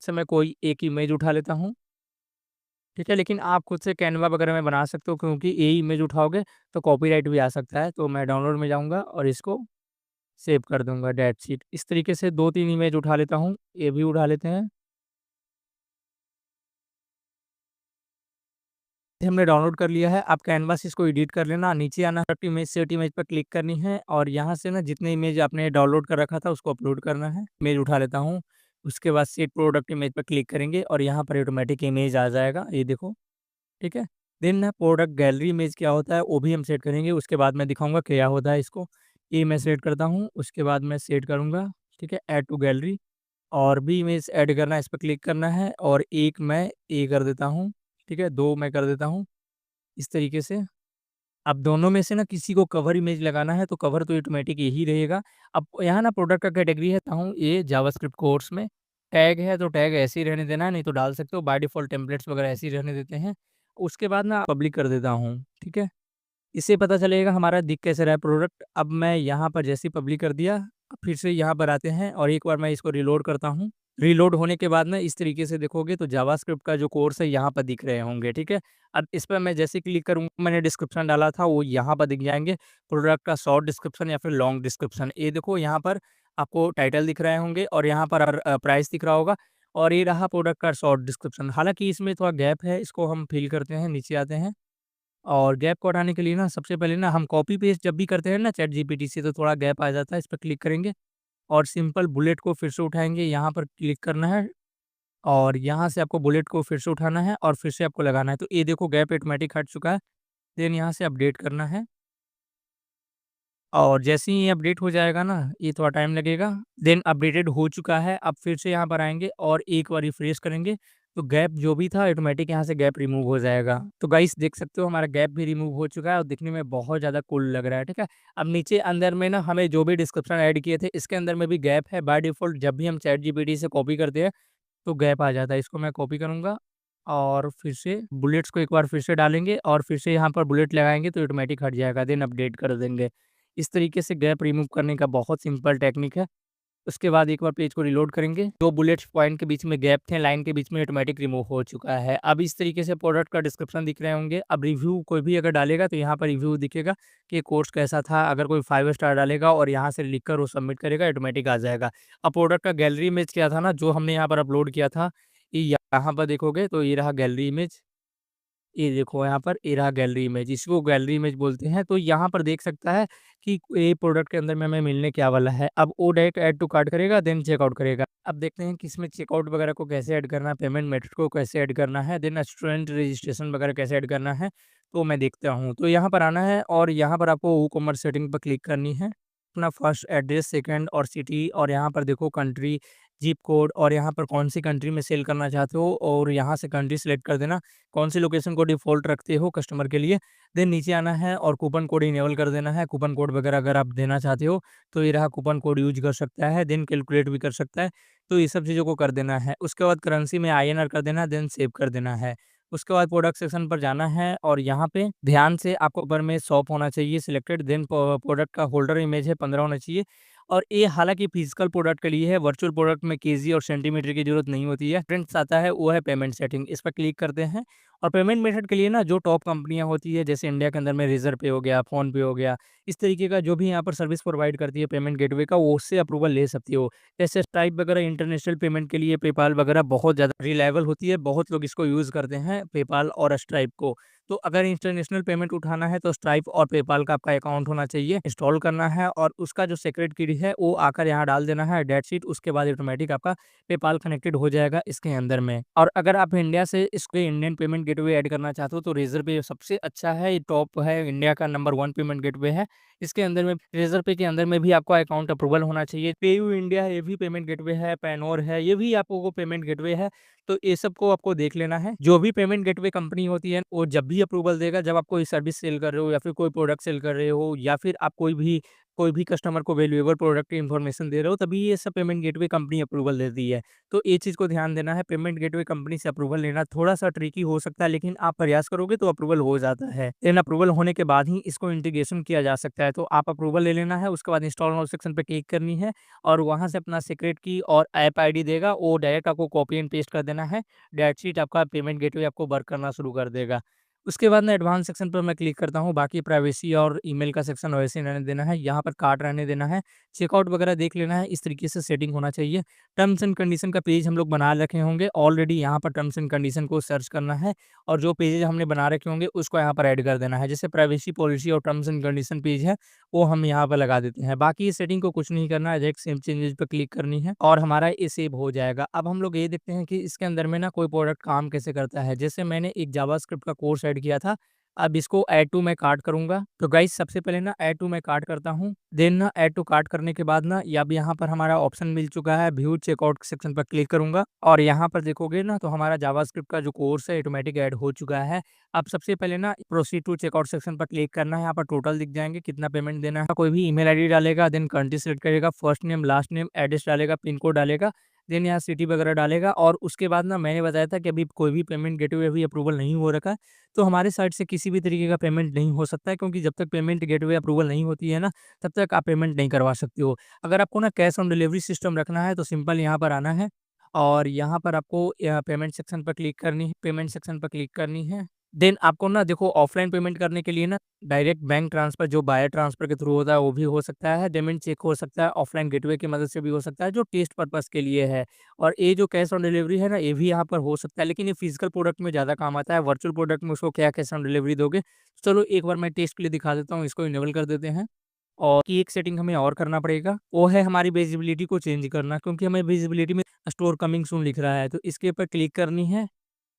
इससे मैं कोई एक इमेज उठा लेता हूँ, ठीक है? लेकिन आप खुद से कैनवा वगैरह में बना सकते हो क्योंकि यही इमेज उठाओगे तो कॉपीराइट भी आ सकता है, तो मैं डाउनलोड में जाऊँगा और इसको सेव कर दूँगा दैट्स इट। इस तरीके से 2-3 इमेज उठा लेता हूँ, ये भी उठा लेते हैं। हमने डाउनलोड कर लिया है, आप कैनवा से इसको एडिट कर लेना, नीचे आना है, इमेज सेट इमेज पर क्लिक करनी है और यहाँ से ना जितने इमेज आपने डाउनलोड कर रखा था उसको अपलोड करना है। इमेज उठा लेता हूँ, उसके बाद सेट प्रोडक्ट इमेज पर क्लिक करेंगे और यहाँ पर ऑटोमेटिक इमेज आ जाएगा, ये देखो, ठीक है? देन ना प्रोडक्ट गैलरी इमेज क्या होता है वो भी हम सेट करेंगे, उसके बाद मैं दिखाऊँगा क्या होता है इसको। ये मैं सेट करता हूँ, उसके बाद मैं सेट करूँगा, ठीक है? ऐड टू गैलरी और भी इमेज ऐड करना है, इस पे क्लिक करना है और एक मैं ये कर देता हूँ, ठीक है? 2 मैं कर देता हूँ। इस तरीके से, अब दोनों में से ना किसी को कवर इमेज लगाना है, तो कवर तो ऑटोमेटिक यही रहेगा। अब यहाँ ना प्रोडक्ट का कैटेगरी है हूँ ये जावास्क्रिप्ट कोर्स में, टैग है तो टैग ऐसे ही रहने देना है, नहीं तो डाल सकते हो, बाय डिफ़ॉल्ट टेम्पलेट्स वगैरह ऐसे ही रहने देते हैं। उसके बाद ना पब्लिक कर देता हूँ, ठीक है? इससे पता चलेगा हमारा दिख कैसे रहा है प्रोडक्ट। अब मैं यहाँ पर जैसे ही पब्लिक कर दिया, अब फिर से यहाँ पर आते हैं और एक बार मैं इसको रीलोड करता हूँ। रीलोड होने के बाद में इस तरीके से देखोगे तो जावास्क्रिप्ट का जो कोर्स है यहाँ पर दिख रहे होंगे, ठीक है? अब इस पे मैं जैसे क्लिक करूँगा, मैंने डिस्क्रिप्शन डाला था वो यहाँ पर दिख जाएँगे, प्रोडक्ट का शॉर्ट डिस्क्रिप्शन या फिर लॉन्ग डिस्क्रिप्शन। ये देखो यहाँ पर आपको टाइटल दिख रहे होंगे और यहाँ पर प्राइस दिख रहा होगा और ये रहा प्रोडक्ट का शॉर्ट डिस्क्रिप्शन। हालाँकि इसमें थोड़ा गैप है, इसको हम फिल करते हैं, नीचे आते हैं और गैप को हटाने के लिए ना सबसे पहले ना हम कॉपी पेस्ट जब भी करते हैं ना चैट जीपीटी से, तो थोड़ा गैप आ जाता है, इस पे क्लिक करेंगे और सिंपल बुलेट को फिर से उठाएँगे, यहाँ पर क्लिक करना है और यहाँ से आपको बुलेट को फिर से उठाना है और फिर से आपको लगाना है। तो ये देखो गैप ऑटोमेटिक हट चुका है। देन यहाँ से अपडेट करना है और जैसे ही ये अपडेट हो जाएगा ना, ये थोड़ा टाइम लगेगा, देन अपडेटेड हो चुका है। अब फिर से यहाँ पर आएँगे और एक बार रिफ्रेश करेंगे, तो गैप जो भी था ऑटोमेटिक यहाँ से गैप रिमूव हो जाएगा। तो गाइस देख सकते हो हमारा गैप भी रिमूव हो चुका है और दिखने में बहुत ज़्यादा कूल लग रहा है, ठीक है? अब नीचे अंदर में ना हमें जो भी डिस्क्रिप्शन ऐड किए थे, इसके अंदर में भी गैप है। बाय डिफ़ॉल्ट जब भी हम चैट जीपीटी से कॉपी करते हैं, तो गैप आ जाता है। इसको मैं कॉपी करूँगा और फिर से बुलेट्स को एक बार फिर से डालेंगे और फिर से यहाँ पर बुलेट लगाएँगे तो ऑटोमेटिक हट जाएगा, देन अपडेट कर देंगे। इस तरीके से गैप रिमूव करने का बहुत सिंपल टेक्निक है। उसके बाद एक बार पेज को रीलोड करेंगे, 2 बुलेट्स पॉइंट के बीच में गैप थे, लाइन के बीच में ऑटोमेटिक रिमूव हो चुका है। अब इस तरीके से प्रोडक्ट का डिस्क्रिप्शन दिख रहे होंगे। अब रिव्यू कोई भी अगर डालेगा तो यहाँ पर रिव्यू दिखेगा कि कोर्स कैसा था। अगर कोई 5 स्टार डालेगा और यहाँ से लिखकर वो सबमिट करेगा, ऑटोमेटिक आ जाएगा। अब प्रोडक्ट का गैलरी इमेज क्या था ना, जो हमने यहाँ पर अपलोड किया था, ये यहाँ पर देखोगे तो ये रहा गैलरी इमेज। ये देखो यहाँ पर ये रहा गैलरी इमेज, इसको गैलरी इमेज बोलते हैं। तो यहाँ पर देख सकता है कि ये प्रोडक्ट के अंदर में हमें मिलने क्या वाला है। अब वो डायरेक्ट ऐड टू कार्ट करेगा, देन चेकआउट करेगा। अब देखते हैं कि इसमें चेकआउट वगैरह को कैसे ऐड करना है, पेमेंट मेथड को कैसे ऐड करना है, देन स्टूडेंट रजिस्ट्रेशन वगैरह कैसे ऐड करना है, तो मैं देखता हूँ। तो यहाँ पर आना है और यहाँ पर आपको वूकॉमर्स सेटिंग पर क्लिक करनी है। अपना फर्स्ट एड्रेस, सेकंड और सिटी और यहाँ पर देखो कंट्री, ज़िप कोड और यहाँ पर कौन-सी कंट्री में सेल करना चाहते हो और यहाँ से कंट्री सिलेक्ट कर देना। कौन सी लोकेशन को डिफ़ॉल्ट रखते हो कस्टमर के लिए। देन नीचे आना है और कूपन कोड इनेबल कर देना है। कूपन कोड वगैरह अगर आप देना चाहते हो, तो ये रहा कूपन कोड यूज़ कर सकता है, देन कैलकुलेट भी कर सकता है। तो ये सब चीज़ों को कर देना है। उसके बाद करेंसी में आईएनआर कर देना है, देन सेव कर देना है। उसके बाद प्रोडक्ट सेक्शन पर जाना है और यहाँ पे ध्यान से आपको ऊपर में शॉप होना चाहिए सिलेक्टेड, देन प्रोडक्ट का होल्डर इमेज है 15 होना चाहिए। और ये हालाँकि फिजिकल प्रोडक्ट के लिए है, वर्चुअल प्रोडक्ट में केजी और सेंटीमीटर की ज़रूरत नहीं होती है। फ्रेंड्स आता है वो है पेमेंट सेटिंग, इस पर क्लिक करते हैं और पेमेंट मेथड के लिए ना जो टॉप कंपनियाँ होती है जैसे इंडिया के अंदर में रेज़र पे हो गया, फ़ोन पे हो गया, इस तरीके का जो भी यहाँ पर सर्विस प्रोवाइड करती है पेमेंट गेटवे का, वो उससे अप्रूवल ले सकती हो। जैसे स्ट्राइप वगैरह इंटरनेशनल पेमेंट के लिए पेपाल वगैरह बहुत ज़्यादा रिलायबल होती है, बहुत लोग इसको यूज़ करते हैं पेपाल और स्ट्राइप को। तो अगर इंटरनेशनल पेमेंट उठाना है तो स्ट्राइप और पेपाल का आपका अकाउंट होना चाहिए, इंस्टॉल करना है और उसका जो सीक्रेट की है वो आकर यहाँ डाल देना है, दैट्स इट। उसके बाद ऑटोमेटिक आपका पेपाल कनेक्टेड हो जाएगा इसके अंदर में। और अगर आप इंडिया से इसके इंडियन पेमेंट गेटवे ऐड करना चाहते हो तो रेज़र पे सबसे अच्छा है, ये टॉप है, इंडिया का नंबर 1 पेमेंट गेटवे है। इसके अंदर में रेज़र पे के अंदर में भी आपका अकाउंट अप्रूवल होना चाहिए। पेयू इंडिया ये भी पेमेंट गेटवे है, पैनोर है, ये भी आपको वो पेमेंट गेटवे है। तो ये सब को आपको देख लेना है। जो भी पेमेंट गेटवे कंपनी होती है, वो जब भी अप्रूवल देगा, जब आप कोई सर्विस सेल कर रहे हो या फिर कोई प्रोडक्ट सेल कर रहे हो या फिर आप कोई भी कस्टमर को वैल्यूएबल प्रोडक्ट की इन्फॉर्मेशन दे रहे हो, तभी ये सब पेमेंट गेटवे कंपनी अप्रूवल देती है। तो ये चीज़ को ध्यान देना है, पेमेंट गेटवे कंपनी से अप्रूवल लेना थोड़ा-सा ट्रिकी हो सकता है, लेकिन आप प्रयास करोगे तो अप्रूवल हो जाता है। देन अप्रूवल होने के बाद ही इसको इंटीग्रेशन किया जा सकता है। तो आप अप्रूवल ले लेना है, उसके बाद इंस्टॉल नाउ सेक्शन पे क्लिक करनी है और वहाँ से अपना सीक्रेट की और ऐप आईडी देगा, वो डायरेक्ट आपको कॉपी एंड पेस्ट कर देना है। दैट्स इट, आपका पेमेंट गेटवे आपको वर्क करना शुरू कर देगा। उसके बाद ना एडवांस सेक्शन पर मैं क्लिक करता हूँ, बाकी प्राइवेसी और ईमेल का सेक्शन वैसे ही रहने देना है, यहाँ पर कार्ड रहने देना है, चेकआउट वगैरह देख लेना है, इस तरीके से सेटिंग होना चाहिए। टर्म्स एंड कंडीशन का पेज हम लोग बना रखे होंगे ऑलरेडी, यहाँ पर टर्म्स एंड कंडीशन को सर्च करना है और जो पेजेज हमने बना रखे होंगे उसको यहाँ पर ऐड कर देना है। जैसे प्राइवेसी पॉलिसी और टर्म्स एंड कंडीशन पेज है, वो हम यहाँ पर लगा देते हैं। बाकी इस सेटिंग को कुछ नहीं करना है, डायरेक्ट सेव चेंजेस पे क्लिक करनी है और हमारा ये सेव हो जाएगा। अब हम लोग ये देखते हैं कि इसके अंदर में ना कोई प्रोडक्ट काम कैसे करता है। जैसे मैंने एक जावास्क्रिप्ट का कोर्स ऐड किया था, अब इसको ऐड टू मैं कार्ट करूँगा। तो गाइस सबसे पहले ना ऐड टू मैं कार्ट करता हूँ। देन ना ऐड टू कार्ट करने के बाद ना अब यहाँ पर हमारा ऑप्शन मिल चुका है, व्यू चेकआउट सेक्शन पर क्लिक करूँगा और यहाँ पर देखोगे ना तो हमारा जावास्क्रिप्ट का जो कोर्स है ऑटोमेटिक ऐड हो चुका है। अब सबसे पहले ना प्रोसीड टू चेकआउट सेक्शन पर क्लिक करना है, यहाँ पर टोटल दिख जाएँगे कितना पेमेंट देना है। कोई भी ईमेल आईडी डालेगा, देन कंट्री सेलेक्ट करेगा, first name, last name, address डालेगा, पिन कोड डालेगा, देन यहाँ सिटी वगैरह डालेगा और उसके बाद ना मैंने बताया था कि अभी कोई भी पेमेंट गेटवे अभी अप्रूवल नहीं हो रखा है। तो हमारे साइड से किसी भी तरीके का पेमेंट नहीं हो सकता है, क्योंकि जब तक पेमेंट गेटवे अप्रूवल नहीं होती है ना, तब तक आप पेमेंट नहीं करवा सकते हो। अगर आपको ना कैश ऑन डिलीवरी सिस्टम रखना है तो सिंपल यहाँ पर आना है और यहाँ पर आपको पेमेंट सेक्शन पर क्लिक करनी है, पेमेंट सेक्शन पर क्लिक करनी है। देन आपको ना देखो ऑफलाइन पेमेंट करने के लिए ना डायरेक्ट बैंक ट्रांसफर जो वायर ट्रांसफर के थ्रू होता है वो भी हो सकता है, पेमेंट चेक हो सकता है, ऑफलाइन गेटवे की मदद से भी हो सकता है जो टेस्ट पर्पज़ के लिए है। और ये जो कैश ऑन डिलीवरी है ना, ये भी यहाँ पर हो सकता है, लेकिन ये फिजिकल प्रोडक्ट में ज़्यादा काम आता है, वर्चुअल प्रोडक्ट में उसको क्या कैश ऑन डिलीवरी दोगे। चलो एक बार मैं टेस्ट के लिए दिखा देता हूँ, इसको इनेबल कर देते हैं। और की एक सेटिंग हमें और करना पड़ेगा, वो है हमारी विजिबिलिटी को चेंज करना, क्योंकि हमें विजिबिलिटी में स्टोर कमिंग सून लिख रहा है, तो इसके ऊपर क्लिक करनी है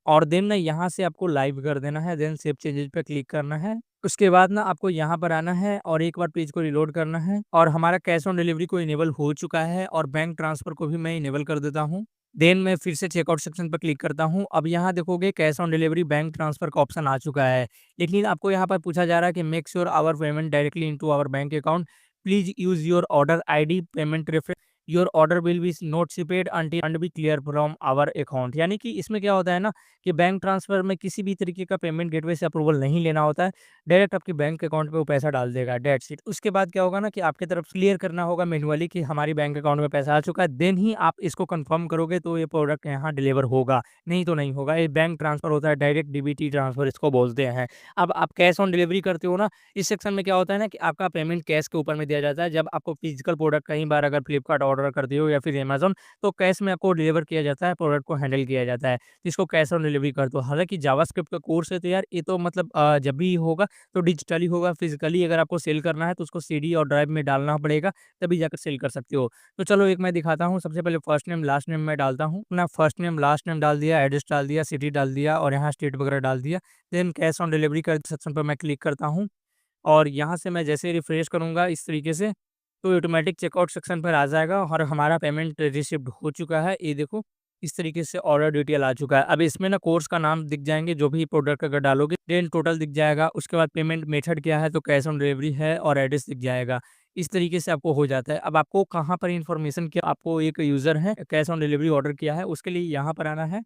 और देन ना यहाँ से आपको लाइव कर देना है, देन सेव चेंजेस पे क्लिक करना है। उसके बाद ना आपको यहाँ पर आना है और एक बार पेज को रिलोड करना है और हमारा कैश ऑन डिलीवरी को इनेबल हो चुका है और बैंक ट्रांसफर को भी मैं इनेबल कर देता हूँ। देन मैं फिर से चेकआउट सेक्शन पर क्लिक करता हूँ। अब यहाँ देखोगे cash on delivery bank transfer का ऑप्शन आ चुका है। लेकिन आपको यहाँ पर पूछा जा रहा है कि make sure our payment directly into our bank account. Please use your order ID payment reference. Your order will be not shipped until fund be clear from our account. यानी कि इसमें क्या होता है ना कि बैंक ट्रांसफर में किसी भी तरीके का पेमेंट गेटवे से अप्रूवल नहीं लेना होता है। डायरेक्ट आपके बैंक अकाउंट पे वो पैसा डाल देगा, दैट्स इट। उसके बाद क्या होगा ना कि आपकी तरफ क्लियर करना होगा मैन्युअली कि हमारी बैंक अकाउंट में पैसा आ चुका है, देन ही आप इसको कंफर्म करोगे तो ये प्रोडक्ट यहाँ डिलीवर होगा, नहीं तो नहीं होगा। ये बैंक ट्रांसफर होता है, डायरेक्ट डीबीटी ट्रांसफर इसको बोलते हैं। अब आप कैश ऑन डिलीवरी करते हो ना, इस सेक्शन में क्या होता है ना कि आपका पेमेंट कैश के ऊपर में दिया जाता है। जब आपको फिजिकल प्रोडक्ट कई बार अगर फ्लिपकार्ट ऑर्डर करते हो या फिर अमेज़न, तो कैश में आपको डिलीवर किया जाता है, प्रोडक्ट को हैंडल किया जाता है, इसको कैश ऑन डिलीवरी कर दो। हालाँकि जावास्क्रिप्ट का कोर्स है तो यार ये तो मतलब जब भी होगा तो डिजिटली होगा, फिजिकली अगर आपको सेल करना है तो उसको सीडी और ड्राइव में डालना पड़ेगा, तभी जाकर सेल कर सकते हो। तो चलो एक मैं दिखाता हूँ, सबसे पहले फर्स्ट नेम लास्ट नेम मैं डालता हूँ। अपना फर्स्ट नेम लास्ट नेम डाल दिया, एड्रेस डाल दिया, सिटी डाल दिया और यहाँ स्टेट वगैरह डाल दिया। देन कैश ऑन डिलीवरी का सेक्शन पर मैं क्लिक करता हूँ और यहाँ से मैं जैसे ही रिफ्रेश करूँगा इस तरीके से, तो ऑटोमेटिक चेकआउट सेक्शन पर आ जाएगा और हमारा पेमेंट रिसीव्ड हो चुका है। ये देखो इस तरीके से ऑर्डर डिटेल आ चुका है। अब इसमें ना कोर्स का नाम दिख जाएँगे, जो भी प्रोडक्ट अगर डालोगे, देन टोटल दिख जाएगा। उसके बाद पेमेंट मेथड क्या है, तो कैश ऑन डिलीवरी है और एड्रेस दिख जाएगा। इस तरीके से आपको हो जाता है। अब आपको कहाँ पर इन्फॉर्मेशन की आपको एक यूज़र है कैश ऑन डिलीवरी ऑर्डर किया है, उसके लिए यहाँ पर आना है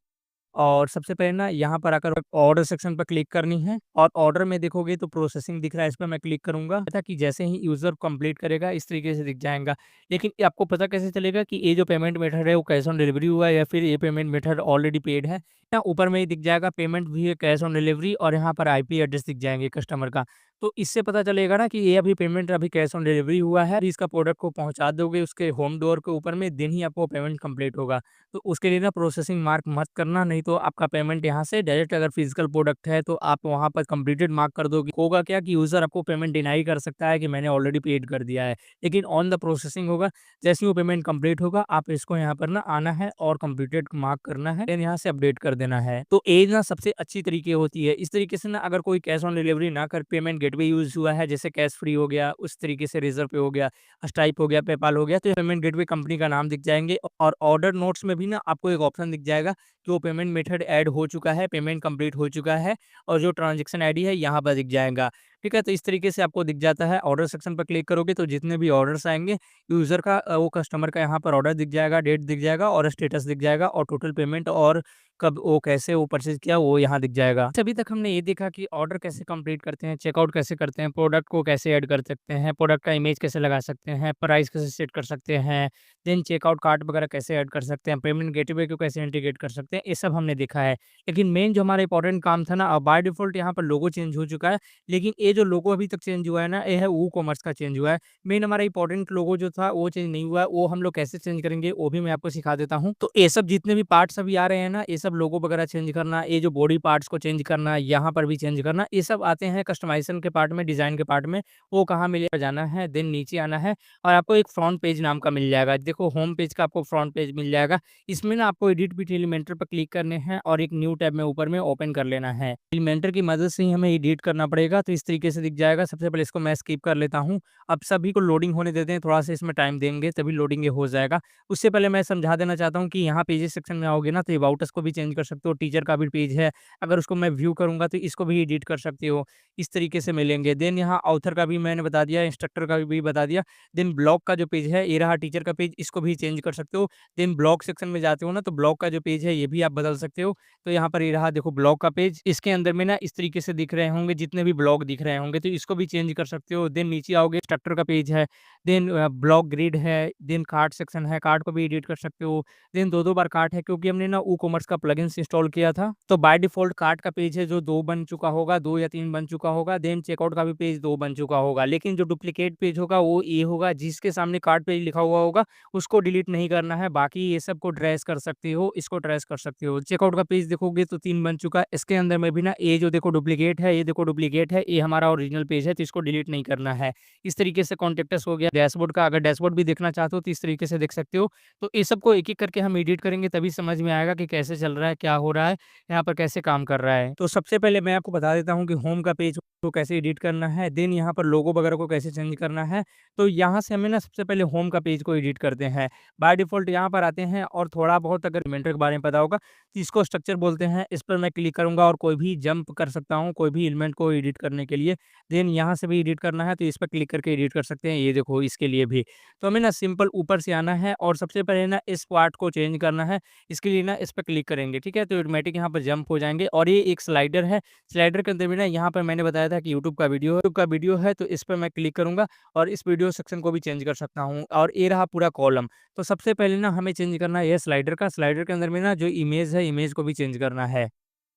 और सबसे पहले ना यहाँ पर आकर ऑर्डर सेक्शन पर क्लिक करनी है और ऑर्डर में देखोगे तो प्रोसेसिंग दिख रहा है, इस पर मैं क्लिक करूंगा ताकि जैसे ही यूजर कंप्लीट करेगा इस तरीके से दिख जाएगा। लेकिन ये आपको पता कैसे चलेगा कि ये जो पेमेंट मेथड है वो कैश ऑन डिलीवरी हुआ है या फिर ये पेमेंट मेथड ऑलरेडी पेड है? यहाँ ऊपर में ही दिख जाएगा पेमेंट भी है कैश ऑन डिलीवरी और यहाँ पर आईपी एड्रेस दिख जाएंगे कस्टमर का। तो इससे पता चलेगा ना कि ये अभी पेमेंट अभी कैश ऑन डिलीवरी हुआ है, इसका प्रोडक्ट को पहुंचा दोगे उसके होम डोर के ऊपर में, दिन ही आपको पेमेंट कंप्लीट होगा। तो उसके लिए ना प्रोसेसिंग मार्क मत करना, नहीं तो आपका पेमेंट यहाँ से डायरेक्ट, अगर फिजिकल प्रोडक्ट है तो आप वहाँ पर कंप्लीटेड मार्क कर दोगे, होगा क्या कि यूज़र आपको पेमेंट डिनाई कर सकता है कि मैंने ऑलरेडी पेड कर दिया है। लेकिन ऑन द प्रोसेसिंग होगा, जैसे ही वो पेमेंट कंप्लीट होगा आप इसको यहाँ पर ना आना है और कंप्लीटेड मार्क करना है, देन यहाँ से अपडेट कर देना है। तो ये ना सबसे अच्छी तरीके होती है। इस तरीके से ना अगर कोई कैश ऑन डिलीवरी ना कर पेमेंट गेटवे यूज़ हुआ है, जैसे कैश फ्री हो गया, उस तरीके से रेज़र पे हो गया, स्ट्राइप हो गया, पेपाल हो गया, तो पेमेंट गेटवे कंपनी का नाम दिख जाएँगे और ऑर्डर नोट्स में भी ना आपको एक ऑप्शन दिख जाएगा कि वो पेमेंट मेथड ऐड हो चुका है, पेमेंट कंप्लीट हो चुका है और जो ट्रांज़ैक्शन आईडी है यहाँ पर दिख जाएगा। ठीक है? तो इस तरीके से आपको दिख जाता है। ऑर्डर सेक्शन पर क्लिक करोगे तो जितने भी ऑर्डर्स आएँगे, यूज़र का वो कस्टमर का यहाँ पर ऑर्डर दिख जाएगा, डेट दिख जाएगा और स्टेटस दिख जाएगा और टोटल पेमेंट और कब वो कैसे वो परचेज़ किया वो यहाँ दिख जाएगा। अच्छा, अभी तक हमने ये देखा कि ऑर्डर कैसे कंप्लीट करते हैं, चेकआउट कैसे करते हैं, प्रोडक्ट को कैसे ऐड कर सकते हैं, प्रोडक्ट का इमेज कैसे लगा सकते हैं, प्राइस कैसे सेट कर सकते हैं, देन चेकआउट कार्ट वगैरह कैसे ऐड कर सकते हैं, पेमेंट गेटवे को कैसे इंटीग्रेट कर सकते हैं, ये सब हमने देखा है। लेकिन मेन जो हमारा इंपॉर्टेंट काम था ना, बाय डिफ़ॉल्ट यहाँ पर लोगो चेंज हो चुका है, लेकिन ये जो लोगो अभी तक चेंज हुआ है ना, ये है वूकॉमर्स का चेंज हुआ है। मेन हमारा इंपॉर्टेंट लोगो जो था वो चेंज नहीं हुआ है, वो हम लोग कैसे चेंज करेंगे वो भी मैं आपको सिखा देता हूँ। तो ये सब जितने भी पार्ट्स अभी आ रहे हैं ना, ये सब लोगो वगैरह चेंज करना, ये जो बॉडी पार्ट्स को चेंज करना, यहाँ पर भी चेंज करना, ये सब आते हैं कस्टमाइज़ेशन के पार्ट में, डिज़ाइन के पार्ट में। वो कहाँ मिलेगा, जाना है देन नीचे आना है और आपको एक फ्रंट पेज नाम का मिल जाएगा। देखो होम पेज का आपको फ्रंट पेज मिल जाएगा। इसमें ना आपको एडिट विथ एलिमेंटर पर क्लिक करने हैं और एक न्यू टैब में ऊपर में ओपन कर लेना है। एलिमेंटर की मदद से ही हमें एडिट करना पड़ेगा, तो इस तरीके से दिख जाएगा। सबसे पहले इसको मैं स्किप कर लेता हूँ। अब सभी को लोडिंग होने देते हैं, थोड़ा-सा इसमें टाइम देंगे तभी लोडिंग ये हो जाएगा। उससे पहले मैं समझा देना चाहता हूँ कि यहाँ पेजेस सेक्शन में आओगे ना तो अबाउट अस को भी चेंज कर सकते हो, टीचर का भी पेज है, अगर उसको मैं व्यू करूँगा तो इसको भी एडिट कर सकते हो। इस तरीके से मिलेंगे। देन यहाँ ऑथर का भी मैंने बता दिया, इंस्ट्रक्टर का भी बता दिया। देन ब्लॉग का जो पेज है, ये रहा टीचर का पेज, इसको भी चेंज कर सकते हो। देन ब्लॉग सेक्शन में जाते हो ना, तो ब्लॉग का जो पेज है, ये भी आप बदल सकते हो। तो यहाँ पर ये रहा देखो ब्लॉग का पेज, इसके अंदर में ना इस तरीके से दिख रहे होंगे, जितने भी ब्लॉग दिख रहे होंगे, तो इसको भी चेंज कर सकते हो। देन नीचे आओगे, इंस्ट्रक्टर का पेज है, देन ब्लॉग ग्रिड है, देन कार्ट सेक्शन है, कार्ट को भी एडिट कर सकते हो। देन 2-2 बार कार्ट है, क्योंकि हमने ना वूकॉमर्स का प्लगइन्स इंस्टॉल किया था, तो बाय डिफ़ॉल्ट कार्ट का पेज है जो 2 बन चुका होगा, 2 या 3 बन चुका होगा। देन चेकआउट का भी पेज 2 बन चुका होगा। लेकिन जो डुप्लीकेट पेज होगा वो ये होगा, जिसके सामने कार्ट पेज लिखा हुआ होगा, उसको डिलीट नहीं करना है। बाकी ये सब को ट्रेस कर सकते हो, इसको ट्रेस कर सकते हो। चेकआउट का पेज देखोगे तो 3 बन चुका है। इसके अंदर में भी ना ये जो देखो डुप्लीकेट है, ये देखो डुप्लीकेट है, ये हमारा ओरिजिनल पेज है, तो इसको डिलीट नहीं करना है। इस तरीके से कॉन्टैक्ट अस हो गया। डैशबोर्ड का अगर डैशबोर्ड भी देखना चाहते हो तो इस तरीके से देख सकते हो। तो ये सबको एक-एक करके हम एडिट करेंगे तभी समझ में आएगा कि कैसे चल रहा है, क्या हो रहा है, यहाँ पर कैसे काम कर रहा है। तो सबसे पहले मैं आपको बता देता हूँ कि होम का पेज को कैसे एडिट करना है, देन यहाँ पर लोगो वगैरह को कैसे चेंज करना है। तो यहाँ से हमें ना सबसे पहले होम का पेज को एडिट करते हैं। बाय डिफ़ॉल्ट यहाँ पर आते हैं और थोड़ा बहुत अगर एलिमेंटर के बारे में पता होगा, तो इसको स्ट्रक्चर बोलते हैं। इस पर मैं क्लिक करूँगा और कोई भी जंप कर सकता हूँ, कोई भी एलिमेंट को एडिट करने के लिए। देन यहाँ से भी एडिट करना है तो इस पर क्लिक करके एडिट कर सकते हैं, ये देखो इसके लिए भी। तो हमें ना सिंपल ऊपर से आना है और सबसे पहले ना इस पार्ट को चेंज करना है। इसके लिए ना इस पे क्लिक करेंगे, ठीक है? तो ऑटोमेटिक यहाँ पर जंप हो जाएँगे और ये एक स्लाइडर है। स्लाइडर के अंदर भी ना यहाँ पर मैंने बताया था कि यूट्यूब का वीडियो है, तो इस पे मैं क्लिक करूँगा और इस वीडियो सेक्शन को भी चेंज कर सकता हूँ और ये रहा पूरा कॉलम। तो सबसे पहले ना हमें चेंज करना है ये स्लाइडर का। स्लाइडर के अंदर में ना जो इमेज है, इमेज को भी चेंज करना है।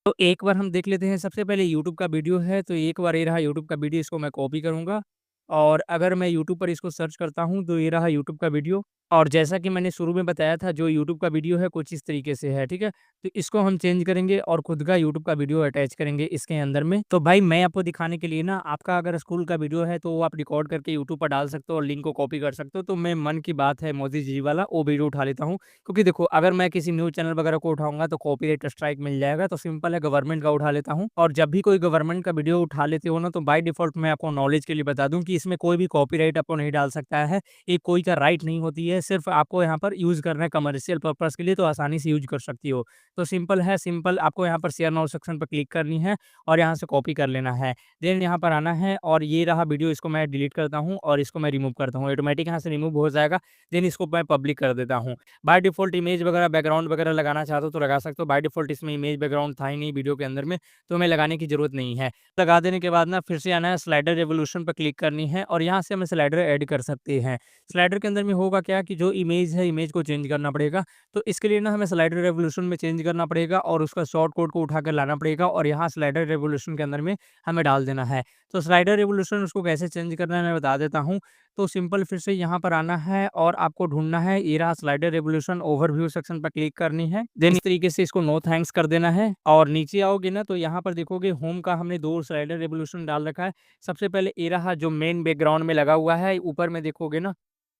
तो एक बार हम देख लेते हैं। सबसे पहले यूट्यूब का वीडियो है, तो एक बार ये रहा यूट्यूब का वीडियो, इसको मैं कॉपी करूँगा और अगर मैं यूट्यूब पर इसको सर्च करता हूँ, तो ये रहा यूट्यूब का वीडियो। और जैसा कि मैंने शुरू में बताया था, जो यूट्यूब का वीडियो है कुछ इस तरीके से है, ठीक है? तो इसको हम चेंज करेंगे और खुद का यूट्यूब का वीडियो अटैच करेंगे इसके अंदर में। तो भाई मैं आपको दिखाने के लिए ना, आपका अगर स्कूल का वीडियो है, तो वो आप रिकॉर्ड करके यूट्यूब पर डाल सकते हो और लिंक को कॉपी कर सकते हो। तो मैं मन की बात है मोदी जी वाला, वो वीडियो उठा लेता हूँ। क्योंकि देखो, अगर मैं किसी न्यूज़ चैनल वगैरह को उठाऊँगा तो कॉपीराइट स्ट्राइक मिल जाएगा, तो सिंपल है गवर्नमेंट का उठा लेता हूँ। और जब भी कोई गवर्नमेंट का वीडियो उठा लेते हो ना, तो बाय डिफ़ॉल्ट मैं आपको नॉलेज के लिए बता दूँ कि इसमें कोई भी कॉपीराइट आपको नहीं डाल सकता है। ये कोई का राइट नहीं होती है, सिर्फ़ आपको यहाँ पर यूज़ करना है कमर्शियल पर्पज़ के लिए, तो आसानी से यूज़ कर सकती हो। तो सिंपल है, सिंपल आपको यहाँ पर शेयर नाउ सेक्शन पर क्लिक करनी है और यहाँ से कॉपी कर लेना है। देन यहाँ पर आना है और ये रहा वीडियो, इसको मैं डिलीट करता हूँ और इसको मैं रिमूव करता हूँ। ऑटोमैटिक यहाँ से रिमूव हो जाएगा। देन इसको मैं पब्लिक कर देता हूँ। बाय डिफ़ॉल्ट इमेज वगैरह, बैकग्राउंड वगैरह लगाना चाहते हो तो लगा सकते हो। बाय डिफ़ॉल्ट इसमें इमेज बैकग्राउंड था ही नहीं वीडियो के अंदर में, तो हमें लगाने की ज़रूरत नहीं है। लगा देने के बाद ना फिर से आना है, स्लाइडर रिवॉल्यूशन पे क्लिक करनी है और यहाँ से हम स्लाइडर ऐड कर सकते हैं। स्लाइडर के अंदर में होगा क्या कि जो इमेज है, इमेज को चेंज करना पड़ेगा। तो इसके लिए ना हमें स्लाइडर रिवॉल्यूशन में चेंज करना पड़ेगा और उसका शॉर्ट कोड को उठाकर लाना पड़ेगा और यहाँ स्लाइडर रिवॉल्यूशन के अंदर में हमें डाल देना है। तो स्लाइडर रिवॉल्यूशन उसको कैसे चेंज करना है मैं बता देता हूँ। तो सिंपल फिर से यहाँ पर आना है और आपको ढूँढना है, ये रहा स्लाइडर रिवॉल्यूशन, ओवरव्यू सेक्शन पर क्लिक करनी है। देन इस तरीके से इसको नो थैंक्स कर देना है और नीचे आओगे ना तो यहाँ पर देखोगे होम का हमने 2 स्लाइडर रिवॉल्यूशन डाल रखा है। सबसे पहले ये रहा जो मेन बैकग्राउंड में लगा हुआ है, ऊपर में देखोगे ना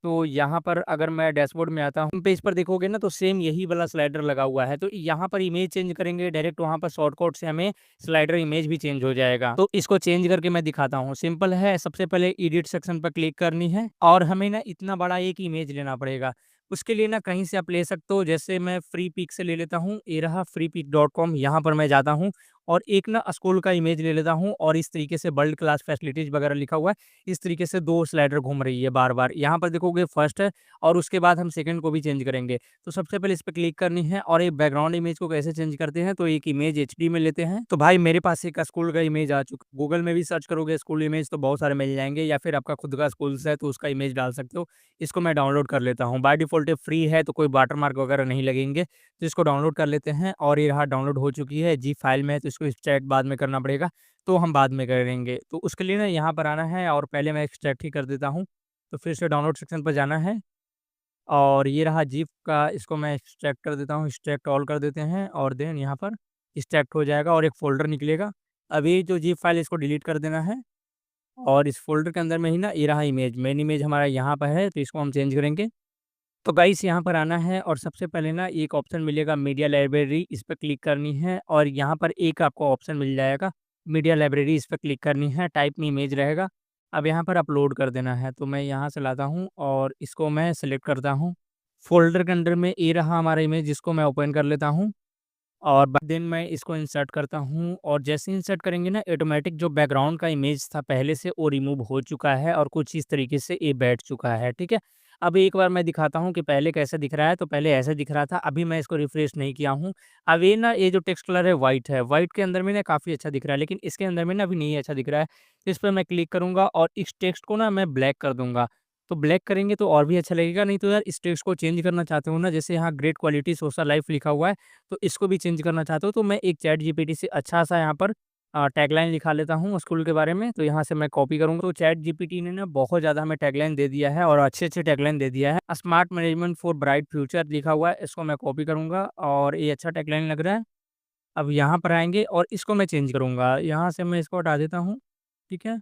तो यहाँ पर अगर मैं डैशबोर्ड में आता हूँ पेज पर देखोगे ना तो सेम यही वाला स्लाइडर लगा हुआ है। तो यहाँ पर इमेज चेंज करेंगे डायरेक्ट, वहाँ पर शॉर्टकट से हमें स्लाइडर इमेज भी चेंज हो जाएगा। तो इसको चेंज करके मैं दिखाता हूँ। सिंपल है, सबसे पहले एडिट सेक्शन पर क्लिक करनी है और हमें ना इतना बड़ा एक इमेज लेना पड़ेगा। उसके लिए ना कहीं से आप ले सकते हो, जैसे मैं फ्री पिक से ले लेता हूँ। ये रहा freepik.com, यहाँ पर मैं जाता हूँ और एक ना स्कूल का इमेज ले लेता हूँ और इस तरीके से वर्ल्ड क्लास फैसिलिटीज़ वगैरह लिखा हुआ है। इस तरीके से 2 स्लाइडर घूम रही है बार-बार। यहाँ पर देखोगे फर्स्ट है और उसके बाद हम सेकंड को भी चेंज करेंगे। तो सबसे पहले इस पे क्लिक करनी है और ये बैकग्राउंड इमेज को कैसे चेंज करते हैं, तो एक इमेज एचडी में लेते हैं। तो भाई मेरे पास एक स्कूल का इमेज आ चुका है। गूगल में भी सर्च करोगे स्कूल इमेज तो बहुत सारे मिल जाएँगे, या फिर आपका खुद का स्कूल्स है तो उसका इमेज डाल सकते हो। इसको मैं डाउनलोड कर लेता हूँ। बाय डिफ़ॉल्ट ये फ्री है तो कोई वाटरमार्क वगैरह नहीं लगेंगे। तो इसको डाउनलोड कर लेते हैं और ये रहा डाउनलोड हो चुकी है। ज़िप फाइल में है तो इसको एक्सट्रैक्ट बाद में करना पड़ेगा, तो हम बाद में करेंगे। तो उसके लिए ना यहाँ पर आना है और पहले मैं एक्सट्रैक्ट ही कर देता हूँ। तो फिर से डाउनलोड सेक्शन पर जाना है और ये रहा ज़िप का, इसको मैं एक्सट्रैक्ट कर देता हूँ, एक्सट्रैक्ट ऑल कर देते हैं और देन यहाँ पर एक्सट्रैक्ट हो जाएगा और एक फ़ोल्डर निकलेगा। अब ये जो ज़िप फाइल इसको डिलीट कर देना है और इस फ़ोल्डर के अंदर में ही ना ये रहा इमेज, मेन इमेज हमारा यहाँ पर है तो इसको हम चेंज करेंगे। तो गाइस यहाँ पर आना है और सबसे पहले ना एक ऑप्शन मिलेगा मीडिया लाइब्रेरी, इस पे क्लिक करनी है और यहाँ पर एक आपको ऑप्शन मिल जाएगा मीडिया लाइब्रेरी, इस पे क्लिक करनी है, टाइप में इमेज रहेगा। अब यहाँ पर अपलोड कर देना है, तो मैं यहाँ से लाता हूँ और इसको मैं सेलेक्ट करता हूँ। फ़ोल्डर के अंदर में ये रहा हमारा इमेज, जिसको मैं ओपन कर लेता हूँ और बाद देन मैं इसको इंसर्ट करता हूँ और जैसे ही इंसर्ट करेंगे ना ऑटोमेटिक जो बैकग्राउंड का इमेज था पहले से वो रिमूव हो चुका है और कुछ इस तरीके से ये बैठ चुका है, ठीक है। अब एक बार मैं दिखाता हूँ कि पहले कैसे दिख रहा है, तो पहले ऐसे दिख रहा था, अभी मैं इसको रिफ्रेश नहीं किया हूँ। अब ये ना ये जो टेक्स्ट कलर है वाइट है, वाइट के अंदर में ना काफ़ी अच्छा दिख रहा है, लेकिन इसके अंदर में ना अभी नहीं अच्छा दिख रहा है। तो इस पर मैं क्लिक करूँगा और इस टेक्स्ट को ना मैं ब्लैक कर दूँगा। तो ब्लैक करेंगे तो और भी अच्छा लगेगा, नहीं तो यार इस टेक्स्ट को चेंज करना चाहते हो ना, जैसे यहाँ ग्रेट क्वालिटी सोशल लाइफ लिखा हुआ है, तो इसको भी चेंज करना चाहते हो तो मैं एक चैट जीपीटी से अच्छा-सा यहाँ पर टैगलाइन लिखा लेता हूँ स्कूल के बारे में, तो यहाँ से मैं कॉपी करूँगा। तो चैट जीपीटी ने ना बहुत ज़्यादा हमें टैगलाइन दे दिया है और अच्छे-अच्छे टैगलाइन दे दिया है। Smart management for bright future लिखा हुआ है, इसको मैं कॉपी करूँगा और ये अच्छा टैगलाइन लग रहा है। अब यहाँ पर आएँगे और इसको मैं चेंज करूँगा, यहाँ से मैं इसको हटा देता हूँ, ठीक है।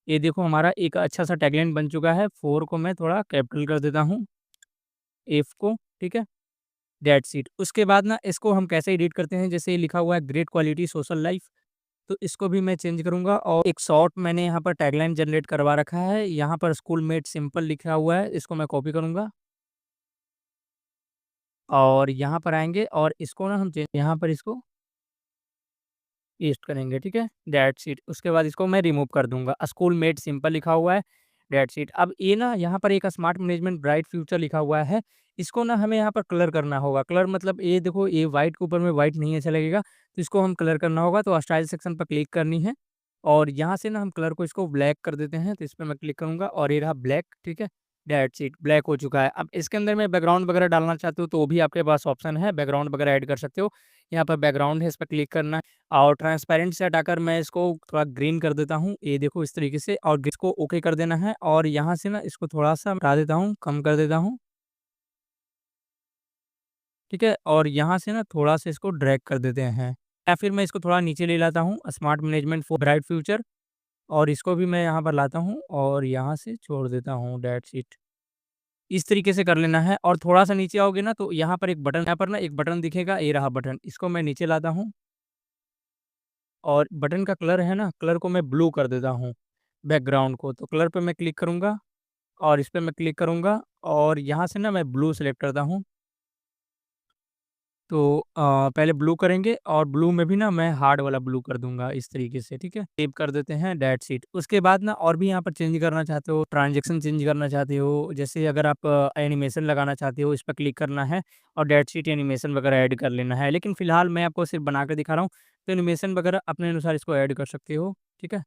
ये देखो हमारा एक अच्छा-सा टैगलाइन बन चुका है, 4 को मैं थोड़ा कैपिटल कर देता हूँ, एफ को, ठीक है। That's it. उसके बाद ना इसको हम कैसे एडिट करते हैं, जैसे ये लिखा हुआ है ग्रेट क्वालिटी सोशल लाइफ, तो इसको भी मैं चेंज करूँगा और एक शॉर्ट मैंने यहाँ पर टैगलाइन जनरेट करवा रखा है। यहाँ पर स्कूल मेड सिंपल लिखा हुआ है, इसको मैं कॉपी करूँगा और यहाँ पर आएँगे और इसको ना हम चेंज यहाँ पर इसको पेस्ट करेंगे, ठीक है? That's it. उसके बाद इसको मैं रिमूव कर दूँगा। स्कूल मेड सिंपल लिखा हुआ है, दैट्स इट। अब ये ना यहाँ पर एक स्मार्ट मैनेजमेंट ब्राइट फ्यूचर लिखा हुआ है, इसको ना हमें यहाँ पर कलर करना होगा। कलर मतलब ये देखो ये व्हाइट के ऊपर में व्हाइट नहीं अच्छा लगेगा, तो इसको हम कलर करना होगा, तो स्टाइल सेक्शन पर क्लिक करनी है और यहाँ से ना हम कलर को इसको ब्लैक कर देते हैं, तो इस पे मैं क्लिक करूँगा और ये रहा ब्लैक, ठीक है? दैट्स इट, ब्लैक हो चुका है। अब इसके अंदर में बैकग्राउंड वगैरह डालना चाहते हो तो वो भी आपके पास ऑप्शन है, बैकग्राउंड वगैरह ऐड कर सकते हो। यहाँ पर बैकग्राउंड है, इस पे क्लिक करना है और ट्रांसपेरेंट से हटाकर मैं इसको थोड़ा ग्रीन कर देता हूँ, ये देखो इस तरीके से, और इसको ओके कर देना है और यहाँ से ना इसको थोड़ा-सा हटा देता हूँ, कम कर देता हूँ, ठीक है? और यहाँ से ना थोड़ा-सा इसको ड्रैग कर देते हैं या फिर मैं इसको थोड़ा नीचे ले लाता हूँ, smart management for bright future, और इसको भी मैं यहाँ पर लाता हूँ और यहाँ से छोड़ देता हूँ, दैट्स इट। इस तरीके से कर लेना है और थोड़ा-सा नीचे आओगे ना तो यहाँ पर एक बटन, यहाँ पर ना एक बटन दिखेगा, ये रहा बटन, इसको मैं नीचे लाता हूँ और बटन का कलर है ना, कलर को मैं ब्लू कर देता हूँ, बैकग्राउंड को। तो कलर पे मैं क्लिक करूँगा और इस पे मैं क्लिक करूँगा और यहाँ से ना मैं ब्लू सेलेक्ट करता हूँ। तो पहले ब्लू करेंगे और ब्लू में भी ना मैं हार्ड वाला ब्लू कर दूँगा इस तरीके से, ठीक है? सेव कर देते हैं दैट्स इट। उसके बाद ना और भी यहाँ पर चेंज करना चाहते हो, ट्रांज़ैक्शन चेंज करना चाहते हो, जैसे अगर आप एनिमेशन लगाना चाहते हो, इस पे क्लिक करना है और दैट्स इट एनिमेशन वगैरह ऐड कर लेना है। लेकिन फ़िलहाल मैं आपको सिर्फ़ बना के दिखा रहा हूँ, तो एनिमेशन वगैरह अपने अनुसार इसको ऐड कर सकते हो, ठीक है?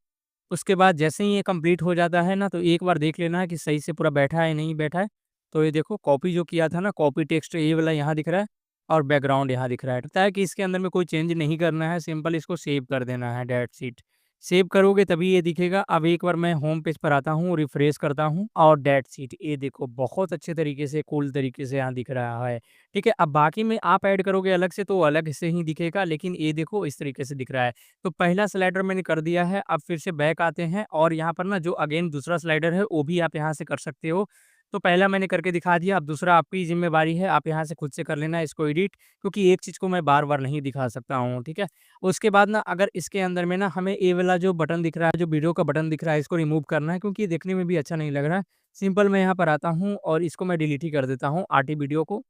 उसके बाद जैसे ही ये कंप्लीट हो जाता है ना, तो एक बार देख लेना है कि सही से पूरा बैठा है, नहीं बैठा है। तो ये देखो कॉपी जो किया था ना, कॉपी टेक्स्ट ये वाला यहाँ दिख रहा है और बैकग्राउंड यहाँ दिख रहा है। लगता है कि इसके अंदर में कोई चेंज नहीं करना है, सिंपल इसको सेव कर देना है, दैट्स इट। सेव करोगे तभी ये दिखेगा। अब एक बार मैं होम पेज पर आता हूँ, रिफ्रेश करता हूँ और दैट्स इट। ये देखो बहुत अच्छे तरीके से, कूल तरीके से यहाँ दिख रहा है। ठीक है, अब बाकी में आप ऐड करोगे अलग से तो अलग से ही दिखेगा, लेकिन ये देखो इस तरीके से दिख रहा है। तो पहला स्लाइडर मैंने कर दिया है, अब फिर से बैक आते हैं और यहाँ पर ना जो अगेन दूसरा स्लाइडर है वो भी आप यहाँ से कर सकते हो। तो पहला मैंने करके दिखा दिया, अब दूसरा आपकी ज़िम्मेवारी है, आप यहाँ से खुद से कर लेना इसको एडिट, क्योंकि एक चीज़ को मैं बार-बार नहीं दिखा सकता हूँ, ठीक है? उसके बाद ना अगर इसके अंदर में ना हमें ये वाला जो बटन दिख रहा है, जो वीडियो का बटन दिख रहा है, इसको रिमूव करना है क्योंकि ये देखने में भी अच्छा नहीं लग रहा है। सिंपल मैं यहाँ पर आता हूँ और इसको मैं डिलीट ही कर देता हूँ, आरटी वीडियो को।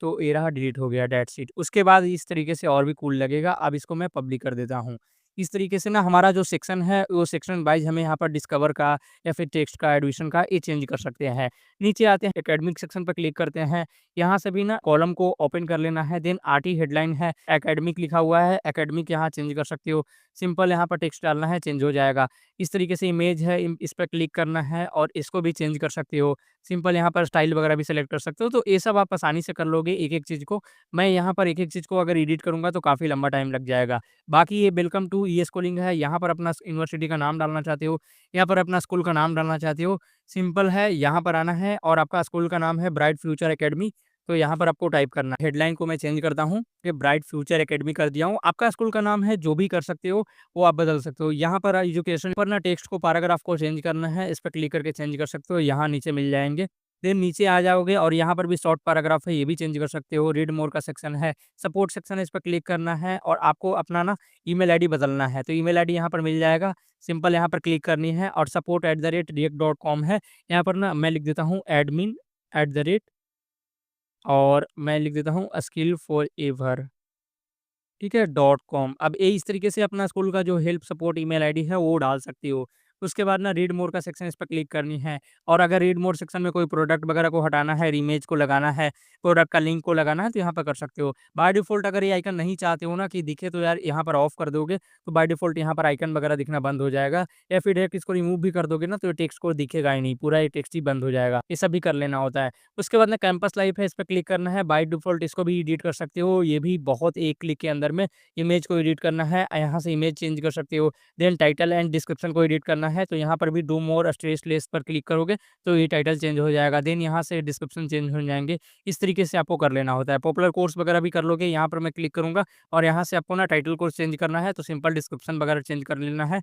तो ये रहा डिलीट हो गया दैट्स इट। उसके बाद इस तरीके से और भी कूल लगेगा। अब इसको मैं पब्लिक कर देता हूँ। इस तरीके से ना हमारा जो सेक्शन है वो सेक्शन वाइज़ हमें यहाँ पर डिस्कवर का या फिर टेक्स्ट का, एडमिशन का ये चेंज कर सकते हैं। नीचे आते हैं एकेडमिक सेक्शन पर क्लिक करते हैं। यहाँ से भी ना कॉलम को ओपन कर लेना है, देन आरटी हेडलाइन है, एकेडमिक लिखा हुआ है, एकेडमिक यहाँ चेंज कर सकते हो। सिंपल यहाँ पर टेक्स्ट डालना है, चेंज हो जाएगा। इस तरीके से इमेज है, इस पे क्लिक करना है और इसको भी चेंज कर सकते हो। सिंपल यहाँ पर स्टाइल वगैरह भी सेलेक्ट कर सकते हो, तो ये सब आप आसानी से कर लोगे एक-एक चीज़ को। मैं यहाँ पर एक-एक चीज़ को अगर एडिट करूँगा तो काफ़ी लंबा टाइम लग जाएगा। बाकी ये वेलकम टू ई-स्कूलिंग है, यहाँ पर अपना यूनिवर्सिटी का नाम डालना चाहते हो, यहाँ पर अपना स्कूल का नाम डालना चाहते हो, सिंपल है यहाँ पर आना है और आपका स्कूल का नाम है ब्राइट फ्यूचर अकेडमी, तो यहाँ पर आपको टाइप करना है। हेडलाइन को मैं चेंज करता हूँ, ये ब्राइट फ्यूचर अकेडमी कर दिया हूँ। आपका स्कूल का नाम है, जो भी कर सकते हो, वो आप बदल सकते हो। यहाँ पर एजुकेशन पर ना टेक्स्ट को पैराग्राफ को चेंज करना है, इस पे क्लिक करके चेंज कर सकते हो, यहाँ नीचे मिल जाएँगे। देन नीचे आ जाओगे और यहाँ पर भी शॉर्ट पैराग्राफ है, ये भी चेंज कर सकते हो। रीड मोर का सेक्शन है, सपोर्ट सेक्शन है, इस पे क्लिक करना है और आपको अपना ना ईमेल आईडी बदलना है। तो ईमेल आईडी यहाँ पर मिल जाएगा, सिंपल यहाँ पर क्लिक करनी है और support@react.com है। यहाँ पर ना मैं लिख देता हूँ एडमिन एट द रेट और मैं लिख देता हूँ स्किल फॉर एवर। ठीक है, .com। अब ये इस तरीके से अपना स्कूल का जो हेल्प सपोर्ट ईमेल आईडी है वो डाल सकती हो। उसके बाद ना रीड मोर का सेक्शन इस पे क्लिक करनी है और अगर रीड मोर सेक्शन में कोई प्रोडक्ट वगैरह को हटाना है, इमेज को लगाना है, प्रोडक्ट का लिंक को लगाना है तो यहाँ पे कर सकते हो। बाय डिफ़ॉल्ट अगर ये आइकन नहीं चाहते हो ना कि दिखे तो यार यहाँ पर ऑफ कर दोगे तो बाय डिफ़ॉल्ट यहाँ पर आइकन वगैरह दिखना बंद हो जाएगा या फिर डायरेक्ट इसको रिमूव भी कर दोगे ना तो ये टेक्स्ट को दिखेगा ही नहीं, पूरा ये टेक्स्ट ही बंद हो जाएगा। ये सब भी कर लेना होता है। उसके बाद ना कैंपस लाइफ है, इस पे क्लिक करना है। बाय डिफ़ॉल्ट इसको भी एडिट कर सकते हो, ये भी बहुत एक क्लिक के अंदर में इमेज को एडिट करना है, यहाँ से इमेज चेंज कर सकते हो। देन टाइटल एंड डिस्क्रिप्शन को एडिट करना है, तो यहाँ पर भी डू मोर स्ट्रेस लेस पर क्लिक करोगे, तो ये टाइटल चेंज हो जाएगा। देन यहाँ से डिस्क्रिप्शन चेंज हो जाएँगे। इस तरीके से आपको कर लेना होता है। पॉपुलर कोर्स वगैरह भी कर लोगे, यहाँ पर मैं क्लिक करूँगा और यहाँ से आपको ना टाइटल कोर्स चेंज करना है, तो सिंपल डिस्क्रिप्शन वगैरह चेंज कर लेना है।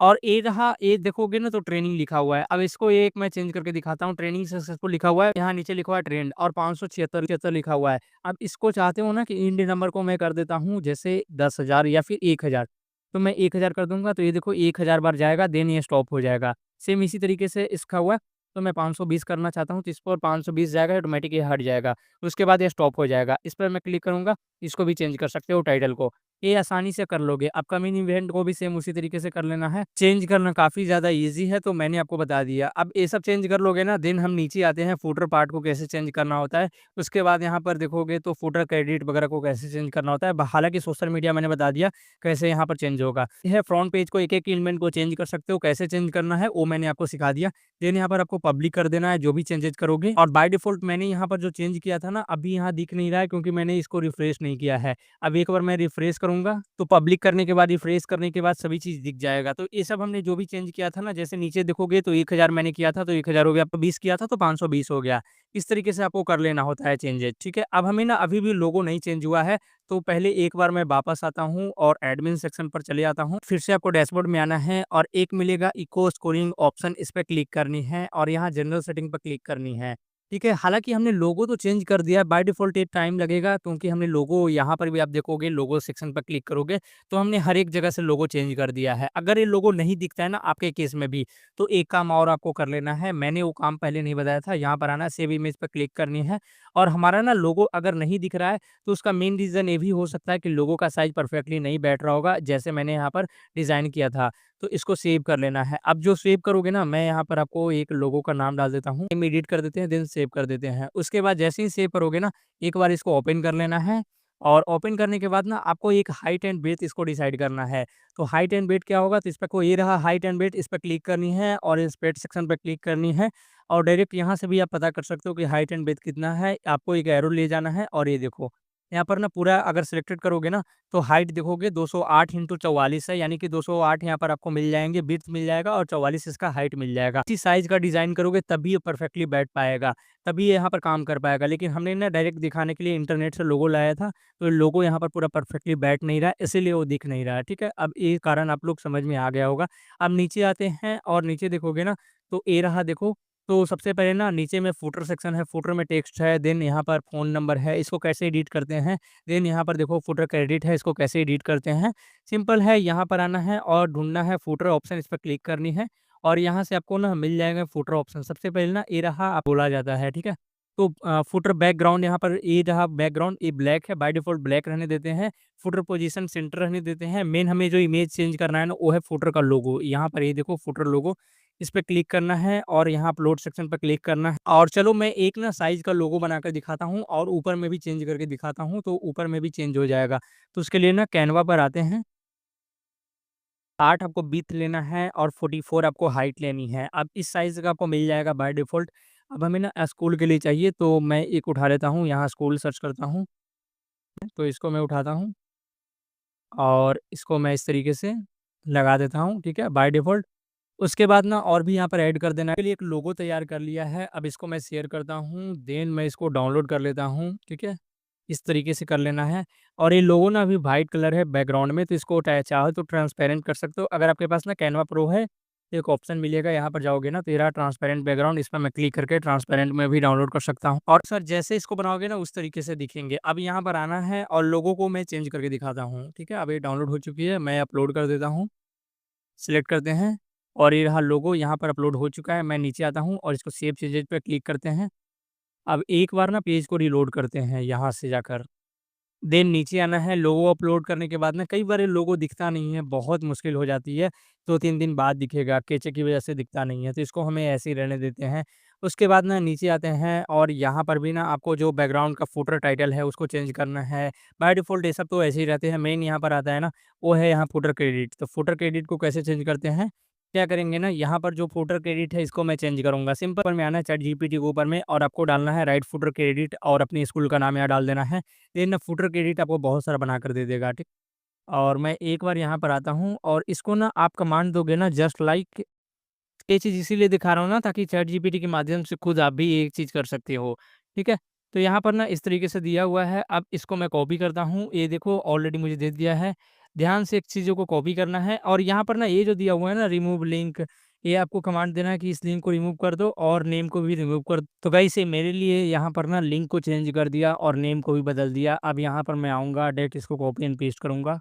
और ये रहा, ये देखोगे ना तो ट्रेनिंग लिखा हुआ है। अब इसको एक मैं चेंज करके दिखाता हूँ, ट्रेनिंग सक्सेसफुल लिखा हुआ है, यहाँ नीचे लिखा हुआ है ट्रेंड और 576 लिखा हुआ है। अब इसको चाहते हो ना कि इंड नंबर को मैं कर देता हूँ जैसे 10,000 या फिर 1,000, तो मैं 1,000 कर दूँगा तो ये देखो 1,000 बार जाएगा, देन ये स्टॉप हो जाएगा। सेम इसी तरीके से इसका हुआ, तो मैं 520 करना चाहता हूँ तो इस पर 520 जाएगा, ऑटोमेटिक ये हट जाएगा। उसके बाद ये स्टॉप हो जाएगा। इस पर मैं क्लिक करूँगा, इसको भी चेंज कर सकते हो टाइटल को। ये आसानी से कर लोगे। अपकमिंग इवेंट को भी सेम उसी तरीके से कर लेना है। चेंज करना काफ़ी ज़्यादा ईज़ी है, तो मैंने आपको बता दिया। अब ये सब चेंज कर लोगे ना, देन हम नीचे आते हैं फूटर पार्ट को कैसे चेंज करना होता है। उसके बाद यहाँ पर देखोगे तो फूटर क्रेडिट वगैरह को कैसे चेंज करना होता है। हालाँकि सोशल मीडिया मैंने बता दिया कैसे यहाँ पर चेंज होगा। यह फ्रंट पेज को एक-एक एलिमेंट को चेंज कर सकते हो, कैसे चेंज करना है वो मैंने आपको सिखा दिया। देन यहाँ पर आपको पब्लिक कर देना है जो भी चेंजेज़ करोगे और बाय डिफ़ॉल्ट मैंने यहाँ पर जो चेंज किया था ना, अभी यहाँ दिख नहीं रहा है क्योंकि मैंने इसको रिफ्रेश नहीं किया है। अब एक बार मैं रिफ्रेश करूँगा, तो पब्लिक करने के बाद, रिफ्रेश करने के बाद सभी चीज़ दिख जाएगा। तो ये सब हमने जो भी चेंज किया था ना, जैसे नीचे देखोगे तो 1,000 मैंने किया था तो 1,000 हो गया, 20 किया था तो 520 हो गया। इस तरीके से आपको कर लेना होता है चेंजेज़, ठीक है? अब हमें ना अभी भी लोगो नहीं चेंज हुआ है, तो पहले एक बार मैं वापस आता हूँ और एडमिन सेक्शन पर चले जाता हूँ। फिर से आपको डैशबोर्ड में आना है और एक मिलेगा इको स्कोरिंग ऑप्शन, इस पे क्लिक करनी है और यहाँ जनरल सेटिंग पर क्लिक करनी है। ठीक है, हालाँकि हमने लोगो तो चेंज कर दिया है, बाय डिफ़ॉल्ट ये टाइम लगेगा क्योंकि हमने लोगो यहाँ पर भी आप देखोगे लोगो सेक्शन पर क्लिक करोगे, तो हमने हर एक जगह से लोगो चेंज कर दिया है। अगर ये लोगो नहीं दिखता है ना आपके केस में भी, तो एक काम और आपको कर लेना है, मैंने वो काम पहले नहीं बताया था, यहाँ पर आना है, सेव इमेज पे क्लिक करनी है और हमारा ना लोगो अगर नहीं दिख रहा है, तो उसका मेन रीज़न ये भी हो सकता है कि लोगो का साइज़ परफेक्टली नहीं बैठ रहा होगा, जैसे मैंने यहाँ पर डिज़ाइन किया था। तो इसको सेव कर लेना है। अब जो सेव करोगे ना, मैं यहाँ पर आपको एक लोगो का नाम डाल देता हूँ। नेम एडिट कर देते हैं, देन सेव कर देते हैं। उसके बाद जैसे ही सेव करोगे ना, एक बार इसको ओपन कर लेना है और ओपन करने के बाद ना आपको एक हाइट एंड विड्थ इसको डिसाइड करना है। तो हाइट एंड विड्थ क्या होगा, तो इस पे को ये रहा हाइट एंड विड्थ, इस पे क्लिक करनी है और इस पेड सेक्शन पे क्लिक करनी है और डायरेक्ट यहाँ से भी आप पता कर सकते हो कि हाइट एंड विड्थ कितना है। आपको एक एरो ले जाना है और ये देखो, यहाँ पर ना पूरा अगर सिलेक्टेड करोगे ना, तो हाइट देखोगे 208 इंटू 44 है, यानी कि 208 यहाँ पर आपको मिल जाएँगे, विड्थ मिल जाएगा और 44 इसका हाइट मिल जाएगा। इसी साइज़ का डिज़ाइन करोगे तभी ये परफेक्टली बैठ पाएगा, तभी ये यहाँ पर काम कर पाएगा। लेकिन हमने ना डायरेक्ट दिखाने के लिए इंटरनेट से लोगो लाया था, तो लोगो यहाँ पर पूरा परफेक्टली बैठ नहीं रहा है, इसीलिए वो दिख नहीं रहा है, ठीक है? अब ये कारण आप लोग समझ में आ गया होगा। अब नीचे आते हैं और नीचे देखोगे ना, तो ये रहा देखो, तो सबसे पहले ना नीचे में फुटर सेक्शन है, फुटर में टेक्स्ट है, देन यहाँ पर फ़ोन नंबर है, इसको कैसे एडिट करते हैं। देन यहाँ पर देखो फुटर क्रेडिट है, इसको कैसे एडिट करते हैं। सिंपल है, यहाँ पर आना है और ढूँढना है फुटर ऑप्शन, इस पर क्लिक करनी है और यहाँ से आपको ना मिल जाएगा फुटर ऑप्शन। सबसे पहले ना ये रहा बोला जाता है, ठीक है? तो फुटर बैकग्राउंड यहाँ पर ये रहा बैकग्राउंड, ये ब्लैक है, बाय डिफ़ॉल्ट ब्लैक रहने देते हैं। फुटर पोजीशन सेंटर रहने देते हैं। मेन हमें जो इमेज चेंज करना है ना, वो है फुटर का लोगो। यहाँ पर ये देखो फुटर लोगो, इस पे क्लिक करना है और यहाँ अपलोड सेक्शन पे क्लिक करना है और चलो मैं एक ना साइज़ का लोगो बनाकर दिखाता हूँ और ऊपर में भी चेंज करके दिखाता हूँ, तो ऊपर में भी चेंज हो जाएगा। तो उसके लिए ना कैनवा पर आते हैं, 8 आपको विड्थ लेना है और 44 आपको हाइट लेनी है। अब इस साइज़ का आपको मिल जाएगा बाय डिफ़ॉल्ट। अब हमें ना स्कूल के लिए चाहिए, तो मैं एक उठा लेता हूँ, यहाँ स्कूल सर्च करता हूँ, तो इसको मैं उठाता हूँ और इसको मैं इस तरीके से लगा देता हूँ, ठीक है, बाय डिफ़ॉल्ट। उसके बाद ना और भी यहाँ पर ऐड कर देना है। के लिए एक लोगो तैयार कर लिया है, अब इसको मैं शेयर करता हूँ, देन मैं इसको डाउनलोड कर लेता हूँ, ठीक है? इस तरीके से कर लेना है और ये लोगो ना अभी वाइट कलर है बैकग्राउंड में, तो इसको चाहो तो ट्रांसपेरेंट कर सकते हो। अगर आपके पास ना कैनवा प्रो है, तो एक ऑप्शन मिलेगा, यहाँ पर जाओगे ना तो ये रहा ट्रांसपेरेंट बैकग्राउंड, इस पर मैं क्लिक करके ट्रांसपेरेंट में भी डाउनलोड कर सकता हूँ और सर जैसे इसको बनाओगे ना उस तरीके से दिखेंगे। अब यहाँ पर आना है और लोगो को मैं चेंज करके दिखाता हूँ, ठीक है? अब ये डाउनलोड हो चुकी है, मैं अपलोड कर देता हूँ। सिलेक्ट करते हैं और ये रहा लोगो, यहाँ पर अपलोड हो चुका है। मैं नीचे आता हूँ और इसको सेव चेंजेज़ पे क्लिक करते हैं। अब एक बार ना पेज को रीलोड करते हैं यहाँ से जाकर। देन नीचे आना है, लोगो अपलोड करने के बाद ना कई बार ये लोगो दिखता नहीं है, बहुत मुश्किल हो जाती है, 2-3 दिन बाद दिखेगा, कैचे की वजह से दिखता नहीं है, तो इसको हमें ऐसे ही रहने देते हैं। उसके बाद ना नीचे आते हैं और यहाँ पर भी ना आपको जो बैकग्राउंड का फुटर टाइटल है उसको चेंज करना है। बाय डिफ़ॉल्ट ये सब तो ऐसे ही रहते हैं, मेन यहाँ पर आता है ना, वो है यहाँ फुटर क्रेडिट। तो फुटर क्रेडिट को कैसे चेंज करते हैं? क्या करेंगे ना, यहाँ पर जो फुटर क्रेडिट है इसको मैं चेंज करूँगा। सिंपल में आना है चैट जीपीटी के ऊपर में और आपको डालना है राइट फुटर क्रेडिट और अपनी स्कूल का नाम यहाँ डाल देना है। ये ना फुटर क्रेडिट आपको बहुत सारा बनाकर दे देगा, ठीक? और मैं एक बार यहाँ पर आता हूँ और इसको ना आप कमांड दोगे ना जस्ट लाइक, ये चीज़ इसीलिए दिखा रहा हूँ ना ताकि चैट जीपीटी के माध्यम से खुद आप भी ये चीज़ कर सकते हो, ठीक है? तो यहाँ पर ना इस तरीके से दिया हुआ है, अब इसको मैं कॉपी करता हूँ, ये देखो ऑलरेडी मुझे दे दिया है। ध्यान से एक चीज़ों को कॉपी करना है और यहाँ पर ना ये जो दिया हुआ है ना रिमूव लिंक, ये आपको कमांड देना है कि इस लिंक को रिमूव कर दो और नेम को भी रिमूव कर दो। तो गाइस ये मेरे लिए यहाँ पर ना लिंक को चेंज कर दिया और नेम को भी बदल दिया। अब यहाँ पर मैं आऊँगा, डायरेक्ट इसको कॉपी एंड पेस्ट करूँगा।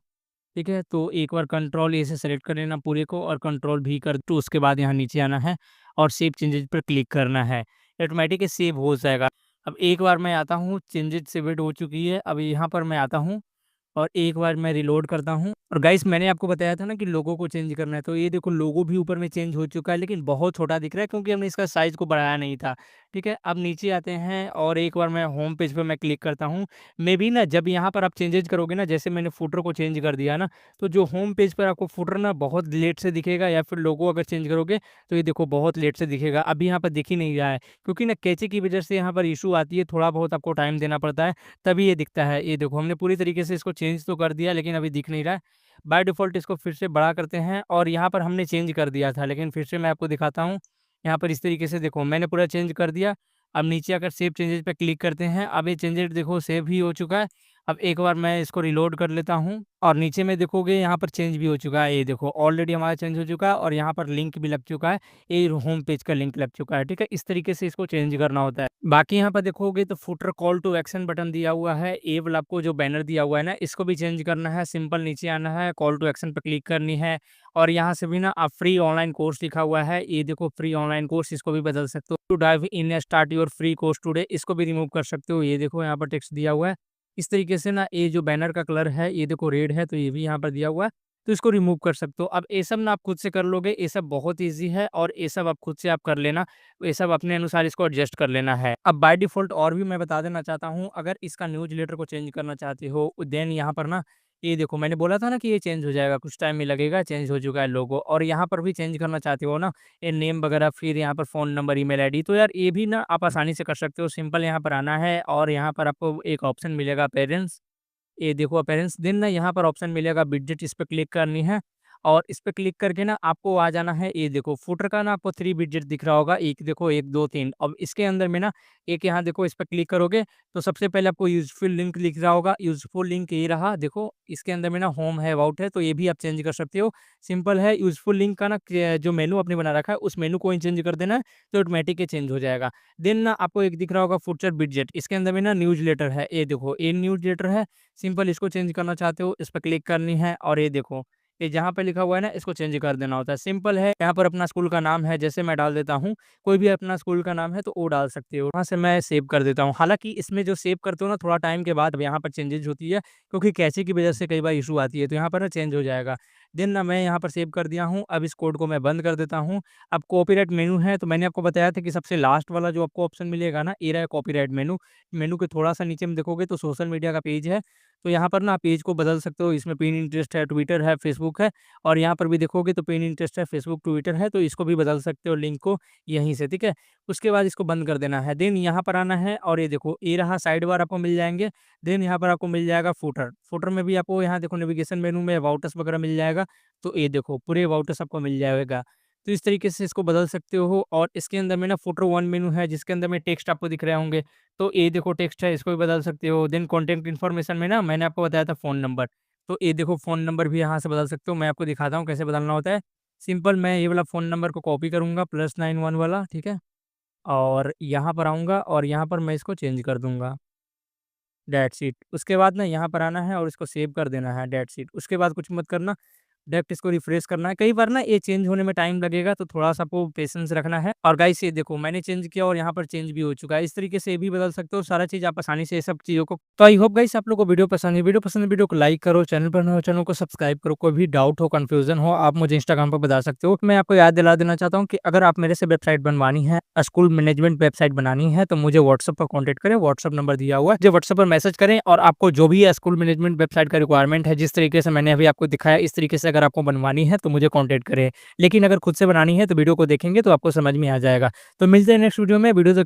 ठीक है, तो एक बार कंट्रोल ए से सेलेक्ट कर लेना पूरे को और कंट्रोल भी कर तो उसके बाद यहाँ नीचे आना है और सेव चेंजेज़ पर क्लिक करना है। ऑटोमेटिक ये सेव हो जाएगा। अब एक बार मैं आता हूँ, चेंजेज़ सेव्ड हो चुकी है। अब यहाँ पर मैं आता हूँ और एक बार मैं रिलोड करता हूँ और गाइस मैंने आपको बताया था ना कि लोगो को चेंज करना है, तो ये देखो लोगो भी ऊपर में चेंज हो चुका है, लेकिन बहुत छोटा दिख रहा है क्योंकि हमने इसका साइज़ को बढ़ाया नहीं था। ठीक है, अब नीचे आते हैं और एक बार मैं होम पेज पे मैं क्लिक करता हूँ। मैं भी ना जब यहाँ पर आप चेंजेज़ करोगे ना, जैसे मैंने फुटर को चेंज कर दिया ना, तो जो होम पेज पर आपको फुटर ना बहुत लेट से दिखेगा या फिर लोगो अगर चेंज करोगे, तो ये देखो बहुत लेट से दिखेगा। अभी यहाँ पर दिख ही नहीं रहा है क्योंकि ना कैचे की वजह से यहाँ पर इश्यू आती है, थोड़ा बहुत आपको टाइम देना पड़ता है, तभी ये दिखता है। ये देखो हमने पूरी तरीके से इसको चेंज तो कर दिया लेकिन अभी दिख नहीं रहा है। बाय डिफ़ॉल्ट इसको फिर से बड़ा करते हैं और यहाँ पर हमने चेंज कर दिया था, लेकिन फिर से मैं आपको दिखाता हूँ। यहाँ पर इस तरीके से देखो मैंने पूरा चेंज कर दिया। अब नीचे आकर सेव चेंजेज़ पे क्लिक करते हैं। अब ये चेंजेज़ देखो सेव ही हो चुका है अब एक बार मैं इसको रिलोड कर लेता हूँ और नीचे में देखोगे यहाँ पर चेंज भी हो चुका है। ये देखो ऑलरेडी हमारा चेंज हो चुका है और यहाँ पर लिंक भी लग चुका है। ये होम पेज का लिंक लग चुका है, ठीक है? इस तरीके से इसको चेंज करना होता है। बाकी यहाँ पर देखोगे तो footer call to action button दिया हुआ है। ये वाला आपको जो बैनर दिया हुआ है ना, इसको भी चेंज करना है। सिंपल नीचे आना है, कॉल टू एक्शन पे क्लिक करनी है और यहाँ से भी ना आप फ्री ऑनलाइन कोर्स लिखा हुआ है। ये देखो फ्री ऑनलाइन कोर्स, इसको भी बदल सकते हो। To dive in start your free course today, इसको भी रिमूव कर सकते हो। ये देखो यहाँ पर टेक्स्ट दिया हुआ है। इस तरीके से ना ये जो बैनर का कलर है, ये देखो रेड है, तो ये भी यहाँ पर दिया हुआ है, तो इसको रिमूव कर सकते हो। अब ये सब ना आप खुद से कर लोगे, ये सब बहुत ईज़ी है और ये सब आप खुद से आप कर लेना। ये सब अपने अनुसार इसको एडजस्ट कर लेना है। अब बाय डिफ़ॉल्ट और भी मैं बता देना चाहता हूँ, अगर इसका न्यूज़लेटर को चेंज करना चाहते हो, देन यहाँ पर ना ये देखो मैंने बोला था ना कि ये चेंज हो जाएगा, कुछ टाइम में लगेगा, चेंज हो चुका है लोगो। और यहाँ पर भी चेंज करना चाहते हो ना, ये नेम वगैरह, फिर यहाँ पर फ़ोन नंबर, ईमेल आईडी, तो यार ये भी ना आप आसानी से कर सकते हो। सिंपल यहाँ पर आना है और यहाँ पर आपको एक ऑप्शन मिलेगा पेरेंट्स, ये देखो अपीयरेंस, देन ना यहाँ पर ऑप्शन मिलेगा विजेट, इस पे क्लिक करनी है और इस पे क्लिक करके ना आपको आ जाना है। ये देखो फुटर का ना आपको 3 विजेट दिख रहा होगा, एक देखो 1, 2, 3। अब इसके अंदर में ना एक यहाँ देखो इस पे क्लिक करोगे तो सबसे पहले आपको यूज़फुल लिंक दिख रहा होगा। यूज़फुल लिंक ये रहा, देखो इसके अंदर में ना होम है, अबाउट है, तो ये भी आप चेंज कर सकते हो। सिंपल है, यूज़फुल लिंक का ना जो मेनू आपने बना रखा है उस मेनू को ही चेंज कर देना है, तो ऑटोमेटिक ही चेंज हो जाएगा। देन ना आपको एक दिख रहा होगा फुटर विजेट, इसके अंदर में ना न्यूज़लेटर है, ये देखो ये न्यूज़लेटर है। सिंपल इसको चेंज करना चाहते हो, इस पे क्लिक करनी है और ये देखो, ये जहाँ पे लिखा हुआ है ना इसको चेंज कर देना होता है। सिंपल है, यहाँ पर अपना स्कूल का नाम है, जैसे मैं डाल देता हूँ, कोई भी अपना स्कूल का नाम है तो वो डाल सकते हो। वहाँ से मैं सेव कर देता हूँ। हालाँकि इसमें जो सेव करते हो ना थोड़ा टाइम के बाद यहाँ पर चेंजेज़ होती है, क्योंकि कैचे की वजह से कई बार इश्यू आती है, तो यहाँ पर ना चेंज हो जाएगा। देन ना मैं यहाँ पर सेव कर दिया हूँ, अब इस कोड को मैं बंद कर देता हूँ। अब कॉपीराइट मेनू है, तो मैंने आपको बताया था कि सबसे लास्ट वाला जो आपको ऑप्शन मिलेगा ना, ये रहा कॉपीराइट मेनू। मेनू के थोड़ा-सा नीचे में देखोगे तो सोशल मीडिया का पेज है, तो यहाँ पर ना आप पेज को बदल सकते हो। इसमें पिन इंटरेस्ट है, ट्विटर है, फेसबुक है और यहाँ पर भी देखोगे तो पिन इंटरेस्ट है, फेसबुक, ट्विटर है, तो इसको भी बदल सकते हो लिंक को यहीं से, ठीक है? उसके बाद इसको बंद कर देना है। देन यहाँ पर आना है और ये देखो ये रहा साइड बार आपको मिल जाएँगे। देन यहाँ पर आपको मिल जाएगा फुटर। फुटर में भी आपको यहाँ देखो नेविगेशन मेनू में अबाउट अस वगैरह मिल जाएगा। तो ये देखो पूरे अबाउट अस आपको मिल जाएगा। तो इस तरीके से इसको बदल सकते हो और इसके अंदर में ना फुटर 1 मेनू है, जिसके अंदर में टेक्स्ट आपको दिख रहे होंगे। तो ये देखो टेक्स्ट है, इसको भी बदल सकते हो। देन कॉन्टैक्ट इन्फॉर्मेशन में ना मैंने आपको बताया था फ़ोन नंबर, तो ये देखो फ़ोन नंबर भी यहाँ से बदल सकते हो। मैं आपको दिखाता हूँ कैसे बदलना होता है। सिंपल मैं ये वाला फ़ोन नंबर को कॉपी करूँगा +91 वाला, ठीक है? और यहाँ पर आऊँगा और यहाँ पर मैं इसको चेंज कर दूँगा। That's it. उसके बाद ना यहाँ पर आना है और इसको सेव कर देना है, दैट्स इट। उसके बाद कुछ मत करना, डायरेक्ट इसको रिफ्रेश करना है। कई बार ना ये चेंज होने में टाइम लगेगा, तो थोड़ा-सा आपको पेशेंस रखना है। और गाइस ये देखो मैंने चेंज किया और यहाँ पर चेंज भी हो चुका है। इस तरीके से ये भी बदल सकते हो, सारा चीज़ आप आसानी से ये सब चीज़ों को। तो आई होप गाइस आप लोग को वीडियो पसंद है। वीडियो पसंद है, वीडियो को लाइक करो, चैनल पर नए हो चैनल को सब्सक्राइब करो। कोई भी डाउट हो, कन्फ्यूज़न हो, आप मुझे इंस्टाग्राम पर बता सकते हो। मैं आपको याद दिला देना चाहता हूँ कि अगर आप मेरे से वेबसाइट बनवानी है, स्कूल मैनेजमेंट वेबसाइट बनानी है, तो मुझे व्हाट्सएप पर कॉन्टैक्ट करें। व्हाट्सएप नंबर दिया हुआ है, मुझे व्हाट्सएप पर मैसेज करें और आपको जो भी स्कूल मैनेजमेंट वेबसाइट का रिक्वायरमेंट है, जिस तरीके से मैंने अभी आपको दिखाया, इस तरीके से अगर आपको बनवानी है तो मुझे कॉन्टैक्ट करें। लेकिन अगर खुद से बनानी है तो वीडियो को देखेंगे तो आपको समझ में आ जाएगा। तो मिलते हैं नेक्स्ट वीडियो में। वीडियो देखने